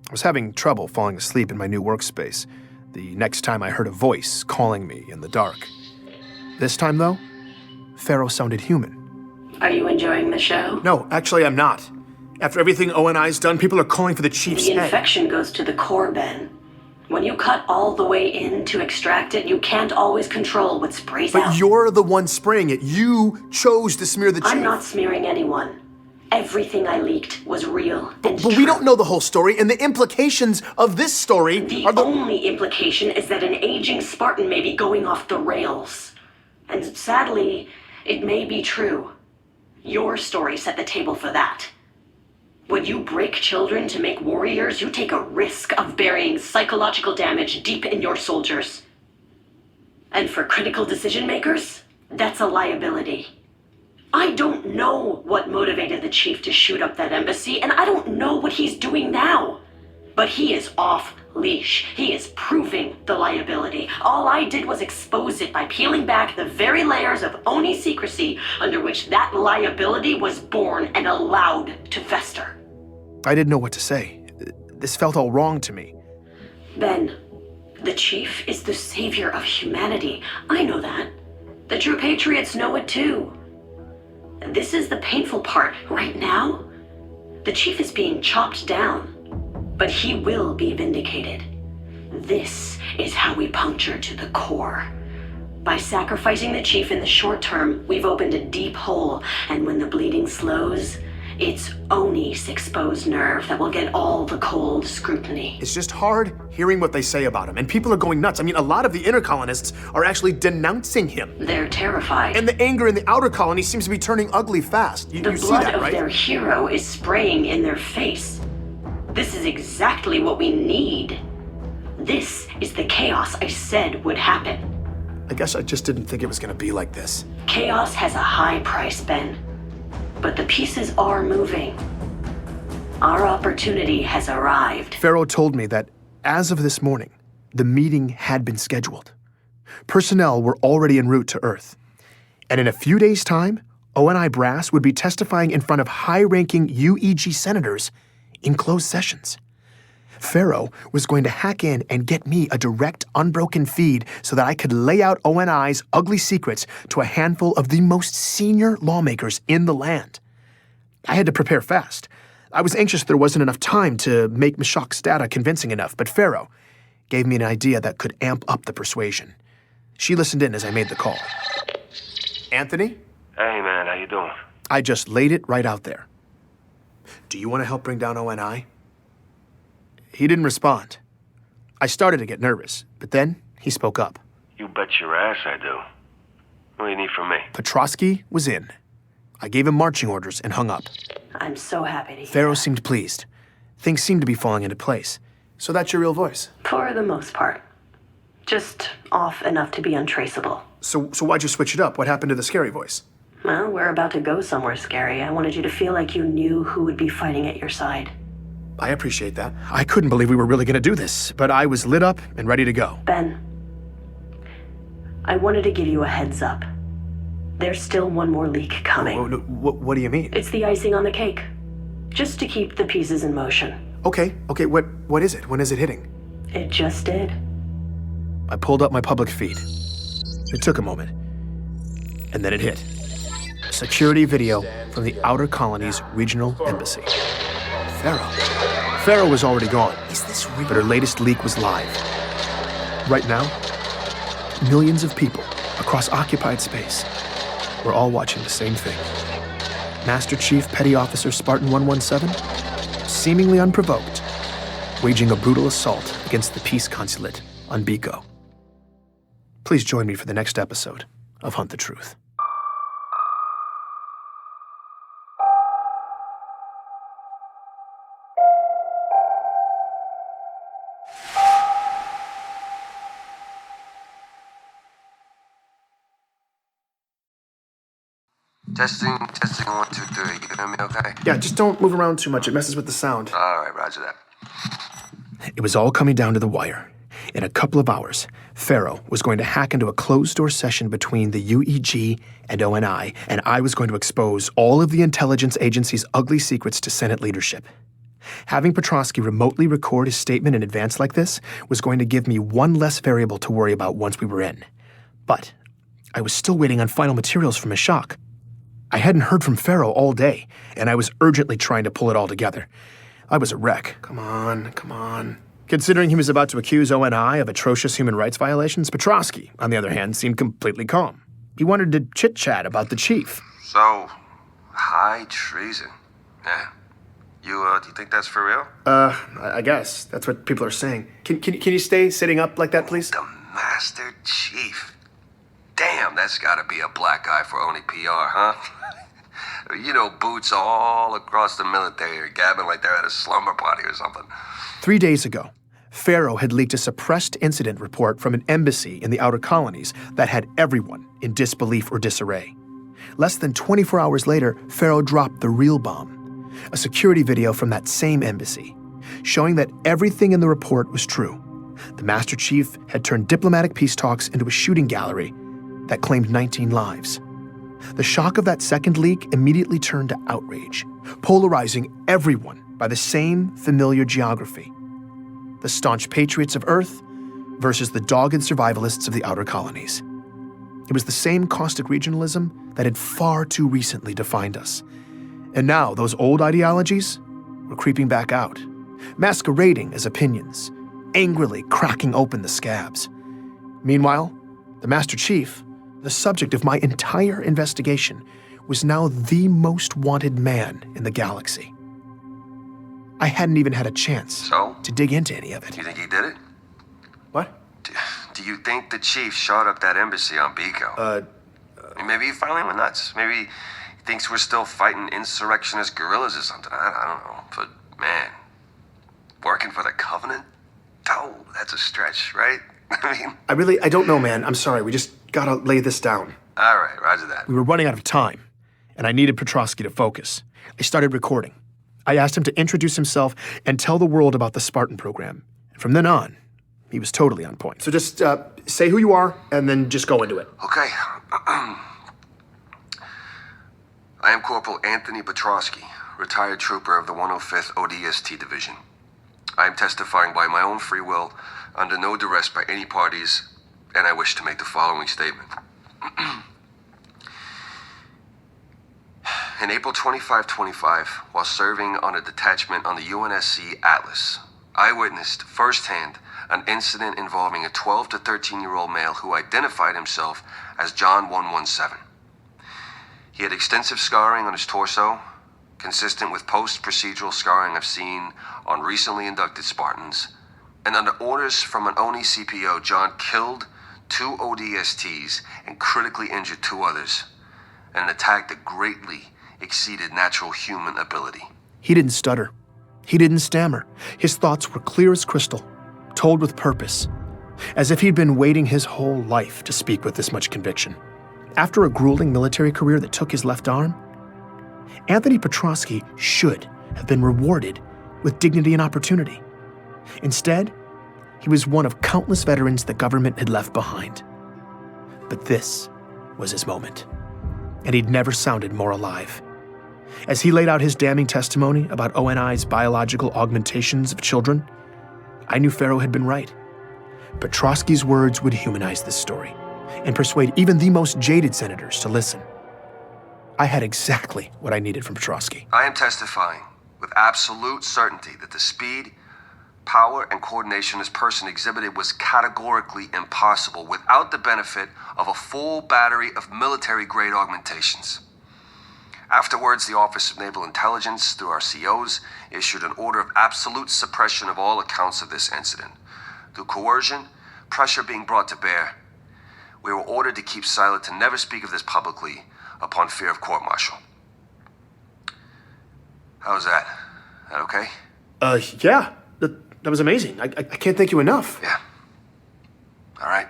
I was having trouble falling asleep in my new workspace the next time I heard a voice calling me in the dark. This time, though, Pharaoh sounded human. Are you enjoying the show? No, actually, I'm not. After everything ONI's done, people are calling for the chief's The head. infection goes to the core, Ben. When you cut all the way in to extract it, you can't always control what sprays out. But you're the one spraying it. You chose to smear the chief. I'm not smearing anyone. Everything I leaked was real and But we don't know the whole story, and the implications of this story are the only implication is that an aging Spartan may be going off the rails. And sadly, it may be true. Your story set the table for that. When you break children to make warriors, you take a risk of burying psychological damage deep in your soldiers. And for critical decision makers, that's a liability. I don't know what motivated the chief to shoot up that embassy, and I don't know what he's doing now. But he is off leash. He is proving the liability. All I did was expose it by peeling back the very layers of Oni secrecy under which that liability was born and allowed to fester. I didn't know what to say. This felt all wrong to me. Ben, the chief is the savior of humanity. I know that. The true patriots know it too. This is the painful part. Right now, the chief is being chopped down, but he will be vindicated. This is how we puncture to the core. By sacrificing the chief in the short term, we've opened a deep hole, and when the bleeding slows, it's Oni's exposed nerve that will get all the cold scrutiny. It's just hard hearing what they say about him, and people are going nuts. I mean, a lot of the inner colonists are actually denouncing him. They're terrified. And the anger in the outer colony seems to be turning ugly fast. You The see blood that, of right? their hero is spraying in their face. This is exactly what we need. This is the chaos I said would happen. I guess I just didn't think it was gonna be like this. Chaos has a high price, Ben. But the pieces are moving. Our opportunity has arrived. Pharaoh told me that as of this morning, the meeting had been scheduled. Personnel were already en route to Earth. And in a few days' time, ONI brass would be testifying in front of high-ranking UEG senators in closed sessions. Pharaoh was going to hack in and get me a direct, unbroken feed so that I could lay out ONI's ugly secrets to a handful of the most senior lawmakers in the land. I had to prepare fast. I was anxious there wasn't enough time to make Meshach's data convincing enough, but Pharaoh gave me an idea that could amp up the persuasion. She listened in as I made the call. Anthony? Hey, man, how you doing? I just laid it right out there. Do you want to help bring down ONI? He didn't respond. I started to get nervous, but then he spoke up. You bet your ass I do. What do you need from me? Petrosky was in. I gave him marching orders and hung up. I'm so happy to hear Pharaoh that. seemed pleased. Things seemed to be falling into place. So that's your real voice? For the most part. Just off enough to be untraceable. So why'd you switch it up? What happened to the scary voice? Well, we're about to go somewhere scary. I wanted you to feel like you knew who would be fighting at your side. I appreciate that. I couldn't believe we were really going to do this, but I was lit up and ready to go. Ben, I wanted to give you a heads up. There's still one more leak coming. What do you mean? It's the icing on the cake. Just to keep the pieces in motion. Okay, what is it? When is it hitting? It just did. I pulled up my public feed. It took a moment. And then it hit. Security video from the Outer Colonies Regional Embassy. Pharaoh was already gone. Is this real? But her latest leak was live. Right now, millions of people across occupied space were all watching the same thing. Master Chief Petty Officer Spartan 117, seemingly unprovoked, waging a brutal assault against the peace consulate on Biko. Please join me for the next episode of Hunt the Truth. Testing, 1, 2, 3. You hear me okay? Yeah, just don't move around too much. It messes with the sound. All right, roger that. It was all coming down to the wire. In a couple of hours, Pharaoh was going to hack into a closed-door session between the UEG and ONI, and I was going to expose all of the intelligence agency's ugly secrets to Senate leadership. Having Petrosky remotely record his statement in advance like this was going to give me one less variable to worry about once we were in. But I was still waiting on final materials from Meshach. I hadn't heard from Pharaoh all day, and I was urgently trying to pull it all together. I was a wreck. Come on. Considering he was about to accuse ONI of atrocious human rights violations, Petrosky, on the other hand, seemed completely calm. He wanted to chit-chat about the chief. So, high treason. Yeah. Do you think that's for real? I guess. That's what people are saying. Can you stay sitting up like that, please? The Master Chief. Damn, that's gotta be a black eye for Oni PR, huh? You know, boots all across the military are gabbing like they're at a slumber party or something. 3 days ago, Pharaoh had leaked a suppressed incident report from an embassy in the Outer Colonies that had everyone in disbelief or disarray. Less than 24 hours later, Pharaoh dropped the real bomb, a security video from that same embassy, showing that everything in the report was true. The Master Chief had turned diplomatic peace talks into a shooting gallery that claimed 19 lives. The shock of that second leak immediately turned to outrage, polarizing everyone by the same familiar geography. The staunch patriots of Earth versus the dogged survivalists of the Outer Colonies. It was the same caustic regionalism that had far too recently defined us. And now those old ideologies were creeping back out, masquerading as opinions, angrily cracking open the scabs. Meanwhile, the Master Chief, the subject of my entire investigation, was now the most wanted man in the galaxy. I hadn't even had a chance to dig into any of it. You think he did it? What? Do you think the chief shot up that embassy on Pico? Maybe he finally went nuts. Maybe he thinks we're still fighting insurrectionist guerrillas or something. I don't know. But, man, working for the Covenant? Oh, that's a stretch, right? I mean... I don't know, man. I'm sorry. We just gotta lay this down. All right, roger that. We were running out of time, and I needed Petrosky to focus. I started recording. I asked him to introduce himself and tell the world about the Spartan program. And from then on, he was totally on point. So just say who you are, and then just go into it. Okay. I am Corporal Anthony Petrosky, retired trooper of the 105th ODST Division. I am testifying by my own free will, under no duress by any parties, and I wish to make the following statement. In April 2525, while serving on a detachment on the UNSC Atlas, I witnessed firsthand an incident involving a 12 to 13-year-old male who identified himself as John 117. He had extensive scarring on his torso, consistent with post-procedural scarring I've seen on recently inducted Spartans, and under orders from an ONI CPO, John killed 2 ODSTs and critically injured 2 others, in an attack that greatly exceeded natural human ability. He didn't stutter. He didn't stammer. His thoughts were clear as crystal, told with purpose, as if he'd been waiting his whole life to speak with this much conviction. After a grueling military career that took his left arm, Anthony Petrosky should have been rewarded with dignity and opportunity. Instead, he was one of countless veterans the government had left behind. But this was his moment, and he'd never sounded more alive. As he laid out his damning testimony about ONI's biological augmentations of children, I knew Pharaoh had been right. Petrosky's words would humanize this story and persuade even the most jaded senators to listen. I had exactly what I needed from Petrosky. I am testifying with absolute certainty that the speed, power, and coordination this person exhibited was categorically impossible without the benefit of a full battery of military-grade augmentations. Afterwards, the Office of Naval Intelligence, through our COs, issued an order of absolute suppression of all accounts of this incident. Through coercion, pressure being brought to bear, we were ordered to keep silent, to never speak of this publicly, upon fear of court-martial. How's that? That okay? Yeah. That was amazing. I can't thank you enough. Yeah. All right.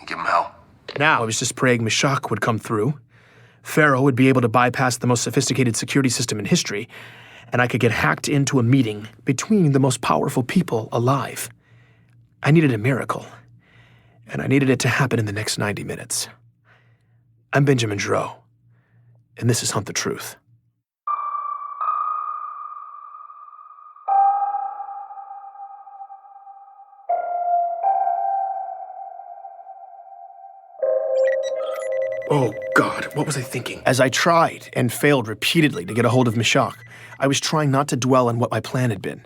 You give him hell. Now I was just praying Meshach would come through. Pharaoh would be able to bypass the most sophisticated security system in history, and I could get hacked into a meeting between the most powerful people alive. I needed a miracle, and I needed it to happen in the next 90 minutes. I'm Benjamin Giraud, and this is Hunt the Truth. Oh, God, what was I thinking? As I tried and failed repeatedly to get a hold of Meshach, I was trying not to dwell on what my plan had been,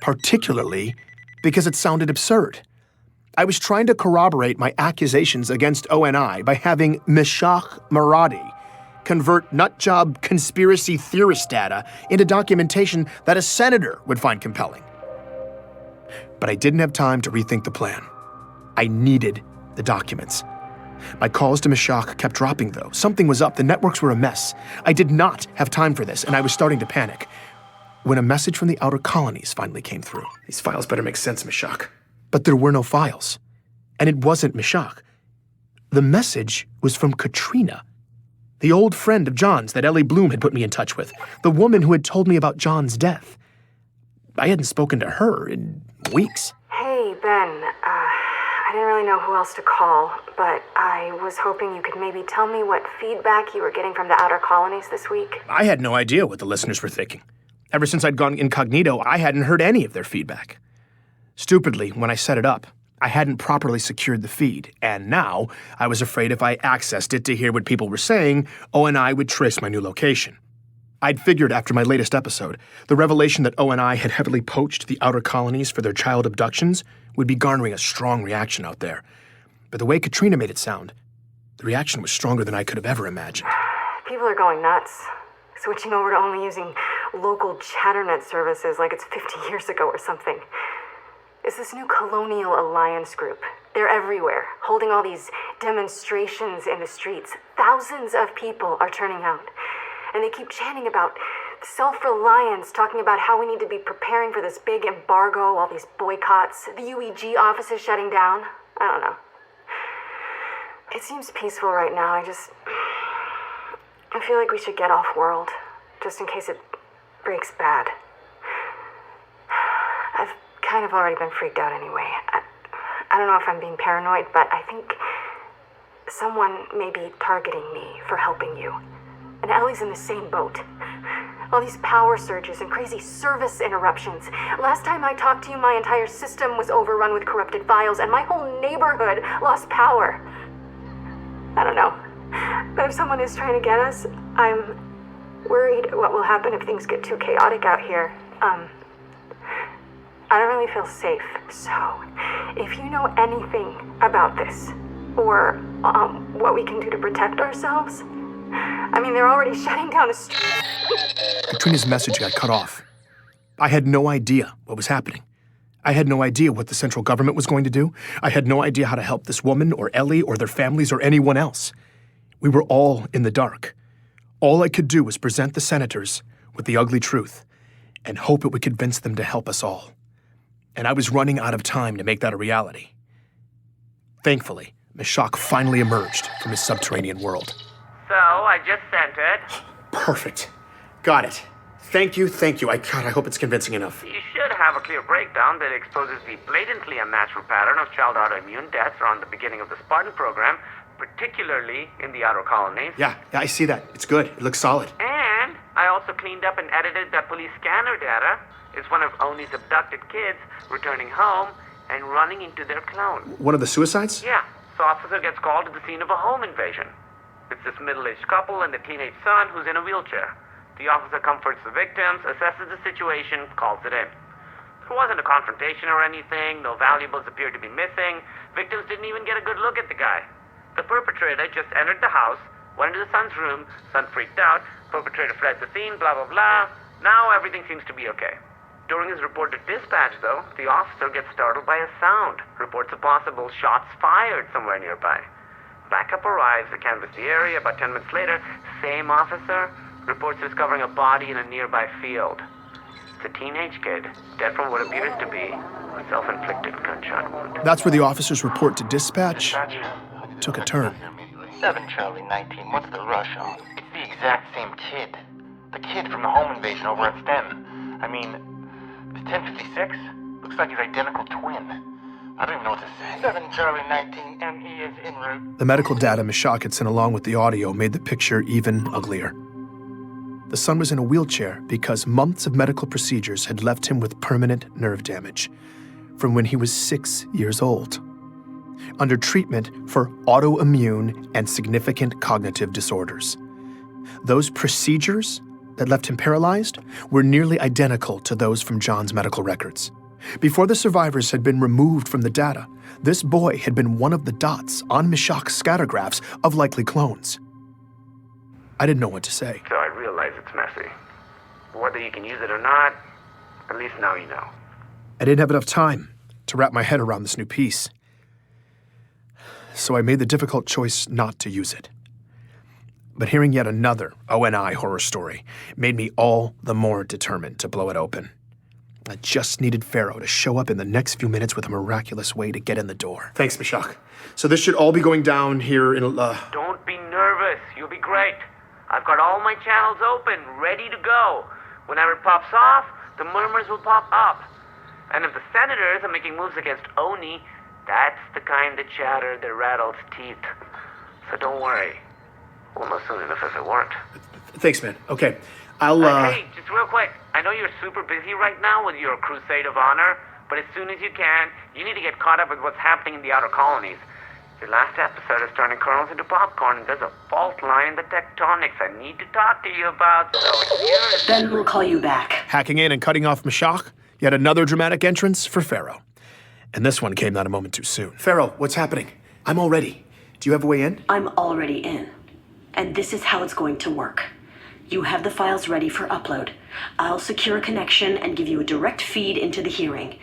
particularly because it sounded absurd. I was trying to corroborate my accusations against ONI by having Meshach Maradi convert nutjob conspiracy theorist data into documentation that a senator would find compelling. But I didn't have time to rethink the plan. I needed the documents. My calls to Meshach kept dropping, though. Something was up. The networks were a mess. I did not have time for this, and I was starting to panic. When a message from the Outer Colonies finally came through. These files better make sense, Meshach. But there were no files. And it wasn't Meshach. The message was from Katrina, the old friend of John's that Ellie Bloom had put me in touch with, the woman who had told me about John's death. I hadn't spoken to her in weeks. Hey, Ben. I didn't really know who else to call, but I was hoping you could maybe tell me what feedback you were getting from the Outer Colonies this week. I had no idea what the listeners were thinking. Ever since I'd gone incognito, I hadn't heard any of their feedback. Stupidly, when I set it up, I hadn't properly secured the feed, and now I was afraid if I accessed it to hear what people were saying, ONI would trace my new location. I'd figured after my latest episode, the revelation that ONI had heavily poached the outer colonies for their child abductions would be garnering a strong reaction out there. But the way Katrina made it sound, the reaction was stronger than I could have ever imagined. People are going nuts, switching over to only using local chatternet services like it's 50 years ago or something. It's this new colonial alliance group. They're everywhere, holding all these demonstrations in the streets. Thousands of people are turning out. And they keep chanting about self-reliance, talking about how we need to be preparing for this big embargo, all these boycotts, the UEG offices shutting down. I don't know. It seems peaceful right now. I feel like we should get off world, just in case it breaks bad. I've kind of already been freaked out anyway. I don't know if I'm being paranoid, but I think someone may be targeting me for helping you. And Ellie's in the same boat. All these power surges and crazy service interruptions. Last time I talked to you, my entire system was overrun with corrupted files, and my whole neighborhood lost power. I don't know. But if someone is trying to get us, I'm worried what will happen if things get too chaotic out here. I don't really feel safe. So, if you know anything about this, or what we can do to protect ourselves, I mean, they're already shutting down the street. Katrina's message got cut off. I had no idea what was happening. I had no idea what the central government was going to do. I had no idea how to help this woman or Ellie or their families or anyone else. We were all in the dark. All I could do was present the senators with the ugly truth and hope it would convince them to help us all. And I was running out of time to make that a reality. Thankfully, Meshach finally emerged from his subterranean world. So, I just sent it. Perfect. Got it. Thank you. I hope it's convincing enough. You should have a clear breakdown that exposes the blatantly unnatural pattern of child autoimmune deaths around the beginning of the Spartan program, particularly in the outer colonies. Yeah, I see that. It's good. It looks solid. And I also cleaned up and edited that police scanner data. It's one of Oni's abducted kids returning home and running into their clone. One of the suicides? Yeah. So officer gets called to the scene of a home invasion. It's this middle-aged couple and the teenage son who's in a wheelchair. The officer comforts the victims, assesses the situation, calls it in. There wasn't a confrontation or anything, no valuables appeared to be missing, victims didn't even get a good look at the guy. The perpetrator just entered the house, went into the son's room, son freaked out, perpetrator fled the scene, blah blah blah. Now everything seems to be okay. During his report to dispatch, though, the officer gets startled by a sound, reports a possible shots fired somewhere nearby. Backup arrives to canvass the area. About 10 minutes later, same officer reports discovering a body in a nearby field. It's a teenage kid, dead from what appears to be a self-inflicted gunshot wound. That's where the officer's report to dispatch took a turn. 7 Charlie 19, what's the rush on? It's the exact same kid. The kid from the home invasion over at STEM. I mean, it's 1056? Looks like his identical twin. I don't even know what to say. 7 Charlie 19, ME is en route. The medical data Meshach had sent along with the audio made the picture even uglier. The son was in a wheelchair because months of medical procedures had left him with permanent nerve damage from when he was 6 years old, under treatment for autoimmune and significant cognitive disorders. Those procedures that left him paralyzed were nearly identical to those from John's medical records. Before the survivors had been removed from the data, this boy had been one of the dots on Meshach's scattergraphs of likely clones. I didn't know what to say. So I realize it's messy. Whether you can use it or not, at least now you know. I didn't have enough time to wrap my head around this new piece. So I made the difficult choice not to use it. But hearing yet another ONI horror story made me all the more determined to blow it open. I just needed Pharaoh to show up in the next few minutes with a miraculous way to get in the door. Thanks, Meshach. So this should all be going down here in Don't be nervous. You'll be great. I've got all my channels open, ready to go. Whenever it pops off, the murmurs will pop up. And if the senators are making moves against Oni, that's the kind of chatter that rattles teeth. So don't worry. We'll know soon enough if it worked. Thanks, man. Okay. I'll, Hey, just real quick. I know you're super busy right now with your Crusade of Honor, But as soon as you can, you need to get caught up with what's happening in the outer colonies. Your last episode is turning kernels into popcorn, and there's a fault line in the tectonics I need to talk to you about, so here's... Ben will call you back. Hacking in and cutting off Meshach, yet another dramatic entrance for Pharaoh. And this one came not a moment too soon. Pharaoh, what's happening? I'm all ready. Do you have a way in? I'm already in. And this is how it's going to work. You have the files ready for upload. I'll secure a connection and give you a direct feed into the hearing.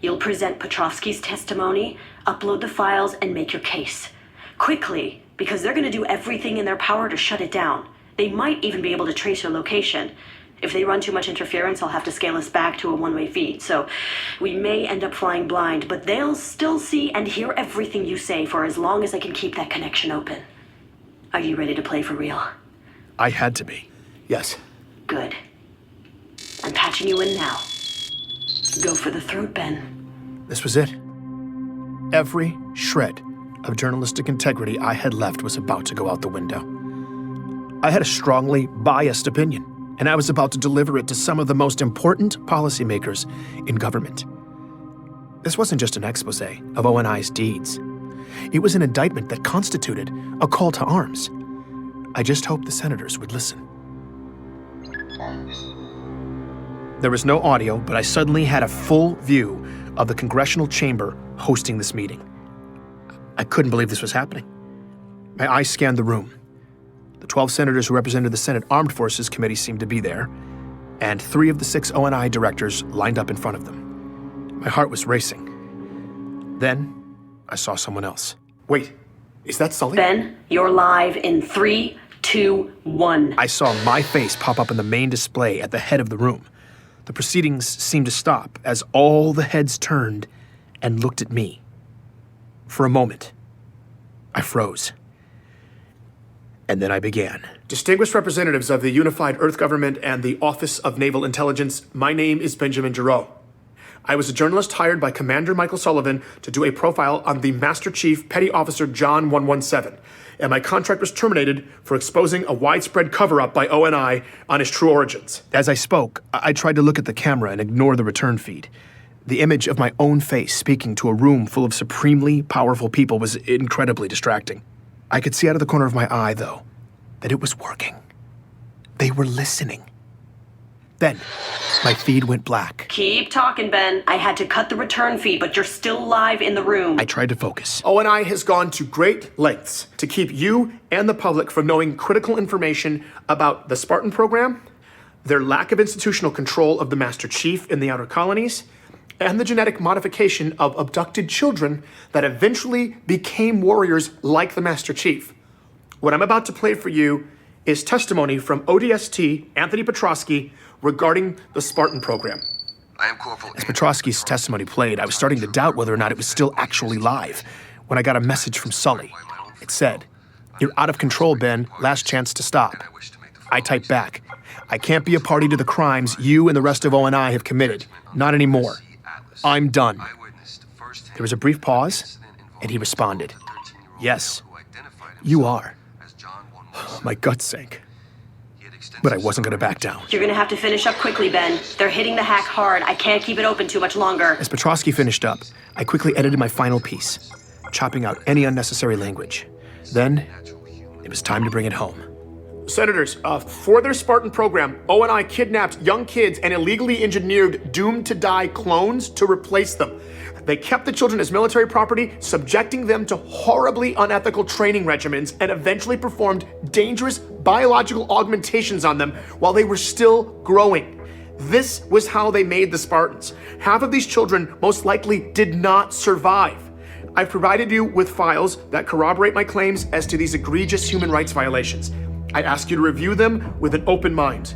You'll present Petrovsky's testimony, upload the files, and make your case. Quickly, because they're going to do everything in their power to shut it down. They might even be able to trace your location. If they run too much interference, I'll have to scale us back to a one-way feed. So we may end up flying blind, but they'll still see and hear everything you say for as long as I can keep that connection open. Are you ready to play for real? I had to be. Yes. Good. I'm patching you in now. Go for the throat, Ben. This was it. Every shred of journalistic integrity I had left was about to go out the window. I had a strongly biased opinion, and I was about to deliver it to some of the most important policymakers in government. This wasn't just an expose of ONI's deeds. It was an indictment that constituted a call to arms. I just hoped the senators would listen. There was no audio, but I suddenly had a full view of the congressional chamber hosting this meeting. I couldn't believe this was happening. My eyes scanned the room. The 12 senators who represented the Senate Armed Forces Committee seemed to be there, and 3 of the 6 ONI directors lined up in front of them. My heart was racing. Then, I saw someone else. Wait, is that Sully? Ben, you're live in 3, 2, 1. I saw my face pop up in the main display at the head of the room. The proceedings seemed to stop as all the heads turned and looked at me. For a moment, I froze. And then I began. Distinguished representatives of the Unified Earth Government and the Office of Naval Intelligence, my name is Benjamin Giraud. I was a journalist hired by Commander Michael Sullivan to do a profile on the Master Chief Petty Officer John 117, and my contract was terminated for exposing a widespread cover-up by ONI on his true origins. As I spoke, I tried to look at the camera and ignore the return feed. The image of my own face speaking to a room full of supremely powerful people was incredibly distracting. I could see out of the corner of my eye, though, that it was working. They were listening. Then, my feed went black. Keep talking, Ben. I had to cut the return feed, but you're still live in the room. I tried to focus. ONI has gone to great lengths to keep you and the public from knowing critical information about the Spartan program, their lack of institutional control of the Master Chief in the Outer Colonies, and the genetic modification of abducted children that eventually became warriors like the Master Chief. What I'm about to play for you is testimony from ODST Anthony Petrovsky regarding the Spartan program. I am Corporal. As Petrovsky's testimony played, I was starting to doubt whether or not it was still actually live when I got a message from Sully. It said, "You're out of control, Ben. Last chance to stop." I typed back, "I can't be a party to the crimes you and the rest of ONI have committed. Not anymore. I'm done." There was a brief pause, and he responded, "Yes, you are." My gut sank. But I wasn't going to back down. You're gonna have to finish up quickly, Ben. They're hitting the hack hard. I can't keep it open too much longer. As Petrovsky finished up, I quickly edited my final piece, chopping out any unnecessary language. Then, it was time to bring it home. Senators, for their Spartan program, ONI kidnapped young kids and illegally engineered doomed-to-die clones to replace them. They kept the children as military property, subjecting them to horribly unethical training regimens, and eventually performed dangerous biological augmentations on them while they were still growing. This was how they made the Spartans. Half of these children most likely did not survive. I've provided you with files that corroborate my claims as to these egregious human rights violations. I ask you to review them with an open mind.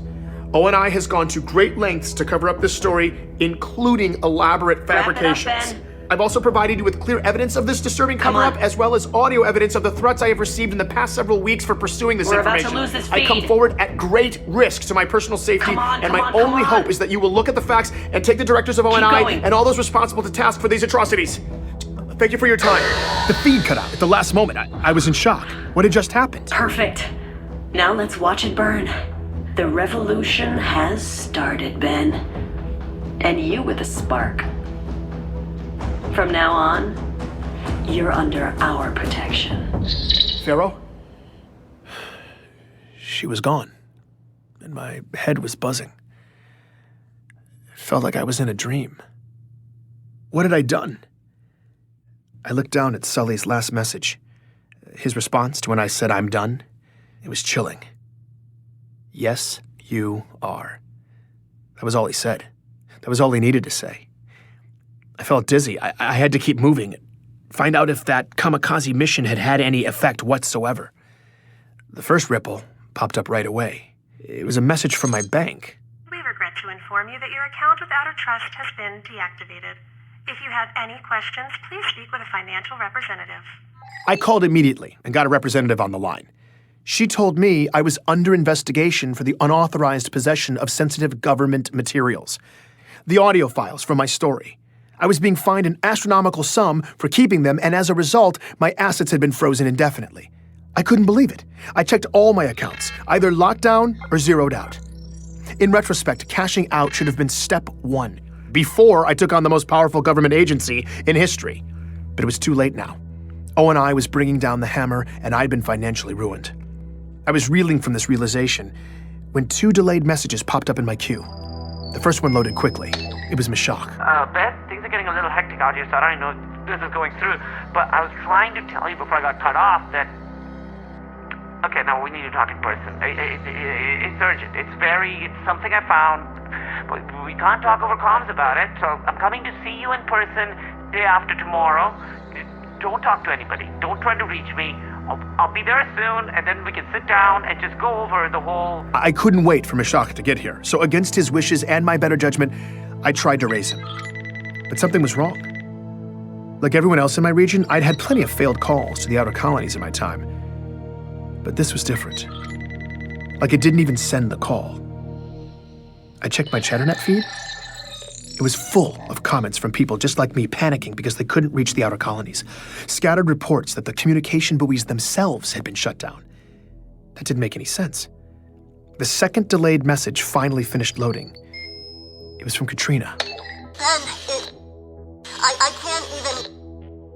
ONI has gone to great lengths to cover up this story, including elaborate fabrications. Wrap it up, Ben. I've also provided you with clear evidence of this disturbing cover-up, as well as audio evidence of the threats I have received in the past several weeks for pursuing this information. We're about to lose this I come feed. forward at great risk to my personal safety, and my only hope is that you will look at the facts and take the directors of ONI and all those responsible to task for these atrocities. Thank you for your time. The feed cut out at the last moment. I was in shock. What had just happened? Perfect. Now let's watch it burn. The revolution has started, Ben. And you with a spark. From now on, you're under our protection. Pharaoh? She was gone, and my head was buzzing. It felt like I was in a dream. What had I done? I looked down at Sully's last message. His response to when I said I'm done, it was chilling. Yes, you are. That was all he said. That was all he needed to say. I felt dizzy. I had to keep moving. Find out if that kamikaze mission had had any effect whatsoever. The first ripple popped up right away. It was a message from my bank. We regret to inform you that your account with Outer Trust has been deactivated. If you have any questions, please speak with a financial representative. I called immediately and got a representative on the line. She told me I was under investigation for the unauthorized possession of sensitive government materials. The audio files from my story. I was being fined an astronomical sum for keeping them, and as a result, my assets had been frozen indefinitely. I couldn't believe it. I checked all my accounts, either locked down or zeroed out. In retrospect, cashing out should have been step one, before I took on the most powerful government agency in history. But it was too late now. O&I was bringing down the hammer, and I'd been financially ruined. I was reeling from this realization when 2 delayed messages popped up in my queue. The first one loaded quickly. It was Meshach. Beth, things are getting a little hectic out here, so I don't know if this is going through, but I was trying to tell you before I got cut off that... Okay, now we need to talk in person. It's urgent. It's something I found, but we can't talk over comms about it, so I'm coming to see you in person day after tomorrow. Don't talk to anybody. Don't try to reach me. I'll be there soon, and then we can sit down and just go over the whole... I couldn't wait for Meshach to get here, so against his wishes and my better judgment, I tried to raise him. But something was wrong. Like everyone else in my region, I'd had plenty of failed calls to the Outer Colonies in my time. But this was different. Like it didn't even send the call. I checked my ChatterNet feed. It was full of comments from people just like me panicking because they couldn't reach the Outer Colonies. Scattered reports that the communication buoys themselves had been shut down. That didn't make any sense. The second delayed message finally finished loading. It was from Katrina. Ben, I can't even...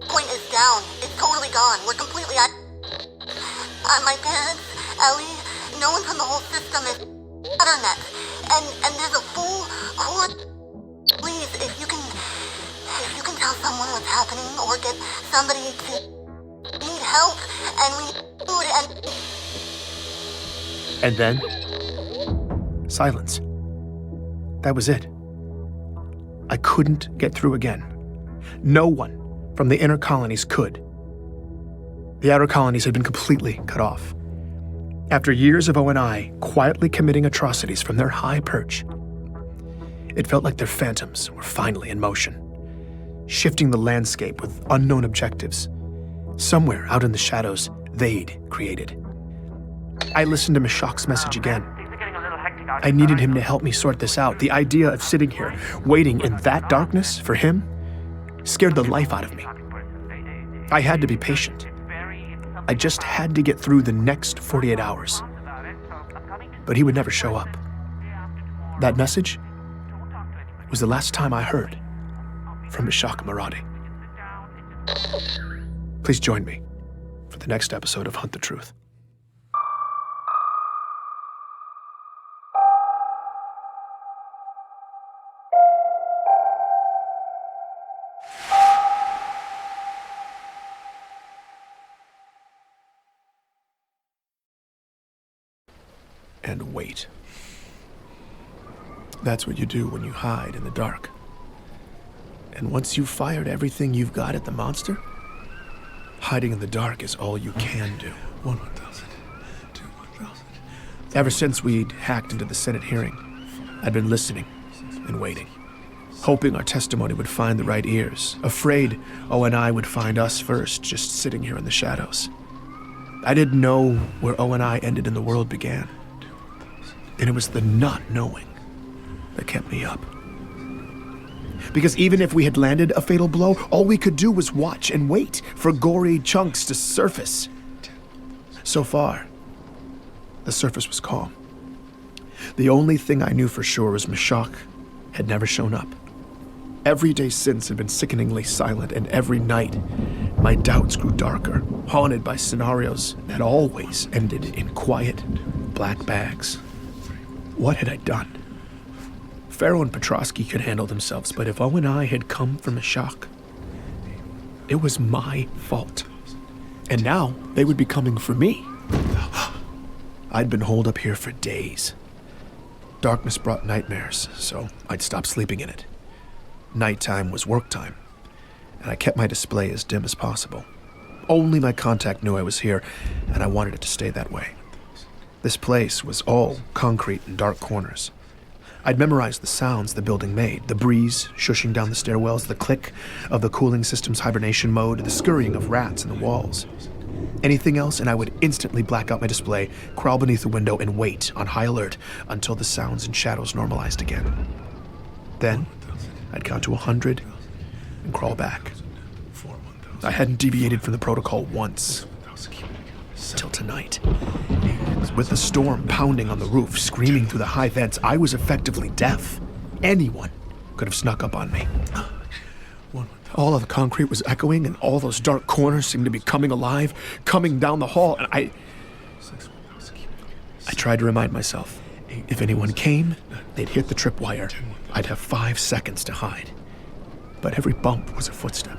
Point is down. It's totally gone. We're completely out... my parents, Ellie, no one from the whole system is... Internet. And there's a full court... Please, if you can tell someone what's happening or get somebody to need help and we food and then silence. That was it. I couldn't get through again. No one from the inner colonies could. The outer colonies had been completely cut off. After years of O&I quietly committing atrocities from their high perch, it felt like their phantoms were finally in motion, shifting the landscape with unknown objectives. Somewhere out in the shadows, they'd created. I listened to Meshach's message again. I needed him to help me sort this out. The idea of sitting here, waiting in that darkness for him, scared the life out of me. I had to be patient. I just had to get through the next 48 hours. But he would never show up. That message was the last time I heard from Meshach Maradi. Please join me for the next episode of Hunt the Truth. And wait. That's what you do when you hide in the dark. And once you've fired everything you've got at the monster, hiding in the dark is all you can do. 1,000, 2,000. Ever since we'd hacked into the Senate hearing, I'd been listening and waiting, hoping our testimony would find the right ears, afraid O&I would find us first, just sitting here in the shadows. I didn't know where O&I ended and the world began. And it was the not knowing that kept me up. Because even if we had landed a fatal blow, all we could do was watch and wait for gory chunks to surface. So far, the surface was calm. The only thing I knew for sure was Meshach had never shown up. Every day since had been sickeningly silent, and every night, my doubts grew darker, haunted by scenarios that always ended in quiet, black bags. What had I done? Pharaoh and Petrosky could handle themselves, but if O and I had come from a shock, it was my fault. And now they would be coming for me. I'd been holed up here for days. Darkness brought nightmares, so I'd stopped sleeping in it. Nighttime was work time, and I kept my display as dim as possible. Only my contact knew I was here, and I wanted it to stay that way. This place was all concrete and dark corners. I'd memorized the sounds the building made, the breeze shushing down the stairwells, the click of the cooling system's hibernation mode, the scurrying of rats in the walls. Anything else, and I would instantly black out my display, crawl beneath the window, and wait on high alert until the sounds and shadows normalized again. Then, I'd count to 100 and crawl back. I hadn't deviated from the protocol once. Till tonight. With the storm pounding on the roof, screaming through the high vents, I was effectively deaf. Anyone could have snuck up on me. All of the concrete was echoing, and all those dark corners seemed to be coming alive, coming down the hall, and I tried to remind myself, if anyone came, they'd hit the tripwire. I'd have 5 seconds to hide. But every bump was a footstep.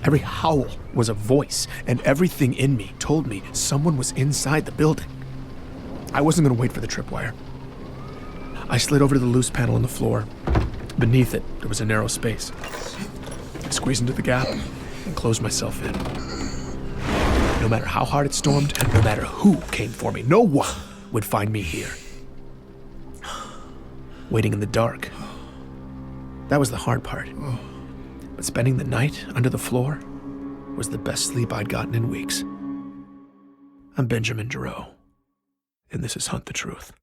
Every howl was a voice, and everything in me told me someone was inside the building. I wasn't going to wait for the tripwire. I slid over to the loose panel on the floor. Beneath it, there was a narrow space. I squeezed into the gap and closed myself in. No matter how hard it stormed, no matter who came for me, no one would find me here. Waiting in the dark. That was the hard part. But spending the night under the floor was the best sleep I'd gotten in weeks. I'm Benjamin Giraud, and this is Hunt the Truth.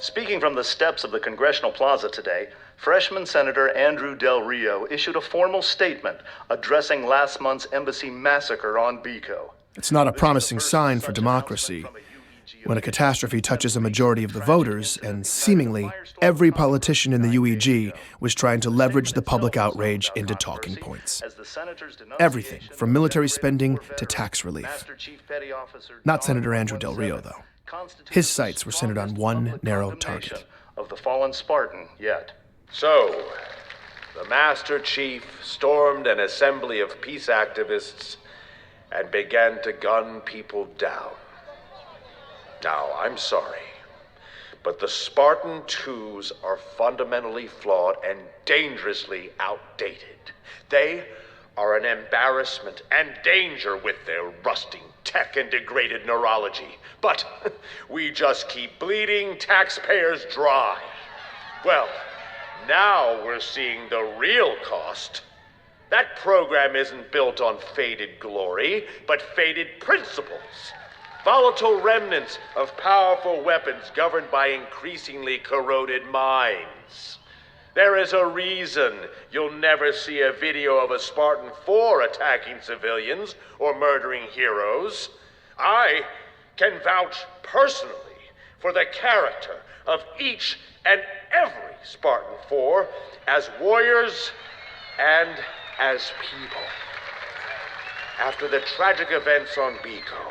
Speaking from the steps of the Congressional Plaza today, freshman Senator Andrew Del Rio issued a formal statement addressing last month's embassy massacre on Bico. It's not a promising sign for democracy when a catastrophe touches a majority of the voters, and seemingly every politician in the UEG was trying to leverage the public outrage into talking points. Everything from military spending to tax relief. Not Senator Andrew Del Rio, though. His sights were centered on one narrow target. Of the fallen Spartan yet. So, the Master Chief stormed an assembly of peace activists and began to gun people down. Now, I'm sorry, but the Spartan 2s are fundamentally flawed and dangerously outdated. They are an embarrassment and danger with their rusting tech and degraded neurology. But we just keep bleeding taxpayers dry. Well, now we're seeing the real cost. That program isn't built on faded glory, but faded principles. Volatile remnants of powerful weapons governed by increasingly corroded minds. There is a reason you'll never see a video of a Spartan 4 attacking civilians or murdering heroes. I can vouch personally for the character of each and every Spartan 4 as warriors and as people. After the tragic events on Bico,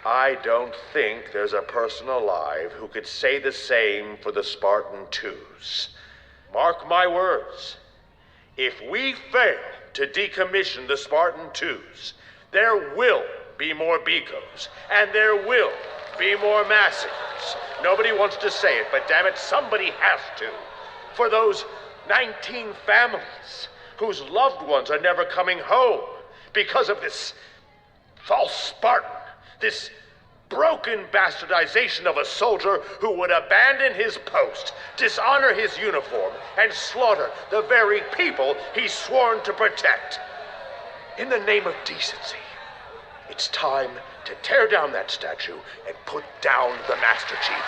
I don't think there's a person alive who could say the same for the Spartan 2s. Mark my words, if we fail to decommission the Spartan 2s, there will be more Bicos, and there will be more massacres. Nobody wants to say it, but damn it, somebody has to. For those 19 families whose loved ones are never coming home because of this false Spartan, this broken bastardization of a soldier who would abandon his post, dishonor his uniform, and slaughter the very people he's sworn to protect. In the name of decency, it's time to tear down that statue and put down the Master Chief.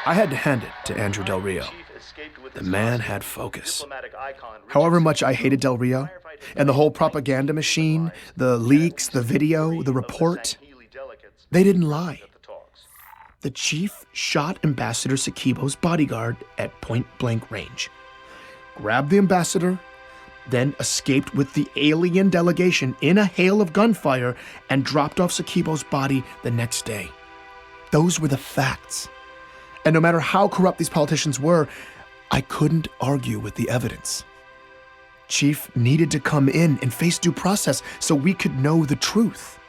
I had to hand it to Andrew Del Rio. escaped with The his man costume. had focus. Diplomatic icon However much I hated Del Rio, and the whole propaganda machine, the leaks, the video, the report, they didn't lie. The chief shot Ambassador Sakibo's bodyguard at point-blank range, grabbed the ambassador, then escaped with the alien delegation in a hail of gunfire and dropped off Sakibo's body the next day. Those were the facts. And no matter how corrupt these politicians were, I couldn't argue with the evidence. Chief needed to come in and face due process so we could know the truth.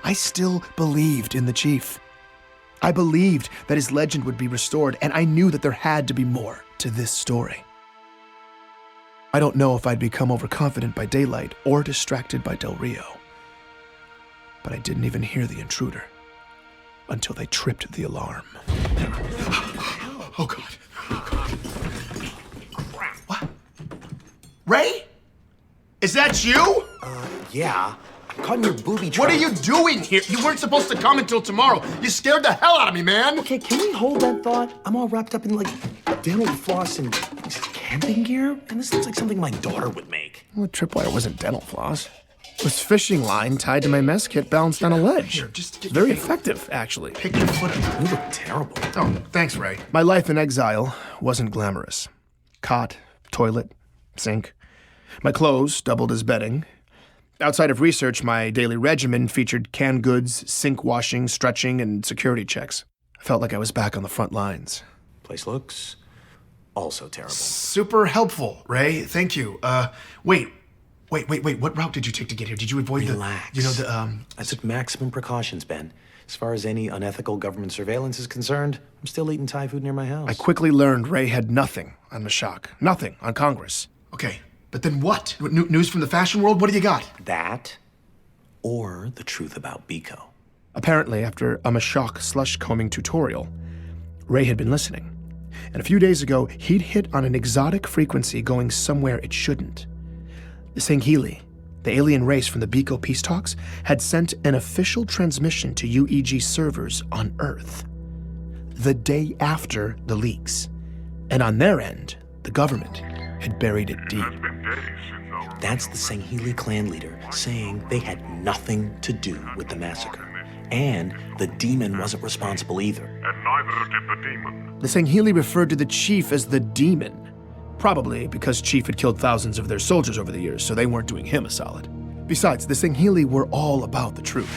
I still believed in the chief. I believed that his legend would be restored, and I knew that there had to be more to this story. I don't know if I'd become overconfident by daylight or distracted by Del Rio, but I didn't even hear the intruder until they tripped the alarm. Oh, God. What? Ray? Is that you? Yeah. I'm caught in your booby trap. What are you doing here? You weren't supposed to come until tomorrow. You scared the hell out of me, man. Okay, can we hold that thought? I'm all wrapped up in, like, dental floss and camping gear, and this looks like something my daughter would make. Well, tripwire wasn't dental floss. It was fishing line tied to my mess kit balanced on a ledge. Here, just get Very effective, actually. Pick your foot up. You look terrible. Oh, thanks, Ray. My life in exile wasn't glamorous. Cot, toilet, sink. My clothes doubled as bedding. Outside of research, my daily regimen featured canned goods, sink washing, stretching, and security checks. I felt like I was back on the front lines. Place looks also terrible. Super helpful, Ray. Thank you. Wait. What route did you take to get here? Did you avoid Relax. I took maximum precautions, Ben. As far as any unethical government surveillance is concerned, I'm still eating Thai food near my house. I quickly learned Ray had nothing on Mashak, nothing on Congress. Okay, but then what? News from the fashion world? What do you got? That, or the truth about Biko. Apparently, after a Mashak slush combing tutorial, Ray had been listening. And a few days ago, he'd hit on an exotic frequency going somewhere it shouldn't. The Sangheili, the alien race from the Biko peace talks, had sent an official transmission to UEG servers on Earth the day after the leaks. And on their end, the government had buried it deep. That's the Sangheili clan leader saying they had nothing to do with the massacre. And the demon wasn't responsible either. And neither did the demon. The Sangheili referred to the chief as the demon. Probably because Chief had killed thousands of their soldiers over the years, so they weren't doing him a solid. Besides, the Sangheili were all about the truth.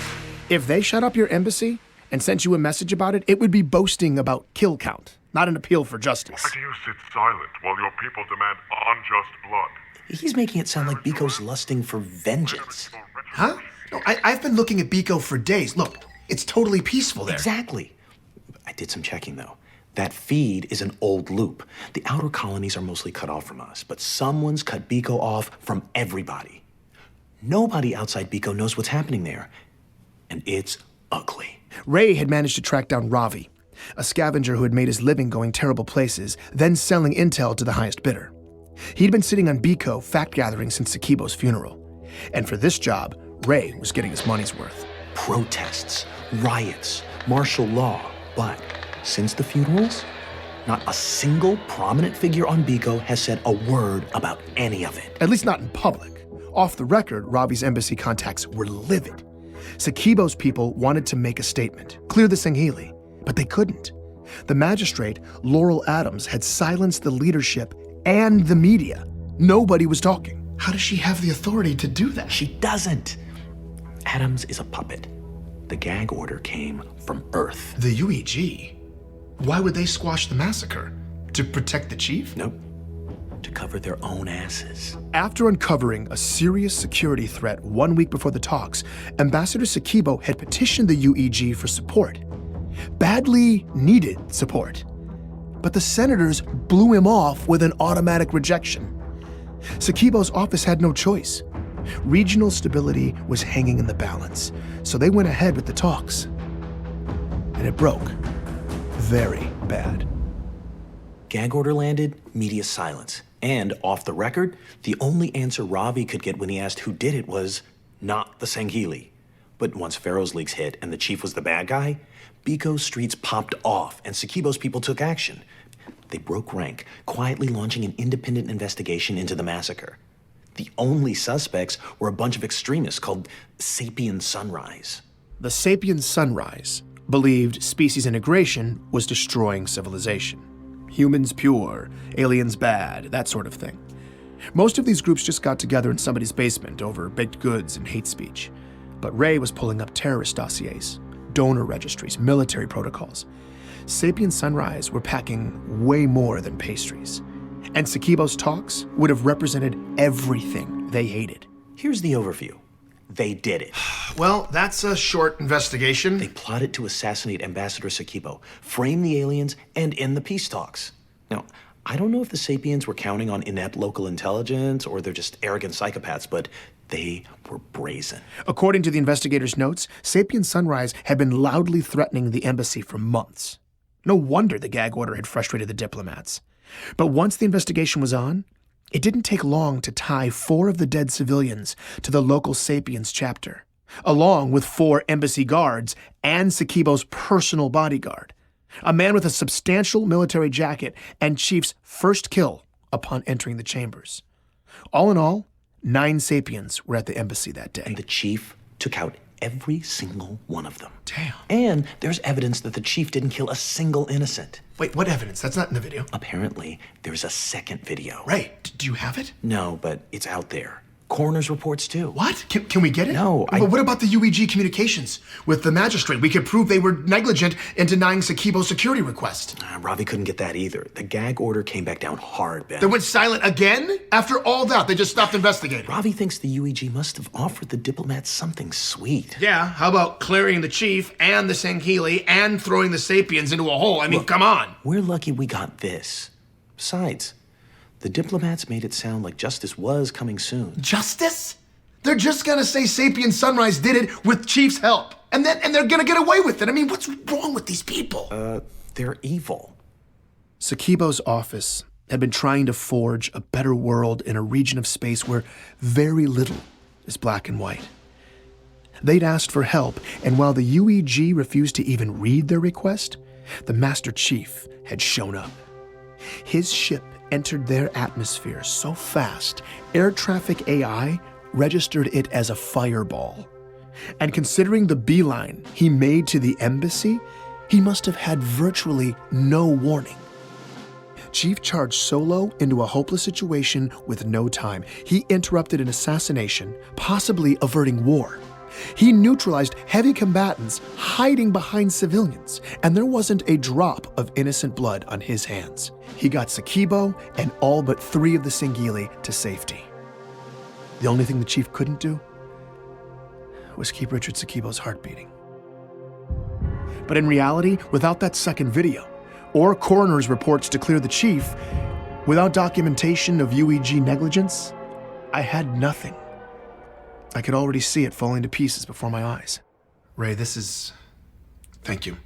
If they shut up your embassy and sent you a message about it, it would be boasting about kill count, not an appeal for justice. Why do you sit silent while your people demand unjust blood? He's making it sound like Biko's lusting for vengeance. Huh? No, I've been looking at Biko for days. Look, it's totally peaceful there. Exactly. I did some checking, though. That feed is an old loop. The outer colonies are mostly cut off from us, but someone's cut Biko off from everybody. Nobody outside Biko knows what's happening there, and it's ugly. Ray had managed to track down Ravi, a scavenger who had made his living going terrible places, then selling intel to the highest bidder. He'd been sitting on Biko fact-gathering since Sakibo's funeral. And for this job, Ray was getting his money's worth. Protests, riots, martial law, but since the funerals, not a single prominent figure on Biko has said a word about any of it. At least not in public. Off the record, Ravi's embassy contacts were livid. Sakibo's people wanted to make a statement, clear the Sangheili, but they couldn't. The magistrate, Laurel Adams, had silenced the leadership and the media. Nobody was talking. How does she have the authority to do that? She doesn't. Adams is a puppet. The gag order came from Earth. The UEG? Why would they squash the massacre? To protect the chief? Nope. To cover their own asses. After uncovering a serious security threat 1 week before the talks, Ambassador Sakibo had petitioned the UEG for support. Badly needed support. But the senators blew him off with an automatic rejection. Sakibo's office had no choice. Regional stability was hanging in the balance, so they went ahead with the talks. And it broke. Very bad. Gag order landed, media silence. And off the record, the only answer Ravi could get when he asked who did it was not the Sangheili. But once Pharaoh's leaks hit and the chief was the bad guy, Biko's streets popped off and Sakibo's people took action. They broke rank, quietly launching an independent investigation into the massacre. The only suspects were a bunch of extremists called Sapien Sunrise. The Sapien Sunrise believed species integration was destroying civilization. Humans pure, aliens bad, that sort of thing. Most of these groups just got together in somebody's basement over baked goods and hate speech. But Ray was pulling up terrorist dossiers, donor registries, military protocols. Sapien Sunrise were packing way more than pastries. And Sakibo's talks would have represented everything they hated. Here's the overview. They did it. Well, that's a short investigation. They plotted to assassinate Ambassador Sakibo, frame the aliens, and end the peace talks. Now, I don't know if the Sapiens were counting on inept local intelligence or they're just arrogant psychopaths, but they were brazen. According to the investigators' notes, Sapien Sunrise had been loudly threatening the embassy for months. No wonder the gag order had frustrated the diplomats. But once the investigation was on, it didn't take long to tie 4 of the dead civilians to the local Sapiens chapter, along with 4 embassy guards and Sakibo's personal bodyguard, a man with a substantial military jacket and Chief's first kill upon entering the chambers. All in all, 9 Sapiens were at the embassy that day. And the Chief took out every single one of them. Damn. And there's evidence that the Chief didn't kill a single innocent. Wait, what evidence? That's not in the video. Apparently, there's a second video. Ray, do you have it? No, but it's out there. Coroner's reports, too. What? Can we get it? No, But what about the UEG communications with the magistrate? We could prove they were negligent in denying Sakibo's security request. Ravi couldn't get that either. The gag order came back down hard, Ben. They went silent again? After all that, they just stopped investigating. Ravi thinks the UEG must have offered the diplomats something sweet. Yeah, how about clearing the chief and the Sangheili and throwing the Sapiens into a hole? I mean, Look, come on. We're lucky we got this. Besides, the diplomats made it sound like justice was coming soon. Justice? They're just gonna say Sapien Sunrise did it with Chief's help. And they're gonna get away with it. I mean, what's wrong with these people? They're evil. Sakibo's office had been trying to forge a better world in a region of space where very little is black and white. They'd asked for help, and while the UEG refused to even read their request, the Master Chief had shown up. His ship entered their atmosphere so fast, air traffic AI registered it as a fireball. And considering the beeline he made to the embassy, he must have had virtually no warning. Chief charged solo into a hopeless situation with no time. He interrupted an assassination, possibly averting war. He neutralized heavy combatants hiding behind civilians, and there wasn't a drop of innocent blood on his hands. He got Sakibo and all but 3 of the Sangheili to safety. The only thing the chief couldn't do was keep Richard Sakibo's heart beating. But in reality, without that second video, or coroner's reports to clear the chief, without documentation of UEG negligence, I had nothing. I could already see it falling to pieces before my eyes. Ray, this is... Thank you.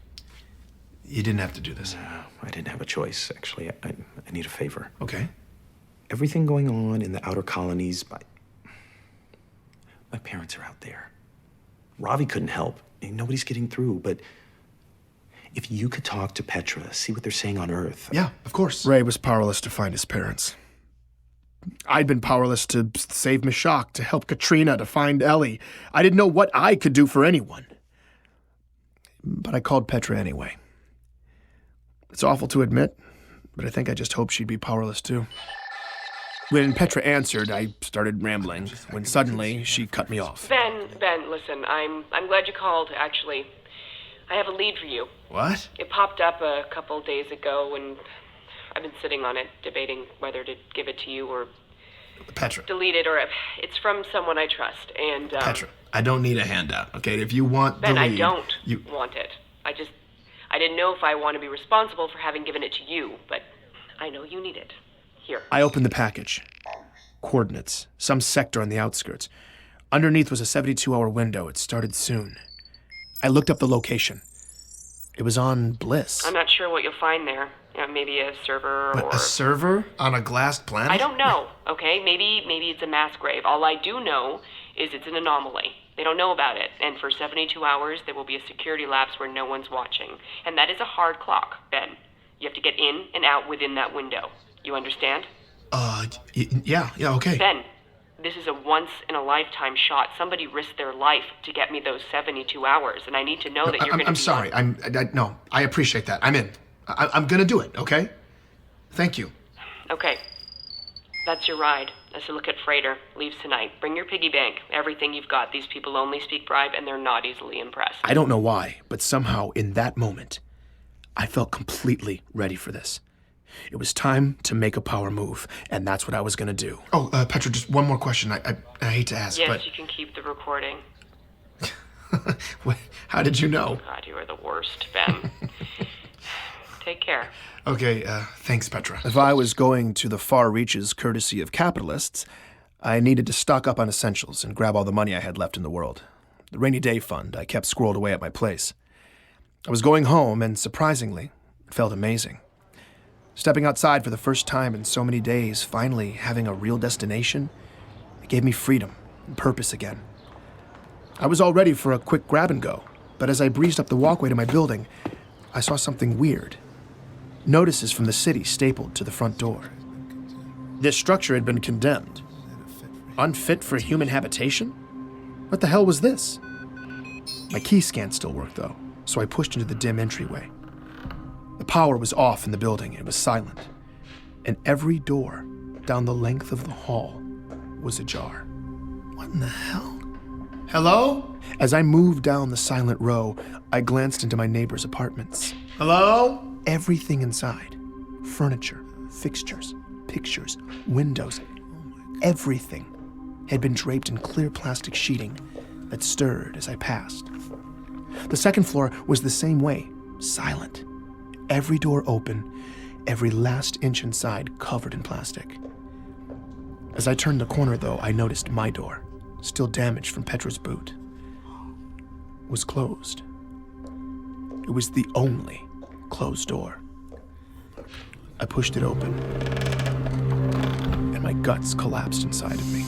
You didn't have to do this. No, I didn't have a choice, actually. I need a favor. Okay. Everything going on in the outer colonies, my parents are out there. Ravi couldn't help. Nobody's getting through, but if you could talk to Petra, see what they're saying on Earth. Yeah, of course. Ray was powerless to find his parents. I'd been powerless to save Mishak, to help Katrina, to find Ellie. I didn't know what I could do for anyone. But I called Petra anyway. It's awful to admit, but I think I just hoped she'd be powerless too. When Petra answered, I started rambling, when suddenly she cut me off. Ben, listen, I'm glad you called, actually. I have a lead for you. What? It popped up a couple days ago, and I've been sitting on it, debating whether to give it to you or Petra. delete it, or it's from someone I trust, and Petra, I don't need a handout, okay? If you want Ben, the lead... I don't want it. I didn't know if I want to be responsible for having given it to you, but I know you need it. Here. I opened the package. Coordinates. Some sector on the outskirts. Underneath was a 72-hour window. It started soon. I looked up the location. It was on Bliss. I'm not sure what you'll find there. Maybe a server But or... a server on a glassed planet? I don't know, okay? Maybe it's a mass grave. All I do know is it's an anomaly. They don't know about it, and for 72 hours there will be a security lapse where no one's watching. And that is a hard clock, Ben. You have to get in and out within that window. You understand? Yeah, okay. Ben, this is a once-in-a-lifetime shot. Somebody risked their life to get me those 72 hours, and I need to know that you're going to I'm sorry. No, I appreciate that. I'm in. I'm gonna do it, okay? Thank you. Okay. That's your ride. As a look at Freighter. Leaves tonight. Bring your piggy bank. Everything you've got. These people only speak bribe, and they're not easily impressed. I don't know why, but somehow in that moment, I felt completely ready for this. It was time to make a power move, and that's what I was gonna do. Oh, Petra, just one more question. I hate to ask, yes, but... you can keep the recording. How did you know? God, you are the worst, Ben. Take care. Okay, thanks, Petra. If I was going to the far reaches courtesy of capitalists, I needed to stock up on essentials and grab all the money I had left in the world. The rainy day fund I kept squirreled away at my place. I was going home, and surprisingly, it felt amazing. Stepping outside for the first time in so many days, finally having a real destination, it gave me freedom and purpose again. I was all ready for a quick grab and go, but as I breezed up the walkway to my building, I saw something weird. Notices from the city stapled to the front door. This structure had been condemned. Unfit for human habitation? What the hell was this? My key scan still worked, though, so I pushed into the dim entryway. The power was off in the building. It was silent. And every door down the length of the hall was ajar. What in the hell? Hello? As I moved down the silent row, I glanced into my neighbor's apartments. Hello? Everything inside. Furniture, fixtures, pictures, windows, everything had been draped in clear plastic sheeting that stirred as I passed. The second floor was the same way, silent. Every door open, every last inch inside covered in plastic. As I turned the corner, though, I noticed my door, still damaged from Petra's boot, was closed. It was the only closed door. I pushed it open, and my guts collapsed inside of me.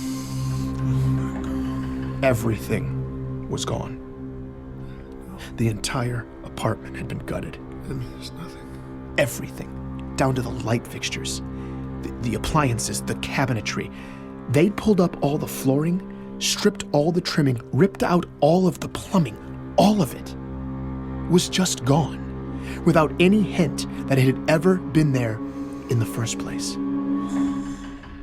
Everything was gone. The entire apartment had been gutted. There's nothing. Everything, down to the light fixtures, the appliances, the cabinetry. They'd pulled up all the flooring, stripped all the trimming, ripped out all of the plumbing. All of it was just gone, without any hint that it had ever been there in the first place.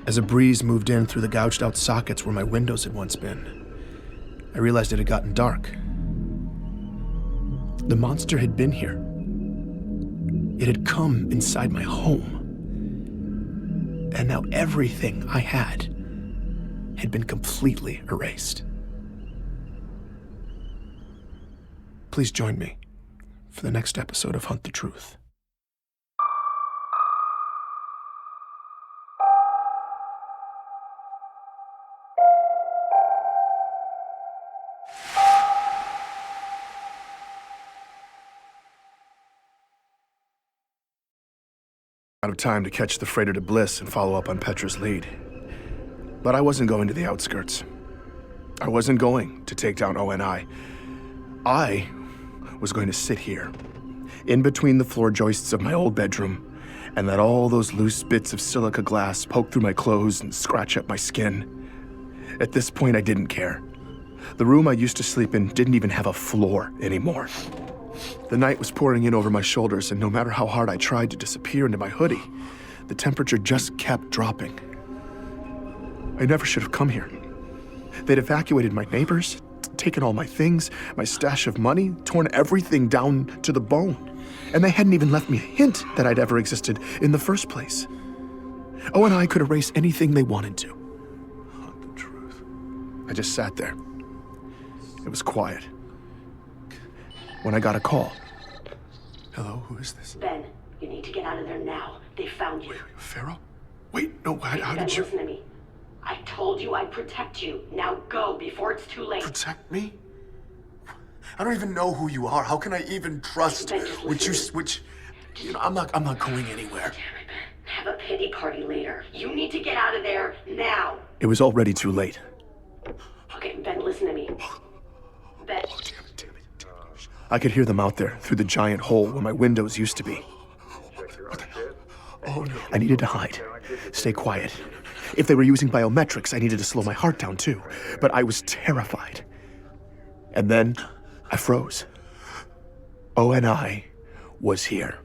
As a breeze moved in through the gouged out sockets where my windows had once been, I realized it had gotten dark. The monster had been here. It had come inside my home. And now everything I had been completely erased. Please join me for the next episode of Hunt the Truth. Out of time to catch the freighter to Bliss and follow up on Petra's lead. But I wasn't going to the outskirts. I wasn't going to take down ONI. I was going to sit here, in between the floor joists of my old bedroom, and let all those loose bits of silica glass poke through my clothes and scratch up my skin. At this point, I didn't care. The room I used to sleep in didn't even have a floor anymore. The night was pouring in over my shoulders, and no matter how hard I tried to disappear into my hoodie, the temperature just kept dropping. I never should have come here. They'd evacuated my neighbors, taken all my things, my stash of money, torn everything down to the bone. And they hadn't even left me a hint that I'd ever existed in the first place. ONI could erase anything they wanted to. Hunt the truth. I just sat there. It was quiet. When I got a call. Hello, who is this? Ben, you need to get out of there now. They found you. Wait, Pharaoh? Wait, no, how Ben, did you... listen to me. I told you I'd protect you. Now go before it's too late. Protect me? I don't even know who you are. How can I even trust I'm not going anywhere. Have a pity party later. You need to get out of there now. It was already too late. Okay, Ben, listen to me. Ben. I could hear them out there through the giant hole where my windows used to be. Oh, no. I needed to hide, stay quiet. If they were using biometrics, I needed to slow my heart down too. But I was terrified. And then I froze. ONI was here.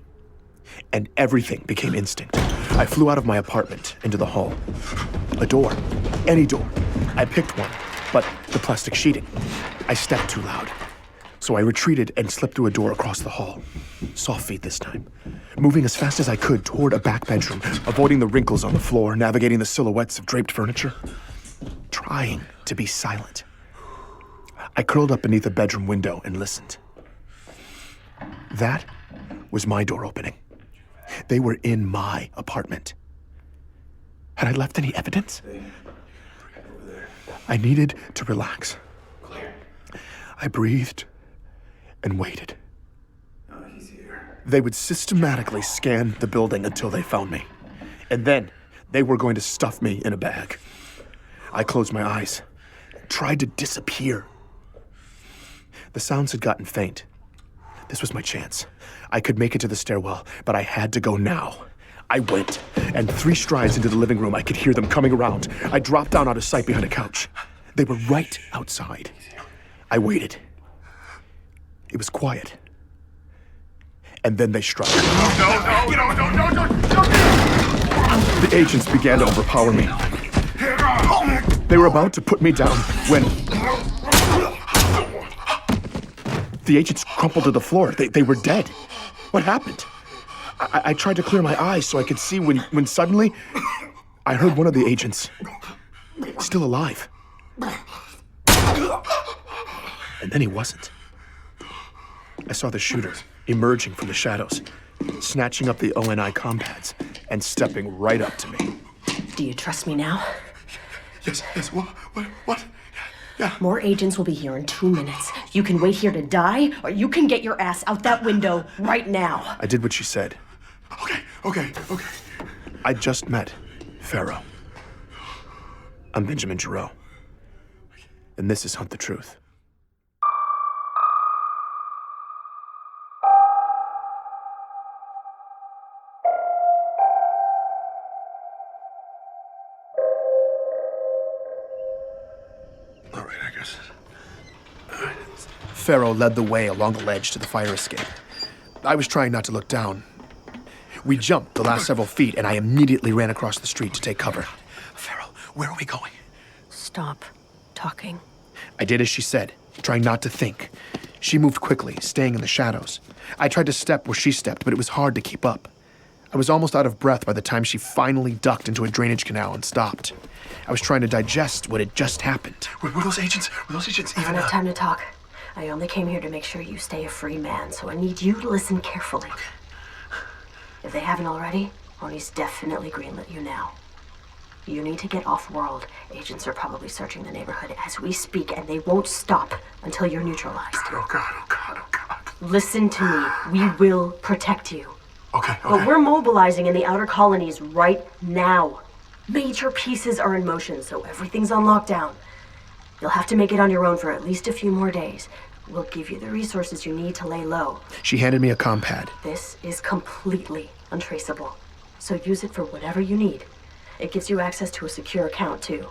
And everything became instinct. I flew out of my apartment into the hall. A door. Any door. I picked one, but the plastic sheeting. I stepped too loud. So I retreated and slipped through a door across the hall. Soft feet this time. Moving as fast as I could toward a back bedroom, avoiding the wrinkles on the floor, navigating the silhouettes of draped furniture. Trying to be silent. I curled up beneath a bedroom window and listened. That was my door opening. They were in my apartment. Had I left any evidence? I needed to relax. I breathed and waited. They would systematically scan the building until they found me. And then they were going to stuff me in a bag. I closed my eyes, tried to disappear. The sounds had gotten faint. This was my chance. I could make it to the stairwell, but I had to go now. I went, and 3 strides into the living room, I could hear them coming around. I dropped down out of sight behind a couch. They were right outside. I waited. It was quiet. And then they struck. No. The agents began to overpower me. They were about to put me down when the agents crumpled to the floor. They were dead. What happened? I tried to clear my eyes so I could see when suddenly I heard one of the agents still alive. And then he wasn't. I saw the shooter emerging from the shadows, snatching up the ONI compads and stepping right up to me. Do you trust me now? Yes, what? Yeah. More agents will be here in 2 minutes. You can wait here to die, or you can get your ass out that window right now. I did what she said. Okay. I just met Pharaoh. I'm Benjamin Giraud. And this is Hunt the Truth. All right, I guess. Pharaoh led the way along the ledge to the fire escape. I was trying not to look down. We jumped the last several feet, and I immediately ran across the street to take cover. Pharaoh, where are we going? Stop talking. I did as she said, trying not to think. She moved quickly, staying in the shadows. I tried to step where she stepped, but it was hard to keep up. I was almost out of breath by the time she finally ducked into a drainage canal and stopped. I was trying to digest what had just happened. Were those agents I even... don't have time to talk. I only came here to make sure you stay a free man, so I need you to listen carefully. If they haven't already, Oni's definitely greenlit you now. You need to get off-world. Agents are probably searching the neighborhood as we speak, and they won't stop until you're neutralized. Oh, God. Listen to me. We will protect you. Okay. But we're mobilizing in the outer colonies right now. Major pieces are in motion, so everything's on lockdown. You'll have to make it on your own for at least a few more days. We'll give you the resources you need to lay low. She handed me a compad. This is completely untraceable, so use it for whatever you need. It gives you access to a secure account, too.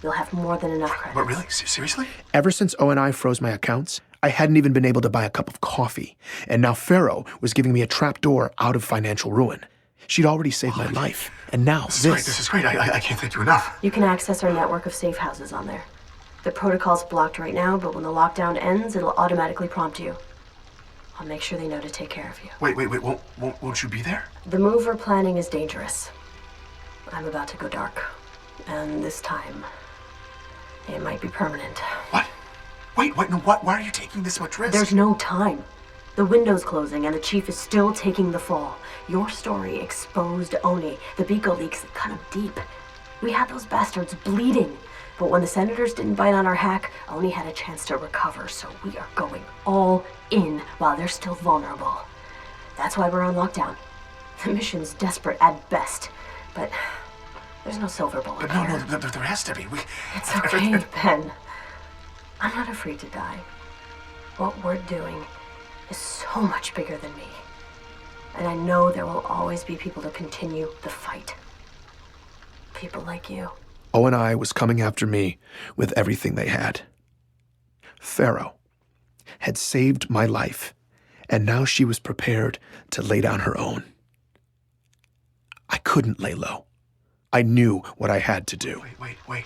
You'll have more than enough credits. What, really? Seriously? Ever since ONI froze my accounts, I hadn't even been able to buy a cup of coffee. And now Pharaoh was giving me a trapdoor out of financial ruin. She'd already saved my life. And now This is great. I can't thank you enough. You can access our network of safe houses on there. The protocol's blocked right now, but when the lockdown ends, it'll automatically prompt you. I'll make sure they know to take care of you. Wait. Won't you be there? The move we're planning is dangerous. I'm about to go dark. And this time, it might be permanent. What? Wait, no, what? Why are you taking this much risk? There's no time. The window's closing, and the chief is still taking the fall. Your story exposed Oni. The Beagle leaks cut him deep. We had those bastards bleeding. But when the senators didn't bite on our hack, Oni had a chance to recover, so we are going all in while they're still vulnerable. That's why we're on lockdown. The mission's desperate at best, but there's no silver bullet. But no, there has to be. It's okay, Ben. I'm not afraid to die. What we're doing is so much bigger than me. And I know there will always be people to continue the fight. People like you. O&I was coming after me with everything they had. Pharaoh had saved my life, and now she was prepared to lay down her own. I couldn't lay low. I knew what I had to do. Wait.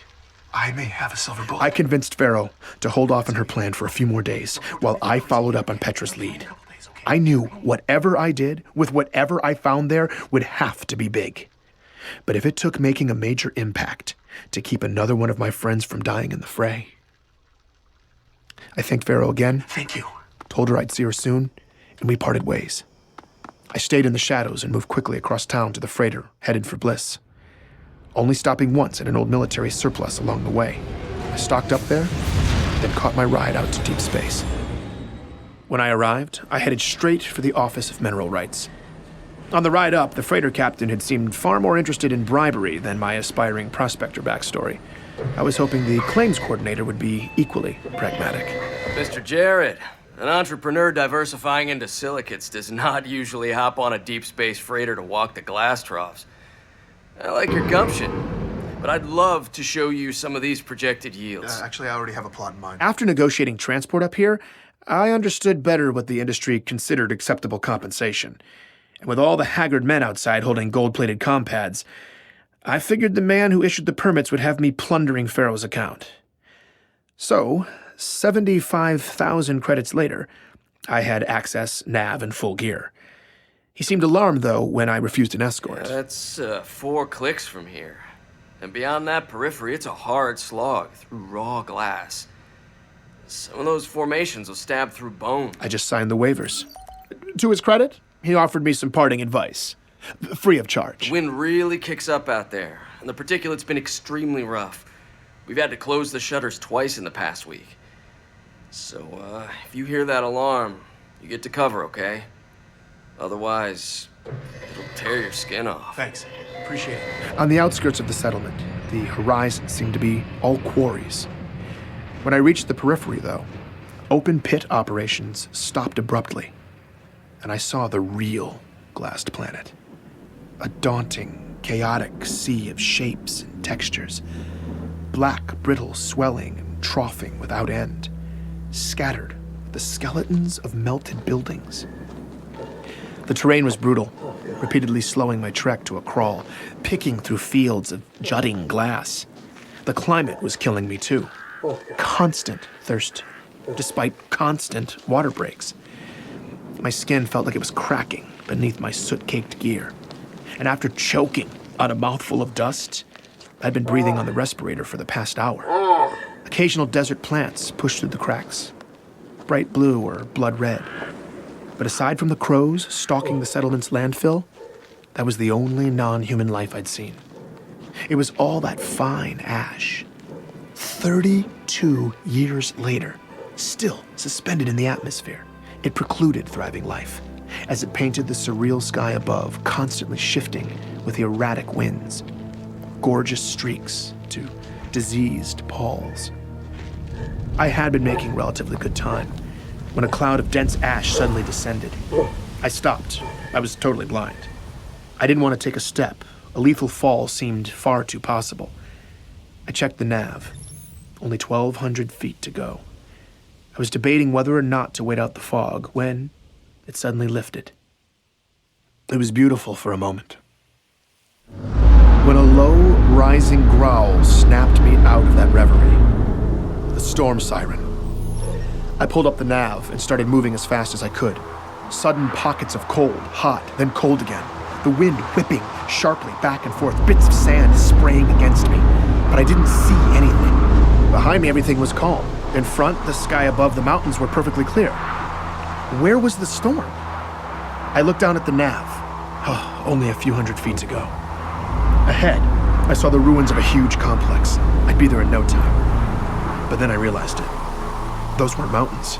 I may have a silver bullet. I convinced Pharaoh to hold off on her plan for a few more days while I followed up on Petra's lead. I knew whatever I did, with whatever I found there, would have to be big. But if it took making a major impact to keep another one of my friends from dying in the fray. I thanked Pharaoh again. Thank you. Told her I'd see her soon, and we parted ways. I stayed in the shadows and moved quickly across town to the freighter, headed for Bliss. Only stopping once at an old military surplus along the way. I stocked up there, then caught my ride out to deep space. When I arrived, I headed straight for the Office of Mineral Rights. On the ride up, the freighter captain had seemed far more interested in bribery than my aspiring prospector backstory. I was hoping the claims coordinator would be equally pragmatic. Mr. Jarrett, an entrepreneur diversifying into silicates does not usually hop on a deep space freighter to walk the glass troughs. I like your gumption, but I'd love to show you some of these projected yields. Actually, I already have a plot in mind. After negotiating transport up here, I understood better what the industry considered acceptable compensation. And with all the haggard men outside holding gold-plated compads, I figured the man who issued the permits would have me plundering Pharaoh's account. So, 75,000 credits later, I had access, nav, and full gear. He seemed alarmed, though, when I refused an escort. Yeah, that's 4 clicks from here. And beyond that periphery, it's a hard slog through raw glass. Some of those formations will stab through bone. I just signed the waivers. To his credit, he offered me some parting advice. Free of charge. The wind really kicks up out there, and the particulate's been extremely rough. We've had to close the shutters twice in the past week. So, if you hear that alarm, you get to cover, okay? Otherwise, it'll tear your skin off. Thanks. Appreciate it. On the outskirts of the settlement, the horizon seemed to be all quarries. When I reached the periphery, though, open pit operations stopped abruptly, and I saw the real glassed planet. A daunting, chaotic sea of shapes and textures. Black, brittle swelling and troughing without end, scattered with the skeletons of melted buildings. The terrain was brutal, repeatedly slowing my trek to a crawl, picking through fields of jutting glass. The climate was killing me too. Constant thirst, despite constant water breaks. My skin felt like it was cracking beneath my soot-caked gear. And after choking on a mouthful of dust, I'd been breathing on the respirator for the past hour. Occasional desert plants pushed through the cracks, bright blue or blood red. But aside from the crows stalking the settlement's landfill, that was the only non-human life I'd seen. It was all that fine ash. 32 years later, still suspended in the atmosphere, it precluded thriving life, as it painted the surreal sky above, constantly shifting with the erratic winds. Gorgeous streaks to diseased palls. I had been making relatively good time when a cloud of dense ash suddenly descended. I stopped. I was totally blind. I didn't want to take a step. A lethal fall seemed far too possible. I checked the nav. Only 1,200 feet to go. I was debating whether or not to wait out the fog when it suddenly lifted. It was beautiful for a moment. When a low, rising growl snapped me out of that reverie. The storm siren. I pulled up the nav and started moving as fast as I could. Sudden pockets of cold, hot, then cold again. The wind whipping sharply back and forth, bits of sand spraying against me. But I didn't see anything. Behind me, everything was calm. In front, the sky above the mountains were perfectly clear. Where was the storm? I looked down at the nav. Oh, only a few hundred feet to go. Ahead, I saw the ruins of a huge complex. I'd be there in no time. But then I realized it. Those weren't mountains.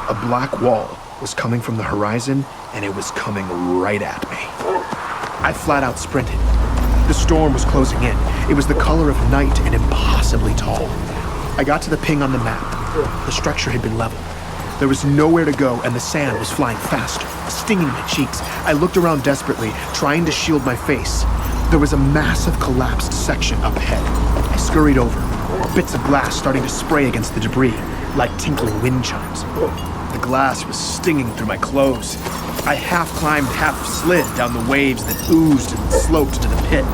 A black wall was coming from the horizon, and it was coming right at me. I flat out sprinted. The storm was closing in. It was the color of night and impossibly tall. I got to the ping on the map. The structure had been leveled. There was nowhere to go, and the sand was flying faster, stinging my cheeks. I looked around desperately, trying to shield my face. There was a massive collapsed section up ahead. I scurried over, bits of glass starting to spray against the debris, like tinkling wind chimes. The glass was stinging through my clothes. I half climbed, half slid down the waves that oozed and sloped to the pit,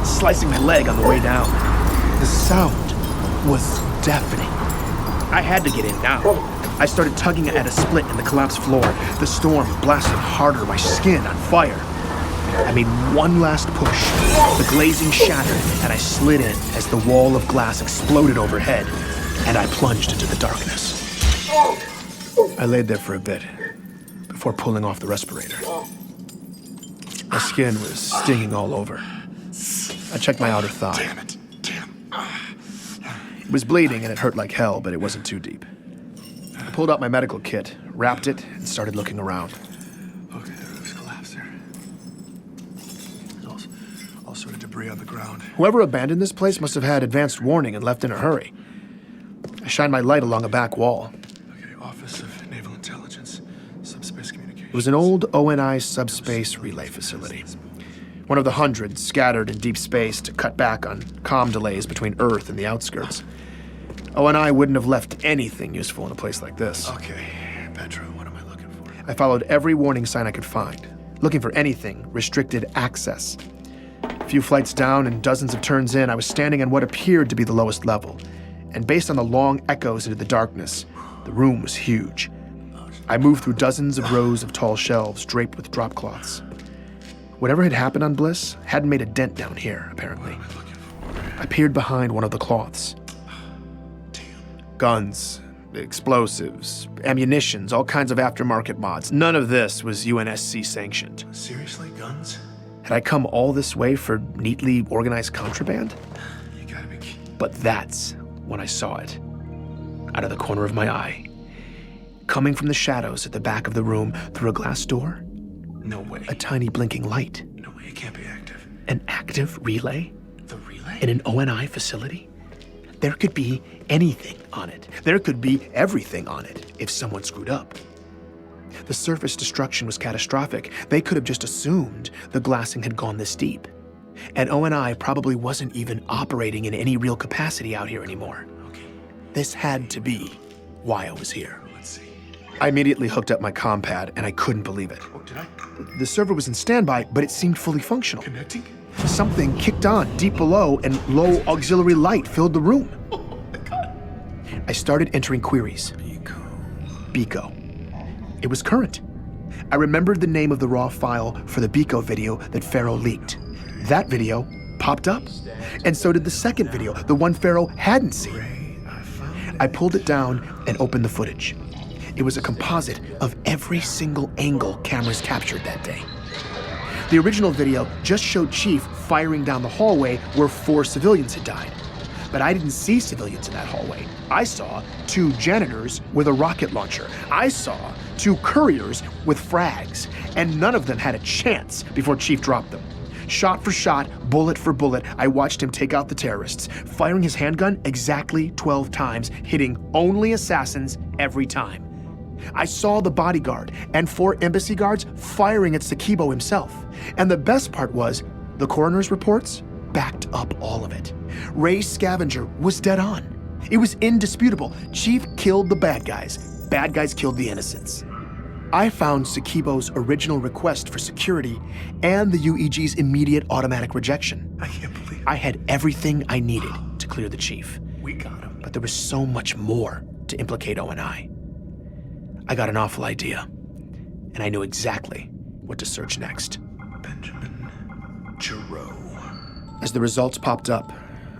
slicing my leg on the way down. The sound was deafening. I had to get in now. I started tugging at a split in the collapsed floor. The storm blasted harder, my skin on fire. I made one last push. The glazing shattered, and I slid in as the wall of glass exploded overhead, and I plunged into the darkness. I laid there for a bit, before pulling off the respirator. My skin was stinging all over. I checked my outer thigh. Damn it. It was bleeding and it hurt like hell, but it wasn't too deep. I pulled out my medical kit, wrapped it, and started looking around. Okay, the roof's collapsed there. There's all sort of debris on the ground. Whoever abandoned this place must have had advanced warning and left in a hurry. I shined my light along a back wall. Okay, Office of Naval Intelligence, Subspace Communications. It was an old ONI subspace relay facility. One of the hundreds scattered in deep space to cut back on comm delays between Earth and the outskirts. ONI wouldn't have left anything useful in a place like this. Okay, Pedro, what am I looking for? I followed every warning sign I could find, looking for anything restricted access. A few flights down and dozens of turns in, I was standing on what appeared to be the lowest level. And based on the long echoes into the darkness, the room was huge. I moved through dozens of rows of tall shelves draped with drop cloths. Whatever had happened on Bliss hadn't made a dent down here, apparently. I peered behind one of the cloths. Guns, explosives, ammunitions, all kinds of aftermarket mods. None of this was UNSC sanctioned. Seriously, guns? Had I come all this way for neatly organized contraband? You gotta be kidding. But that's when I saw it. Out of the corner of my eye. Coming from the shadows at the back of the room through a glass door. No way. A tiny blinking light. No way, it can't be active. An active relay? The relay? In an ONI facility? There could be anything on it. There could be everything on it if someone screwed up. The surface destruction was catastrophic. They could have just assumed the glassing had gone this deep. And ONI probably wasn't even operating in any real capacity out here anymore. Okay. This had to be why I was here. Let's see. I immediately hooked up my comm pad, and I couldn't believe it. Oh, did I? The server was in standby, but it seemed fully functional. Connecting? Something kicked on deep below, and low auxiliary light filled the room. Oh my God. I started entering queries. Biko. It was current. I remembered the name of the raw file for the Biko video that Pharaoh leaked. That video popped up, and so did the second video, the one Pharaoh hadn't seen. I pulled it down and opened the footage. It was a composite of every single angle cameras captured that day. The original video just showed Chief firing down the hallway where 4 civilians had died. But I didn't see civilians in that hallway. I saw 2 janitors with a rocket launcher. I saw 2 couriers with frags, and none of them had a chance before Chief dropped them. Shot for shot, bullet for bullet, I watched him take out the terrorists, firing his handgun exactly 12 times, hitting only assassins every time. I saw the bodyguard and 4 embassy guards firing at Sakibo himself. And the best part was, the coroner's reports backed up all of it. Ray's scavenger was dead on. It was indisputable. Chief killed the bad guys killed the innocents. I found Sakibo's original request for security and the UEG's immediate automatic rejection. I can't believe it. I had everything I needed to clear the chief. We got him. But there was so much more to implicate ONI. I got an awful idea, and I knew exactly what to search next. Benjamin Giraud. As the results popped up,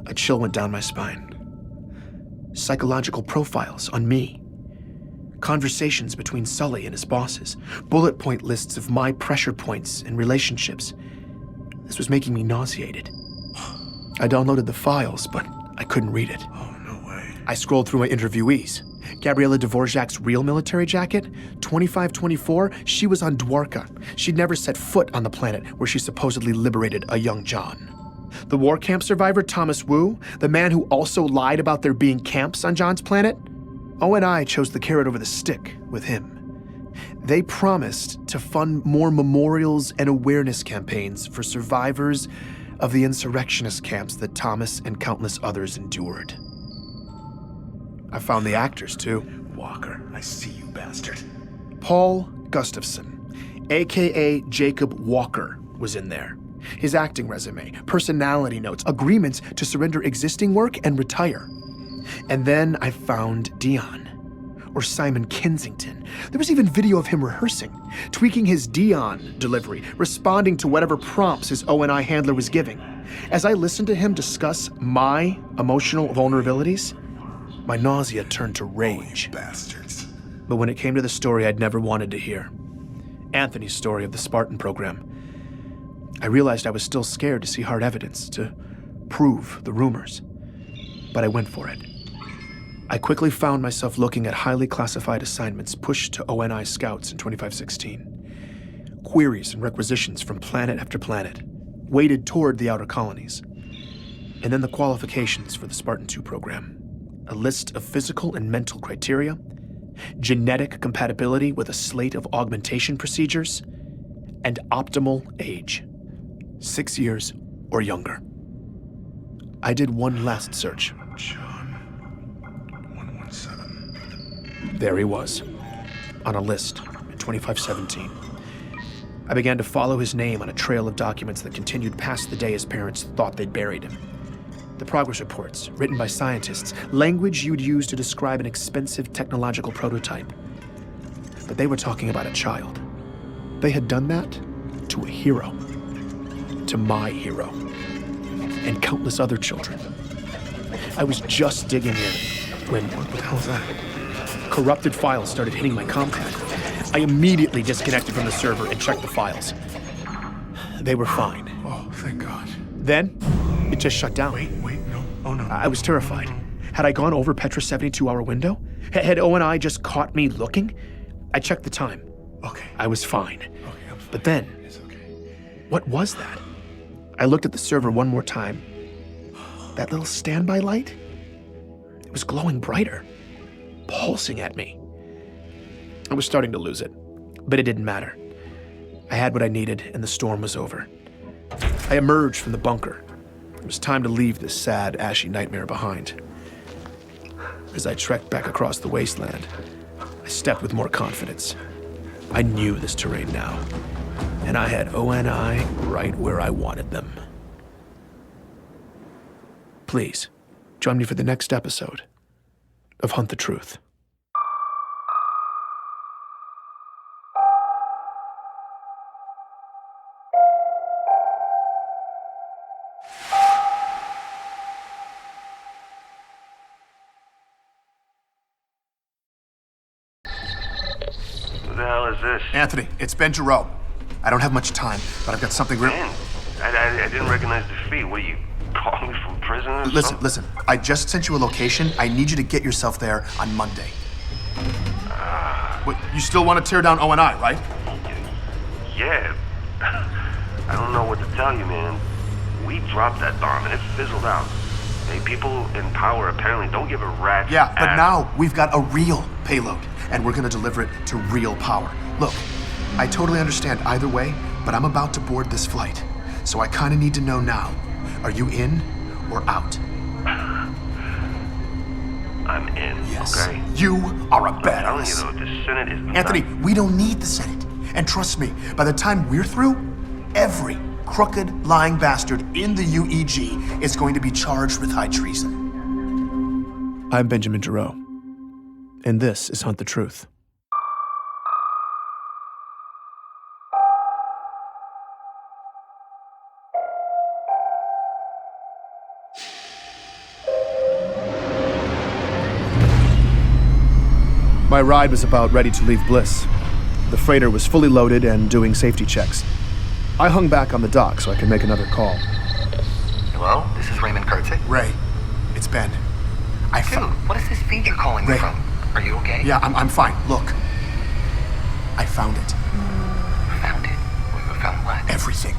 a chill went down my spine. Psychological profiles on me. Conversations between Sully and his bosses. Bullet point lists of my pressure points and relationships. This was making me nauseated. I downloaded the files, but I couldn't read it. Oh, no way. I scrolled through my interviewees. Gabriela Dvorak's real military jacket, 2524, she was on Dwarka. She'd never set foot on the planet where she supposedly liberated a young John. The war camp survivor Thomas Wu, the man who also lied about there being camps on John's planet, ONI chose the carrot over the stick with him. They promised to fund more memorials and awareness campaigns for survivors of the insurrectionist camps that Thomas and countless others endured. I found the actors, too. Walker, I see you, bastard. Paul Gustafson, a.k.a. Jacob Walker, was in there. His acting resume, personality notes, agreements to surrender existing work and retire. And then I found Dion, or Simon Kensington. There was even video of him rehearsing, tweaking his Dion delivery, responding to whatever prompts his ONI handler was giving. As I listened to him discuss my emotional vulnerabilities, my nausea turned to rage. Bastards. But when it came to the story I'd never wanted to hear, Anthony's story of the Spartan program, I realized I was still scared to see hard evidence to prove the rumors. But I went for it. I quickly found myself looking at highly classified assignments pushed to ONI scouts in 2516. Queries and requisitions from planet after planet, weighted toward the outer colonies. And then the qualifications for the Spartan 2 program. A list of physical and mental criteria, genetic compatibility with a slate of augmentation procedures, and optimal age. 6 years or younger. I did one last search. John 117. There he was, on a list in 2517. I began to follow his name on a trail of documents that continued past the day his parents thought they'd buried him. The progress reports, written by scientists, language you'd use to describe an expensive technological prototype. But they were talking about a child. They had done that to a hero. To my hero. And countless other children. I was just digging in when, what the hell is that? Corrupted files started hitting my compad. I immediately disconnected from the server and checked the files. They were fine. Oh, thank God. Then, it just shut down. Wait, no. Oh, no. I was terrified. Had I gone over Petra's 72-hour window? Had ONI just caught me looking? I checked the time. Okay. I was fine. Okay, I'm fine. But then, It's okay. what was that? I looked at the server one more time. That little standby light? It was glowing brighter, pulsing at me. I was starting to lose it, but it didn't matter. I had what I needed, and the storm was over. I emerged from the bunker. It was time to leave this sad, ashy nightmare behind. As I trekked back across the wasteland, I stepped with more confidence. I knew this terrain now, and I had ONI right where I wanted them. Please, join me for the next episode of Hunt the Truth. Who the hell is this? Anthony, it's Ben Giraud. I don't have much time, but I've got something real. Man, I didn't recognize the feet. What, you calling me from prison or something? Listen. I just sent you a location. I need you to get yourself there on Monday. What, you still want to tear down ONI, right? Yeah. I don't know what to tell you, man. We dropped that bomb and it fizzled out. Hey, people in power apparently don't give a rat's Yeah, but ass. now we've got a real payload, and we're gonna deliver it to real power. Look, I totally understand either way, but I'm about to board this flight, so I kinda need to know now. Are you in or out? I'm in, Yes. okay? You are a I'm telling badass. you though, the Senate is Anthony, not... we don't need the Senate. And trust me, by the time we're through, every crooked, lying bastard in the UEG is going to be charged with high treason. I'm Benjamin Giraud, and this is Hunt the Truth. My ride was about ready to leave Bliss. The freighter was fully loaded and doing safety checks. I hung back on the dock so I could make another call. Hello, this is Raymond Kurtzik. Ray, it's Ben. Dude, what is this feed you're calling me Ray. from? Are you okay? Yeah, I'm fine. Look, I found it. Found it? Found what? Everything.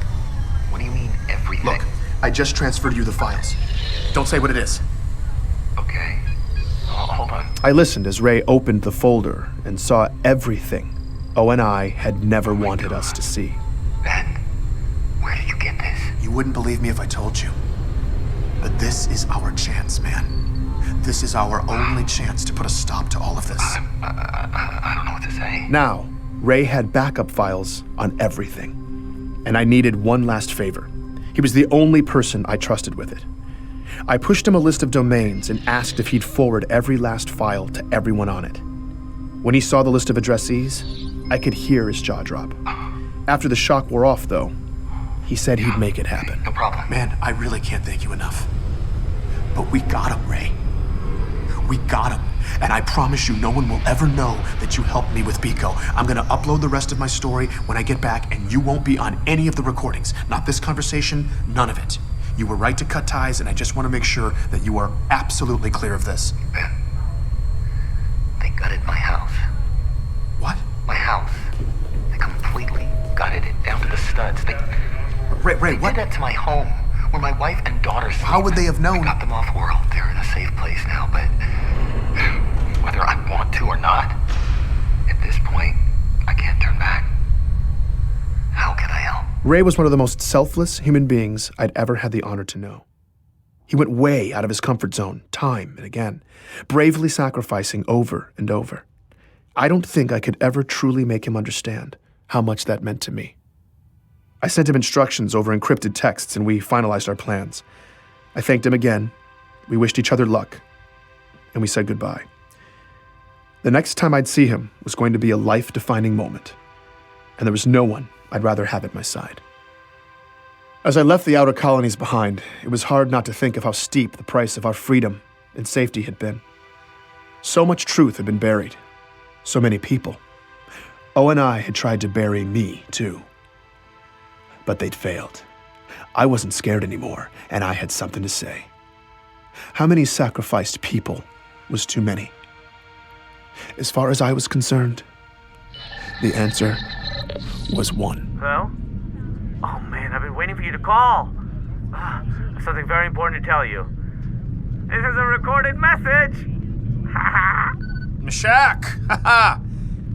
What do you mean, everything? Look, I just transferred you the files. Don't say what it is. Okay. Hold on. I listened as Ray opened the folder and saw everything O&I had never wanted us to see. Ben, where did you get this? You wouldn't believe me if I told you. But this is our chance, man. This is our only chance to put a stop to all of this. I don't know what to say. Now, Ray had backup files on everything. And I needed one last favor. He was the only person I trusted with it. I pushed him a list of domains and asked if he'd forward every last file to everyone on it. When he saw the list of addressees, I could hear his jaw drop. After the shock wore off, though, he said he'd make it happen. No problem. Man, I really can't thank you enough. But we got him, Ray. We got him. And I promise you no one will ever know that you helped me with Biko. I'm gonna upload the rest of my story when I get back, and you won't be on any of the recordings. Not this conversation, none of it. You were right to cut ties, and I just want to make sure that you are absolutely clear of this. Ben, they gutted my house. What? My house. They completely gutted it down to the studs. They Ray, what? did that to my home, where my wife and daughter sleep. How would they have known? I got them off world. They're in a safe place now, but whether I want to or not, at this point, I can't turn back. How can I help? Ray was one of the most selfless human beings I'd ever had the honor to know. He went way out of his comfort zone, time and again, bravely sacrificing over and over. I don't think I could ever truly make him understand how much that meant to me. I sent him instructions over encrypted texts, and we finalized our plans. I thanked him again, we wished each other luck, and we said goodbye. The next time I'd see him was going to be a life-defining moment, and there was no one I'd rather have at my side. As I left the outer colonies behind, it was hard not to think of how steep the price of our freedom and safety had been. So much truth had been buried. So many people. O&I had tried to bury me, too. But they'd failed. I wasn't scared anymore, and I had something to say. How many sacrificed people was too many? As far as I was concerned, the answer was one. Hello? Oh man, I've been waiting for you to call. Something very important to tell you. This is a recorded message. Meshach! Haha!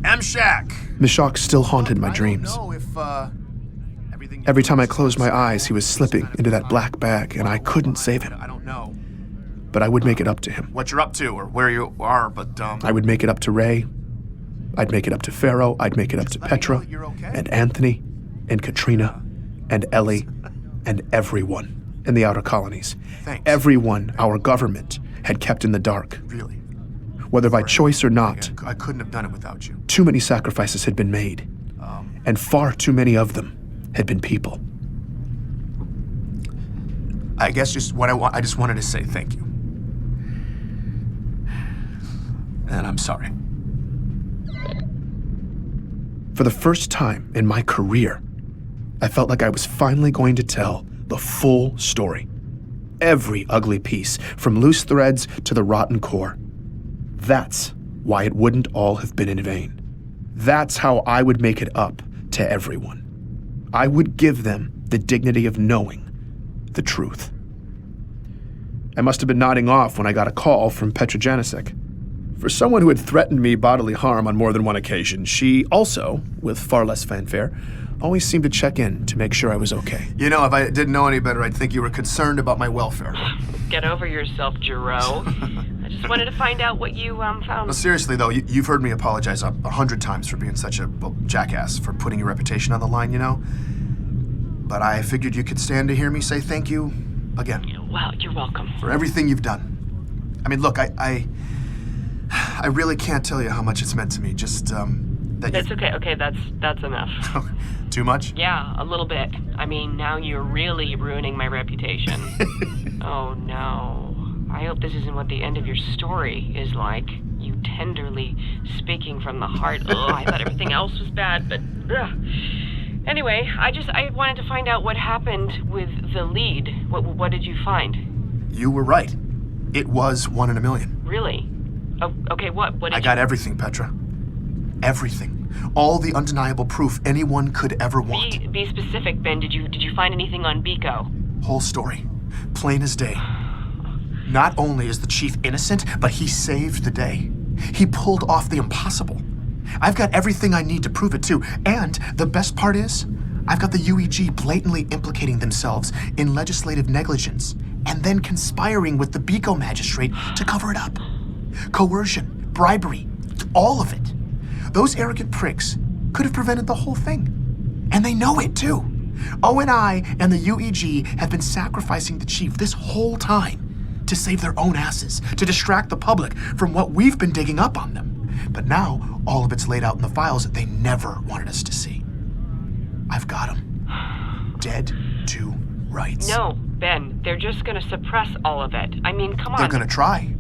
M-Shack! Meshach still haunted my dreams. I don't know if, Every time I closed my eyes, he was slipping into that black bag, and I couldn't save him. I don't know But I would make it up to him. what you're up to or where you are, but, I would make it up to Ray. I'd make it up to Pharaoh. I'd make it up to Petra and Anthony and Katrina and Ellie and everyone in the outer colonies. Thanks. Everyone our government had kept in the dark. Really? Whether by choice or not, I couldn't have done it without you. too many sacrifices had been made, and far too many of them had been people. I guess just what I just wanted to say thank you. And I'm sorry. For the first time in my career, I felt like I was finally going to tell the full story. Every ugly piece, from loose threads to the rotten core. That's why it wouldn't all have been in vain. That's how I would make it up to everyone. I would give them the dignity of knowing the truth. I must have been nodding off when I got a call from Petra Janicek. For someone who had threatened me bodily harm on more than one occasion, she also, with far less fanfare, always seemed to check in to make sure I was okay. You know, if I didn't know any better, I'd think you were concerned about my welfare. Get over yourself, Giraud. I just wanted to find out what you found. Well, seriously, though, you've heard me apologize 100 times for being such a jackass, for putting your reputation on the line, you know? But I figured you could stand to hear me say thank you again. Well, you're welcome. For everything you've done. I mean, look, I really can't tell you how much it's meant to me, just, that It's okay, that's enough. Too much? Yeah, a little bit. I mean, now you're really ruining my reputation. Oh no. I hope this isn't what the end of your story is like. You tenderly speaking from the heart. Ugh, I thought everything else was bad, but ugh. Anyway, I wanted to find out what happened with the lead. What did you find? You were right. It was 1 in a million. Really? Oh, okay, what did I got everything, Petra. Everything. All the undeniable proof anyone could ever want. Be specific, Ben. Did you find anything on Biko? Whole story. Plain as day. Not only is the chief innocent, but he saved the day. He pulled off the impossible. I've got everything I need to prove it too. And the best part is, I've got the UEG blatantly implicating themselves in legislative negligence and then conspiring with the Biko magistrate to cover it up. Coercion, bribery, all of it. Those arrogant pricks could have prevented the whole thing. And they know it too. ONI and the UEG have been sacrificing the chief this whole time to save their own asses, to distract the public from what we've been digging up on them. But now, all of it's laid out in the files that they never wanted us to see. I've got them. Dead to rights. No, Ben, they're just gonna suppress all of it. I mean, come on. They're gonna try.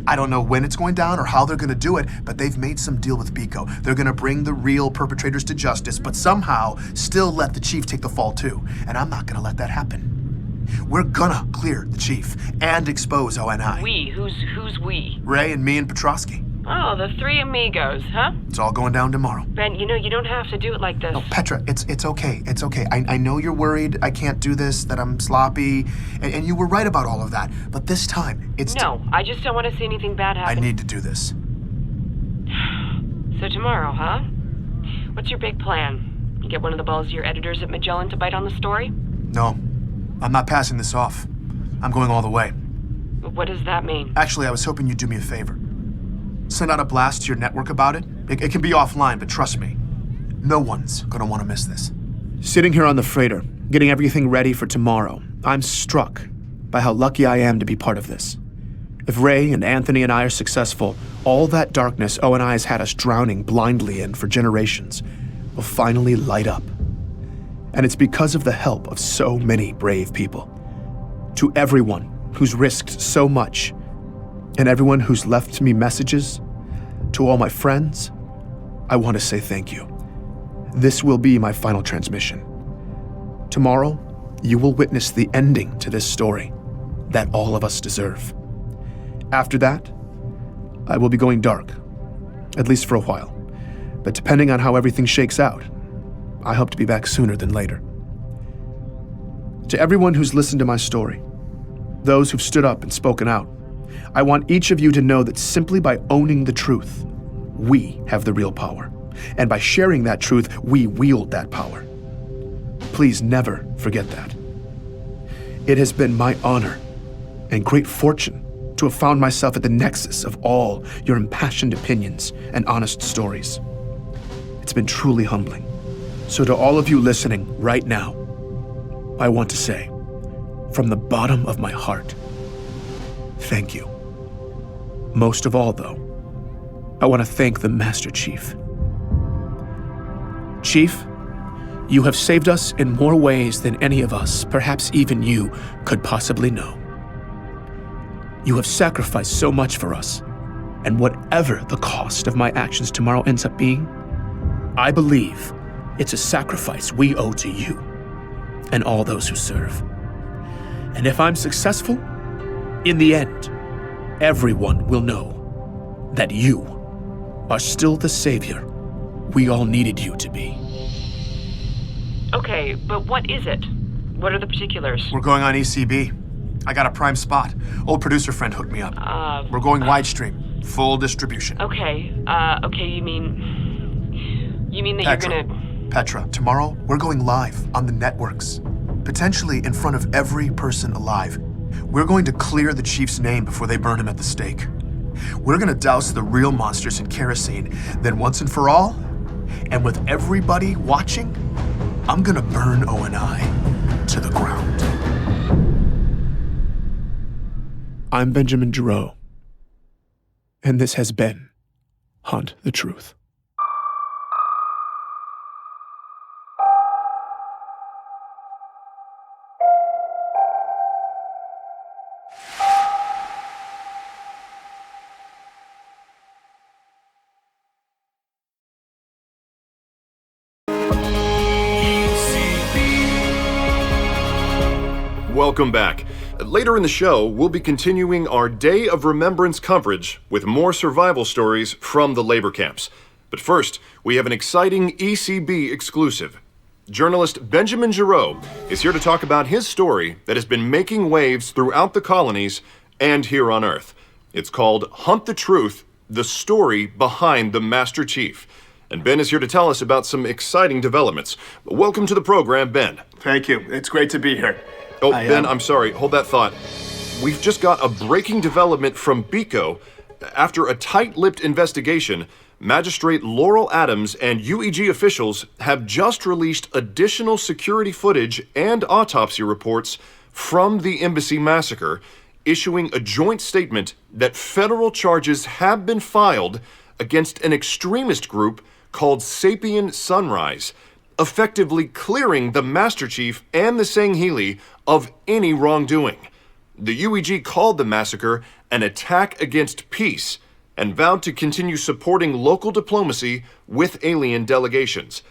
I don't know when it's going down or how they're gonna do it, but they've made some deal with Biko. They're gonna bring the real perpetrators to justice, but somehow still let the chief take the fall too. And I'm not gonna let that happen. We're gonna clear the chief and expose ONI. We? Who's we? Ray and me and Petrosky. Oh, the three amigos, huh? It's all going down tomorrow. Ben, you know, you don't have to do it like this. No, Petra, it's okay. It's okay. I know you're worried I can't do this, that I'm sloppy, and you were right about all of that. But this time, it's... No, I just don't want to see anything bad happen. I need to do this. So tomorrow, huh? What's your big plan? You get one of the ballsier editors at Magellan to bite on the story? No, I'm not passing this off. I'm going all the way. What does that mean? Actually, I was hoping you'd do me a favor. Send out a blast to your network about it. It can be offline, but trust me, no one's gonna want to miss this. Sitting here on the freighter, getting everything ready for tomorrow, I'm struck by how lucky I am to be part of this. If Ray and Anthony and I are successful, all that darkness ONI has had us drowning blindly in for generations will finally light up. And it's because of the help of so many brave people. To everyone who's risked so much, and everyone who's left me messages, to all my friends, I want to say thank you. This will be my final transmission. Tomorrow, you will witness the ending to this story that all of us deserve. After that, I will be going dark, at least for a while. But depending on how everything shakes out, I hope to be back sooner than later. To everyone who's listened to my story, those who've stood up and spoken out, I want each of you to know that simply by owning the truth, we have the real power. And by sharing that truth, we wield that power. Please never forget that. It has been my honor and great fortune to have found myself at the nexus of all your impassioned opinions and honest stories. It's been truly humbling. So to all of you listening right now, I want to say, from the bottom of my heart, thank you. Most of all, though, I want to thank the Master Chief. Chief, you have saved us in more ways than any of us, perhaps even you, could possibly know. You have sacrificed so much for us, and whatever the cost of my actions tomorrow ends up being, I believe it's a sacrifice we owe to you and all those who serve. And if I'm successful, in the end, everyone will know that you are still the savior we all needed you to be. Okay, but what is it? What are the particulars? We're going on ECB. I got a prime spot. Old producer friend hooked me up. We're going widestream, full distribution. Okay, you mean that Petra, you're gonna... Petra, tomorrow we're going live on the networks, potentially in front of every person alive. We're going to clear the chief's name before they burn him at the stake. We're gonna douse the real monsters in kerosene, then once and for all, and with everybody watching, I'm gonna burn ONI to the ground. I'm Benjamin Giraud, and this has been Hunt the Truth. Welcome back. Later in the show, we'll be continuing our Day of Remembrance coverage with more survival stories from the labor camps. But first, we have an exciting ECB exclusive. Journalist Benjamin Giraud is here to talk about his story that has been making waves throughout the colonies, and here on Earth. It's called Hunt the Truth, the story behind the Master Chief. And Ben is here to tell us about some exciting developments. Welcome to the program, Ben. Thank you. It's great to be here. Oh, Ben, I'm sorry. Hold that thought. We've just got a breaking development from BICO. After a tight-lipped investigation, Magistrate Laurel Adams and UEG officials have just released additional security footage and autopsy reports from the Embassy massacre, issuing a joint statement that federal charges have been filed against an extremist group called Sapien Sunrise, effectively clearing the Master Chief and the Sangheili of any wrongdoing. The UEG called the massacre an attack against peace and vowed to continue supporting local diplomacy with alien delegations.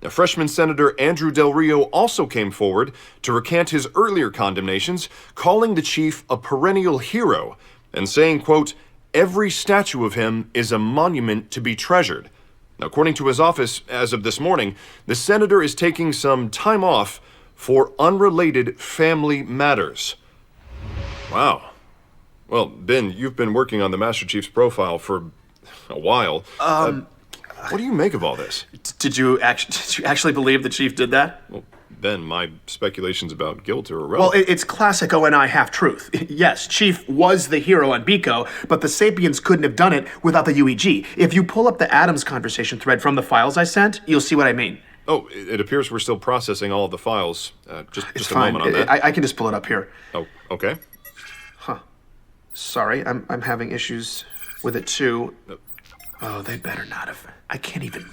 Now, freshman Senator Andrew Del Rio also came forward to recant his earlier condemnations, calling the chief a perennial hero and saying, quote, "Every statue of him is a monument to be treasured." Now, according to his office, as of this morning, the senator is taking some time off for unrelated family matters. Wow. Well, Ben, you've been working on the Master Chief's profile for a while. What do you make of all this? Did you actually believe the chief did that? Well, Ben, my speculations about guilt are irrelevant. Well, it's classic ONI half-truth. Yes, Chief was the hero on BICO, but the Sapiens couldn't have done it without the UEG. If you pull up the Adams conversation thread from the files I sent, you'll see what I mean. Oh, it appears we're still processing all of the files. Just a fine. moment on that. I can just pull it up here. Oh, okay. Sorry, I'm having issues with it too. Oh, they better not have. I can't even.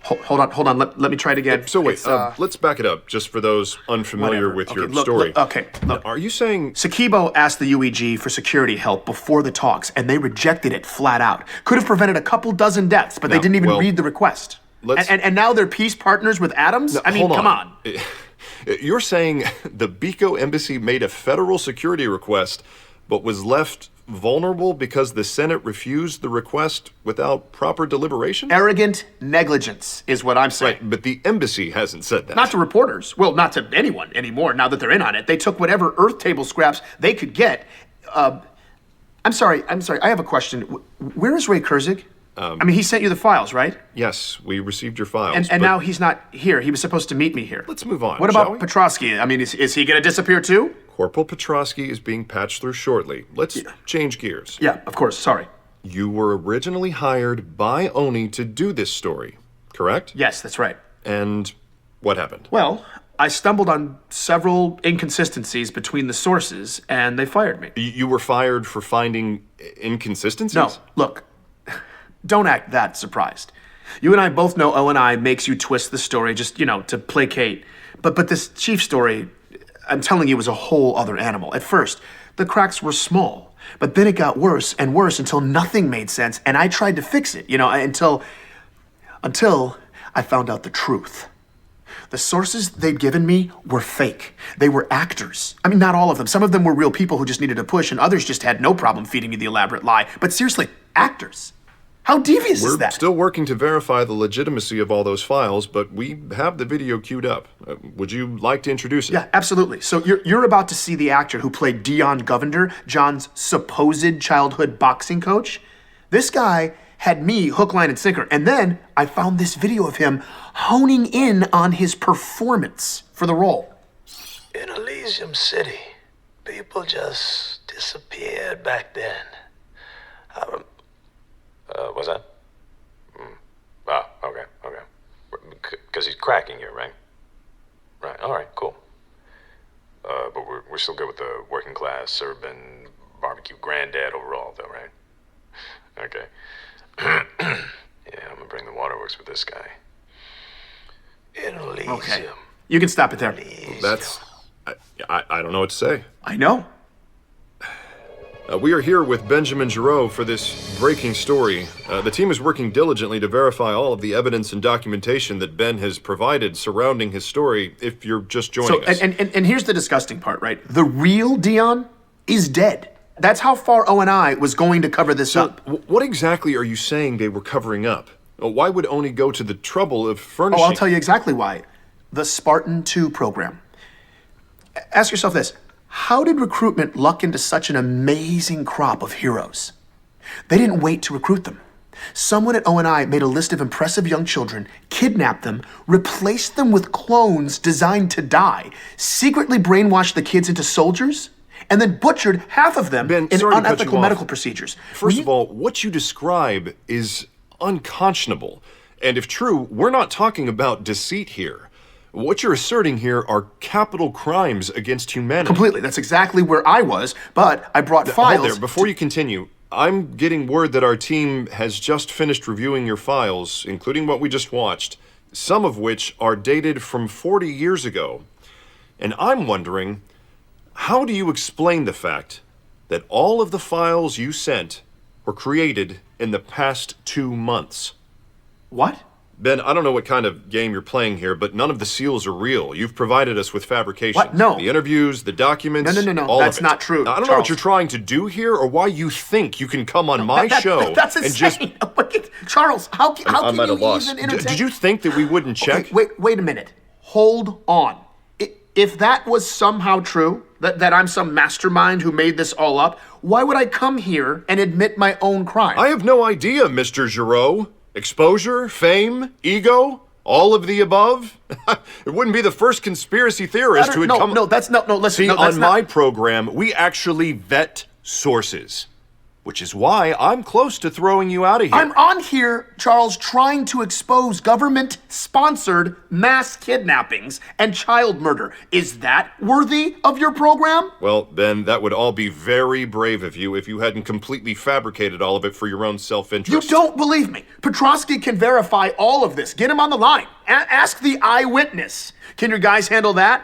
Hold on. Let me try it again. So wait, let's back it up, just for those unfamiliar with your story. Look. Are you saying Sakibo asked the UEG for security help before the talks, and they rejected it flat out? Could have prevented a couple dozen deaths, but they didn't even read the request. And now they're peace partners with Adams? No, I mean, come on. You're saying the BICO embassy made a federal security request, but was left vulnerable because the Senate refused the request without proper deliberation? Arrogant negligence is what I'm saying. Right, but the embassy hasn't said that. Not to reporters. Well, not to anyone anymore now that they're in on it. They took whatever Earth table scraps they could get. I'm sorry. I have a question. Where is Ray Kurzig? I mean, he sent you the files, right? Yes, we received your files. And now he's not here. He was supposed to meet me here. Let's move on, What about Petrosky? I mean, is he going to disappear too? Corporal Petrosky is being patched through shortly. Let's change gears. Yeah, of course. Sorry. You were originally hired by Oni to do this story, correct? Yes, that's right. And what happened? Well, I stumbled on several inconsistencies between the sources, and they fired me. You were fired for finding inconsistencies? No, look. Don't act that surprised. You and I both know O&I makes you twist the story just, to placate. But this chief story, I'm telling you, was a whole other animal. At first, the cracks were small, but then it got worse and worse until nothing made sense, and I tried to fix it, until I found out the truth. The sources they'd given me were fake. They were actors. I mean, not all of them. Some of them were real people who just needed a push, and others just had no problem feeding me the elaborate lie. But seriously, actors. How devious is that? We're still working to verify the legitimacy of all those files, but we have the video queued up. Would you like to introduce it? Yeah, absolutely. So you're about to see the actor who played Dion Govender, John's supposed childhood boxing coach. This guy had me hook, line, and sinker, and then I found this video of him honing in on his performance for the role. In Elysium City, people just disappeared back then. What's that? Okay. Because he's cracking you, right? Right, all right, cool. But we're still good with the working class, urban, barbecue granddad overall, though, right? Okay. Yeah, I'm gonna bring the waterworks with this guy. In Elysium. Okay. You can stop it there. That's... I don't know what to say. I know. We are here with Benjamin Giraud for this breaking story. The team is working diligently to verify all of the evidence and documentation that Ben has provided surrounding his story, if you're just joining us. And here's the disgusting part, right? The real Dion is dead. That's how far O&I was going to cover this up. What exactly are you saying they were covering up? Why would Oni go to the trouble of furnishing... Oh, I'll tell you exactly why. The Spartan 2 program. Ask yourself this. How did recruitment luck into such an amazing crop of heroes? They didn't wait to recruit them. Someone at ONI made a list of impressive young children, kidnapped them, replaced them with clones designed to die, secretly brainwashed the kids into soldiers, and then butchered half of them in unethical medical procedures. First of all, what you describe is unconscionable. And if true, we're not talking about deceit here. What you're asserting here are capital crimes against humanity. Completely. That's exactly where I was, but I brought files. Hold there. Before you continue, I'm getting word that our team has just finished reviewing your files, including what we just watched, some of which are dated from 40 years ago. And I'm wondering, how do you explain the fact that all of the files you sent were created in the past 2 months? What? Ben, I don't know what kind of game you're playing here, but none of the seals are real. You've provided us with fabrication. What? No. The interviews, the documents, No. all That's of it. not true, Now, I don't know Charles. what you're trying to do here or why you think you can come on my show That's and insane. just... Charles, how can I'm at a you loss. even entertain... Did you think that we wouldn't check? Okay, wait a minute. Hold on. If that was somehow true, that I'm some mastermind who made this all up, why would I come here and admit my own crime? I have no idea, Mr. Giraud. Exposure, fame, ego, all of the above? It wouldn't be the first conspiracy theorist who would come... Listen. See, on my program, we actually vet sources. Which is why I'm close to throwing you out of here. I'm on here, Charles, trying to expose government-sponsored mass kidnappings and child murder. Is that worthy of your program? Well, Ben, that would all be very brave of you if you hadn't completely fabricated all of it for your own self-interest. You don't believe me. Petrosky can verify all of this. Get him on the line. Ask the eyewitness. Can your guys handle that?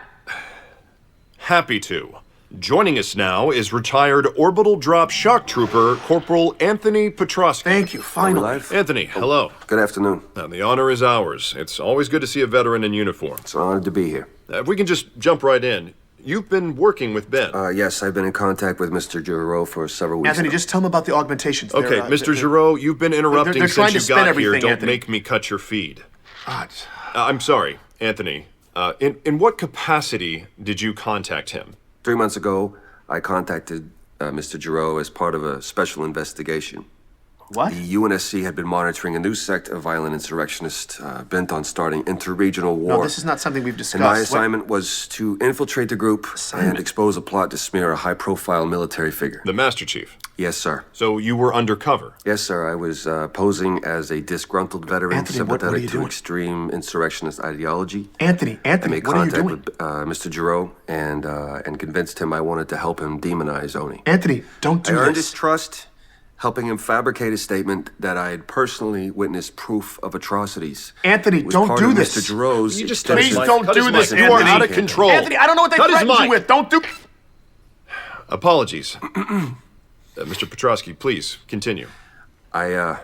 Happy to. Joining us now is retired orbital drop shock trooper Corporal Anthony Petrosky. Thank you, finally. Anthony, hello. Good afternoon. The honor is ours. It's always good to see a veteran in uniform. It's an honor to be here. If we can just jump right in. You've been working with Ben. Yes, I've been in contact with Mr. Giraud for several weeks Anthony, now. just tell him about the augmentations. Okay, Mr. Giraud, you've been interrupting they're trying since to you spin got here. everything, Don't Anthony. make me cut your feed. God. I'm sorry, Anthony. In what capacity did you contact him? 3 months ago, I contacted Mr. Giraud as part of a special investigation. What? The UNSC had been monitoring a new sect of violent insurrectionists bent on starting interregional war. No, this is not something we've discussed. And my assignment was to infiltrate the group and expose a plot to smear a high-profile military figure. The Master Chief? Yes, sir. So you were undercover? Yes, sir. I was posing as a disgruntled veteran Anthony, what are sympathetic you to doing? extreme insurrectionist ideology. Anthony, I made what are you contact doing? with Mr. Giraud and convinced him I wanted to help him demonize Oni. Anthony, don't do I earned this. his trust, helping him fabricate a statement that I had personally witnessed proof of atrocities. Anthony, It was don't part do of this. Mr. Giraud's Please extensive- don't do this, You are Anthony. out of control. Anthony, I don't know what they Cut his threatened you mic. with. Don't do... Apologies. Mr. Petrosky, please continue. I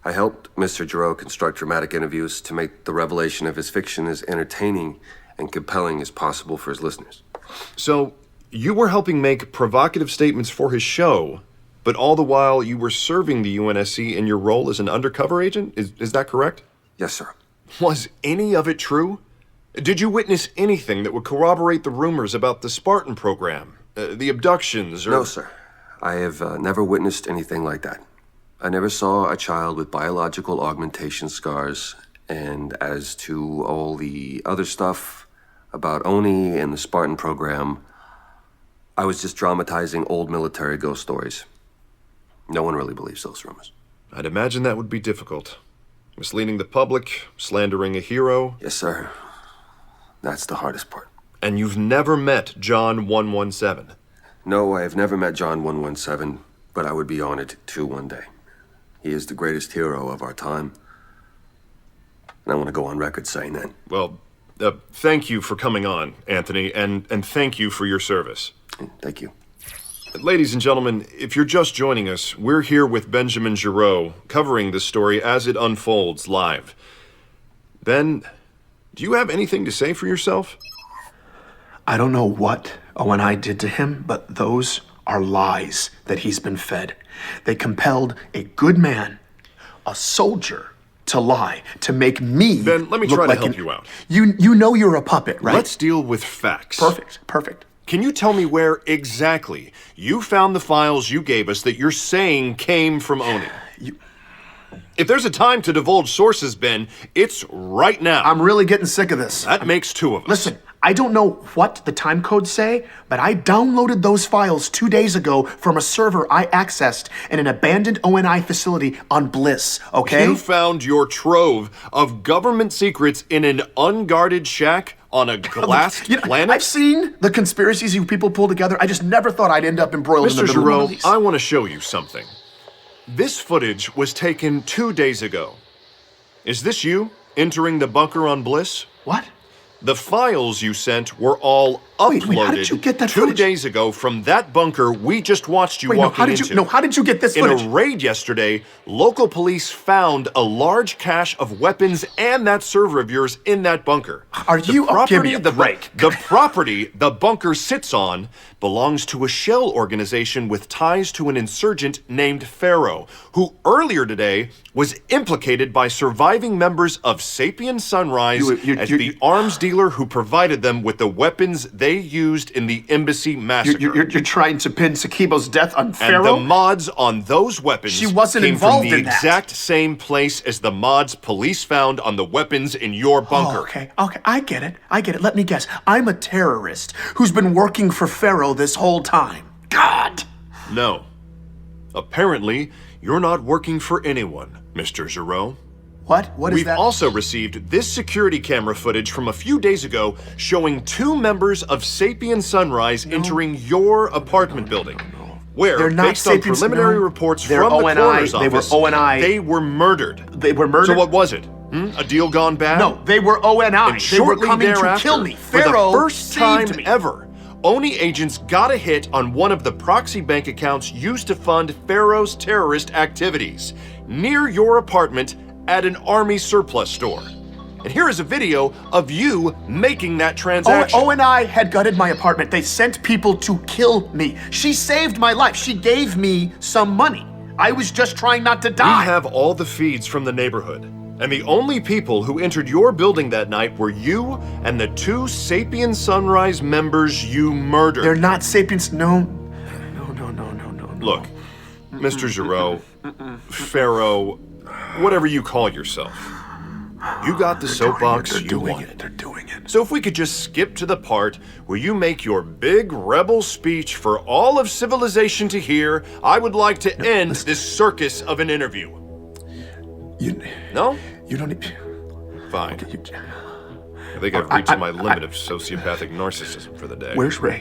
helped Mr. Giraud construct dramatic interviews to make the revelation of his fiction as entertaining and compelling as possible for his listeners. So, you were helping make provocative statements for his show, but all the while you were serving the UNSC in your role as an undercover agent? Is that correct? Yes, sir. Was any of it true? Did you witness anything that would corroborate the rumors about the Spartan program, the abductions, or... No, sir. I have never witnessed anything like that. I never saw a child with biological augmentation scars, and as to all the other stuff about Oni and the Spartan program, I was just dramatizing old military ghost stories. No one really believes those rumors. I'd imagine that would be difficult. Misleading the public, slandering a hero. Yes, sir. That's the hardest part. And you've never met John 117? No, I have never met John 117, but I would be honored to one day. He is the greatest hero of our time. And I want to go on record saying that. Well, thank you for coming on, Anthony, and thank you for your service. Thank you. Ladies and gentlemen, if you're just joining us, we're here with Benjamin Giraud, covering this story as it unfolds live. Ben, do you have anything to say for yourself? I don't know what ONI did to him, but those are lies that he's been fed. They compelled a good man, a soldier, to lie, to make me Ben, let me look try to like help you out. You know you're a puppet, right? Let's deal with facts. Perfect. Can you tell me where exactly you found the files you gave us that you're saying came from Oni? If there's a time to divulge sources, Ben, it's right now. I'm really getting sick of this. That makes two of us. Listen, I don't know what the time codes say, but I downloaded those files 2 days ago from a server I accessed in an abandoned ONI facility on Bliss, okay? You found your trove of government secrets in an unguarded shack on a glassed planet? I've seen the conspiracies you people pull together. I just never thought I'd end up embroiled in the middle of one of Giraud, these. I want to show you something. This footage was taken 2 days ago. Is this you entering the bunker on Bliss? What? The files you sent were all uploaded Wait, how did you get that 2 footage? days ago from that bunker we just watched you Wait, no, walking how did into. you? No, how did you get this footage? In a raid yesterday, local police found a large cache of weapons and that server of yours in that bunker. Are you? Give me a break. The property the bunker sits on belongs to a shell organization with ties to an insurgent named Pharaoh, who earlier today was implicated by surviving members of Sapien Sunrise as the arms dealer who provided them with the weapons they used in the embassy massacre. You're trying to pin Sakibo's death on Pharaoh? And the mods on those weapons She wasn't came involved from the in that. exact same place as the mods police found on the weapons in your bunker. Oh, okay, I get it. Let me guess. I'm a terrorist who's been working for Pharaoh this whole time. God! No. Apparently, you're not working for anyone, Mr. Giraud. What? What is We've that? also received this security camera footage from a few days ago showing 2 members of Sapien Sunrise entering your apartment building. Where, They're not based on Sapiens, preliminary no. reports They're from the ONI. coroner's They were office, ONI. they were murdered. They were murdered? So what was it? A deal gone bad? No, they were ONI. And They were shortly coming to thereafter, kill me. for Pharaoh the first time saved me. ever, Oni agents got a hit on one of the proxy bank accounts used to fund Pharaoh's terrorist activities near your apartment at an army surplus store. And here is a video of you making that transaction. ONI had gutted my apartment. They sent people to kill me. She saved my life. She gave me some money. I was just trying not to die. We have all the feeds from the neighborhood. And the only people who entered your building that night were you and the 2 Sapien Sunrise members you murdered. They're not Sapiens. No. Look, Mr. Giraud, Pharaoh, whatever you call yourself, you got the soapbox you wanted. They're doing it. So if we could just skip to the part where you make your big rebel speech for all of civilization to hear, I would like to end this circus of an interview. No? You don't need... Fine. I think I've reached my limit of sociopathic narcissism for the day. Where's Ray?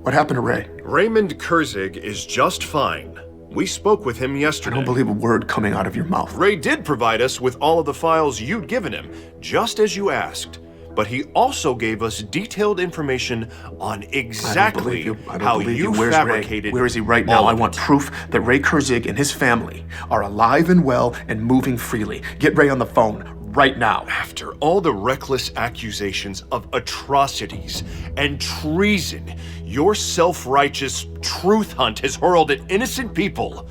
What happened to Ray? Raymond Kurzig is just fine. We spoke with him yesterday. I don't believe a word coming out of your mouth. Ray did provide us with all of the files you'd given him, just as you asked. But he also gave us detailed information on exactly how you Where's fabricated. Ray? Where is he right now? all I of want it. proof that Ray Kurzig and his family are alive and well and moving freely. Get Ray on the phone right now. After all the reckless accusations of atrocities and treason your self-righteous truth hunt has hurled at innocent people,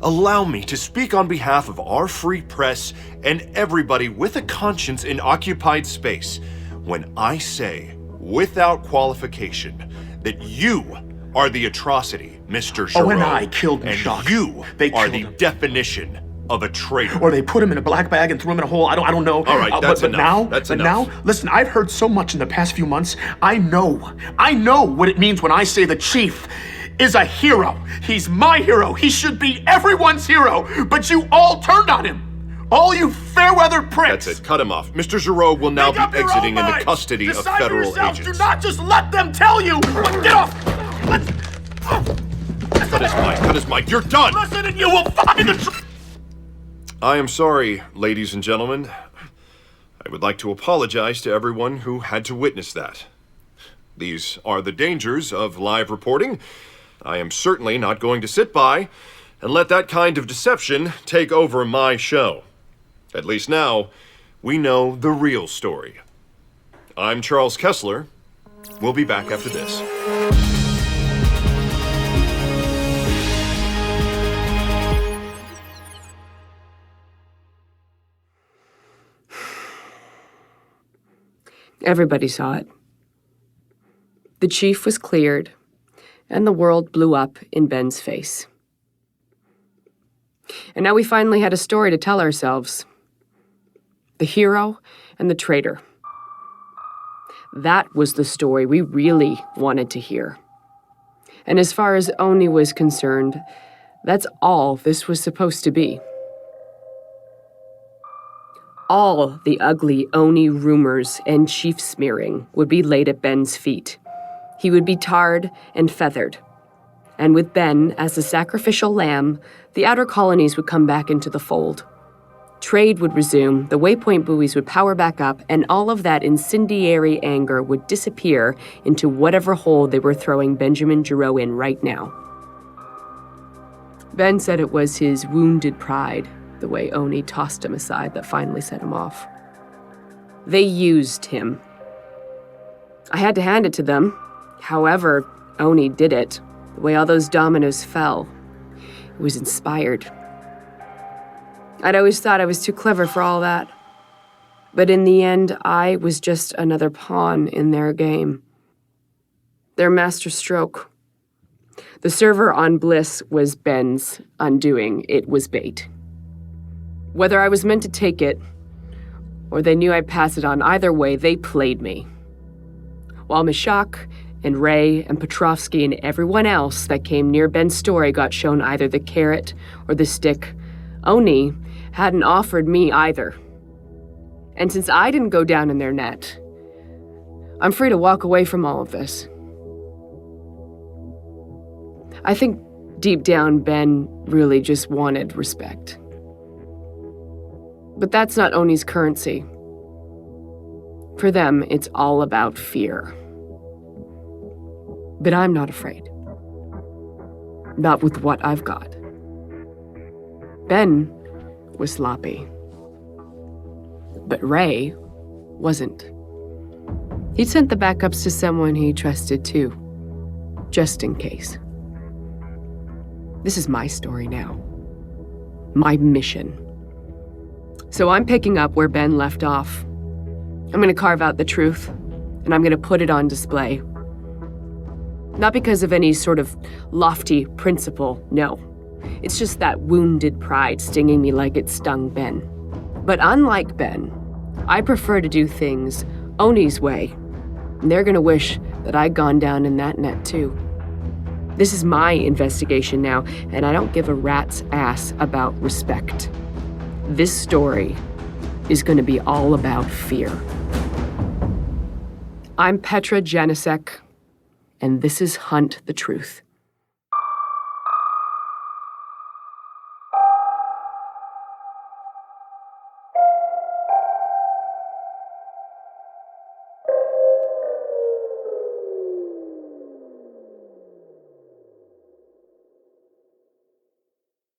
allow me to speak on behalf of our free press and everybody with a conscience in occupied space when I say, without qualification, that you are the atrocity, Mr. Giraud. and I killed and Jacques. you They are killed the him. definition of a traitor. Or they put him in a black bag and threw him in a hole. I don't know. All right, that's but enough. now, That's but enough. now, listen, I've heard so much in the past few months. I know what it means when I say the chief is a hero. He's my hero. He should be everyone's hero. But you all turned on him. All you fair-weather pricks. That's it. Cut him off. Mr. Giraud will now Make up be your exiting own into minds. custody of Decide for federal yourselves. agents. Do not just let them tell you. Get off. Cut his mic. You're done. Listen and you will find the truth. I am sorry, ladies and gentlemen. I would like to apologize to everyone who had to witness that. These are the dangers of live reporting. I am certainly not going to sit by and let that kind of deception take over my show. At least now, we know the real story. I'm Charles Kessler. We'll be back after this. Everybody saw it. The chief was cleared, and the world blew up in Ben's face. And now we finally had a story to tell ourselves. The hero and the traitor. That was the story we really wanted to hear. And as far as Oni was concerned, that's all this was supposed to be. All the ugly Oni rumors and chief smearing would be laid at Ben's feet. He would be tarred and feathered. And with Ben as the sacrificial lamb, the outer colonies would come back into the fold. Trade would resume, the Waypoint buoys would power back up, and all of that incendiary anger would disappear into whatever hole they were throwing Benjamin Giraud in right now. Ben said it was his wounded pride, the way Oni tossed him aside, that finally set him off. They used him. I had to hand it to them. However, Oni did it. The way all those dominoes fell. It was inspired. I'd always thought I was too clever for all that. But in the end, I was just another pawn in their game. Their master stroke. The server on Bliss was Ben's undoing. It was bait. Whether I was meant to take it, or they knew I'd pass it on, either way, they played me. While Mishak and Ray and Petrovsky and everyone else that came near Ben's story got shown either the carrot or the stick, Oni hadn't offered me either. And since I didn't go down in their net, I'm free to walk away from all of this. I think deep down, Ben really just wanted respect. But that's not Oni's currency. For them, it's all about fear. But I'm not afraid. Not with what I've got. Ben was sloppy. But Ray wasn't. He'd sent the backups to someone he trusted too, just in case. This is my story now. My mission. So I'm picking up where Ben left off. I'm going to carve out the truth, and I'm going to put it on display. Not because of any sort of lofty principle, no. It's just that wounded pride stinging me like it stung Ben. But unlike Ben, I prefer to do things Oni's way. And they're gonna wish that I'd gone down in that net too. This is my investigation now, and I don't give a rat's ass about respect. This story is gonna be all about fear. I'm Petra Janicek, and this is Hunt the Truth.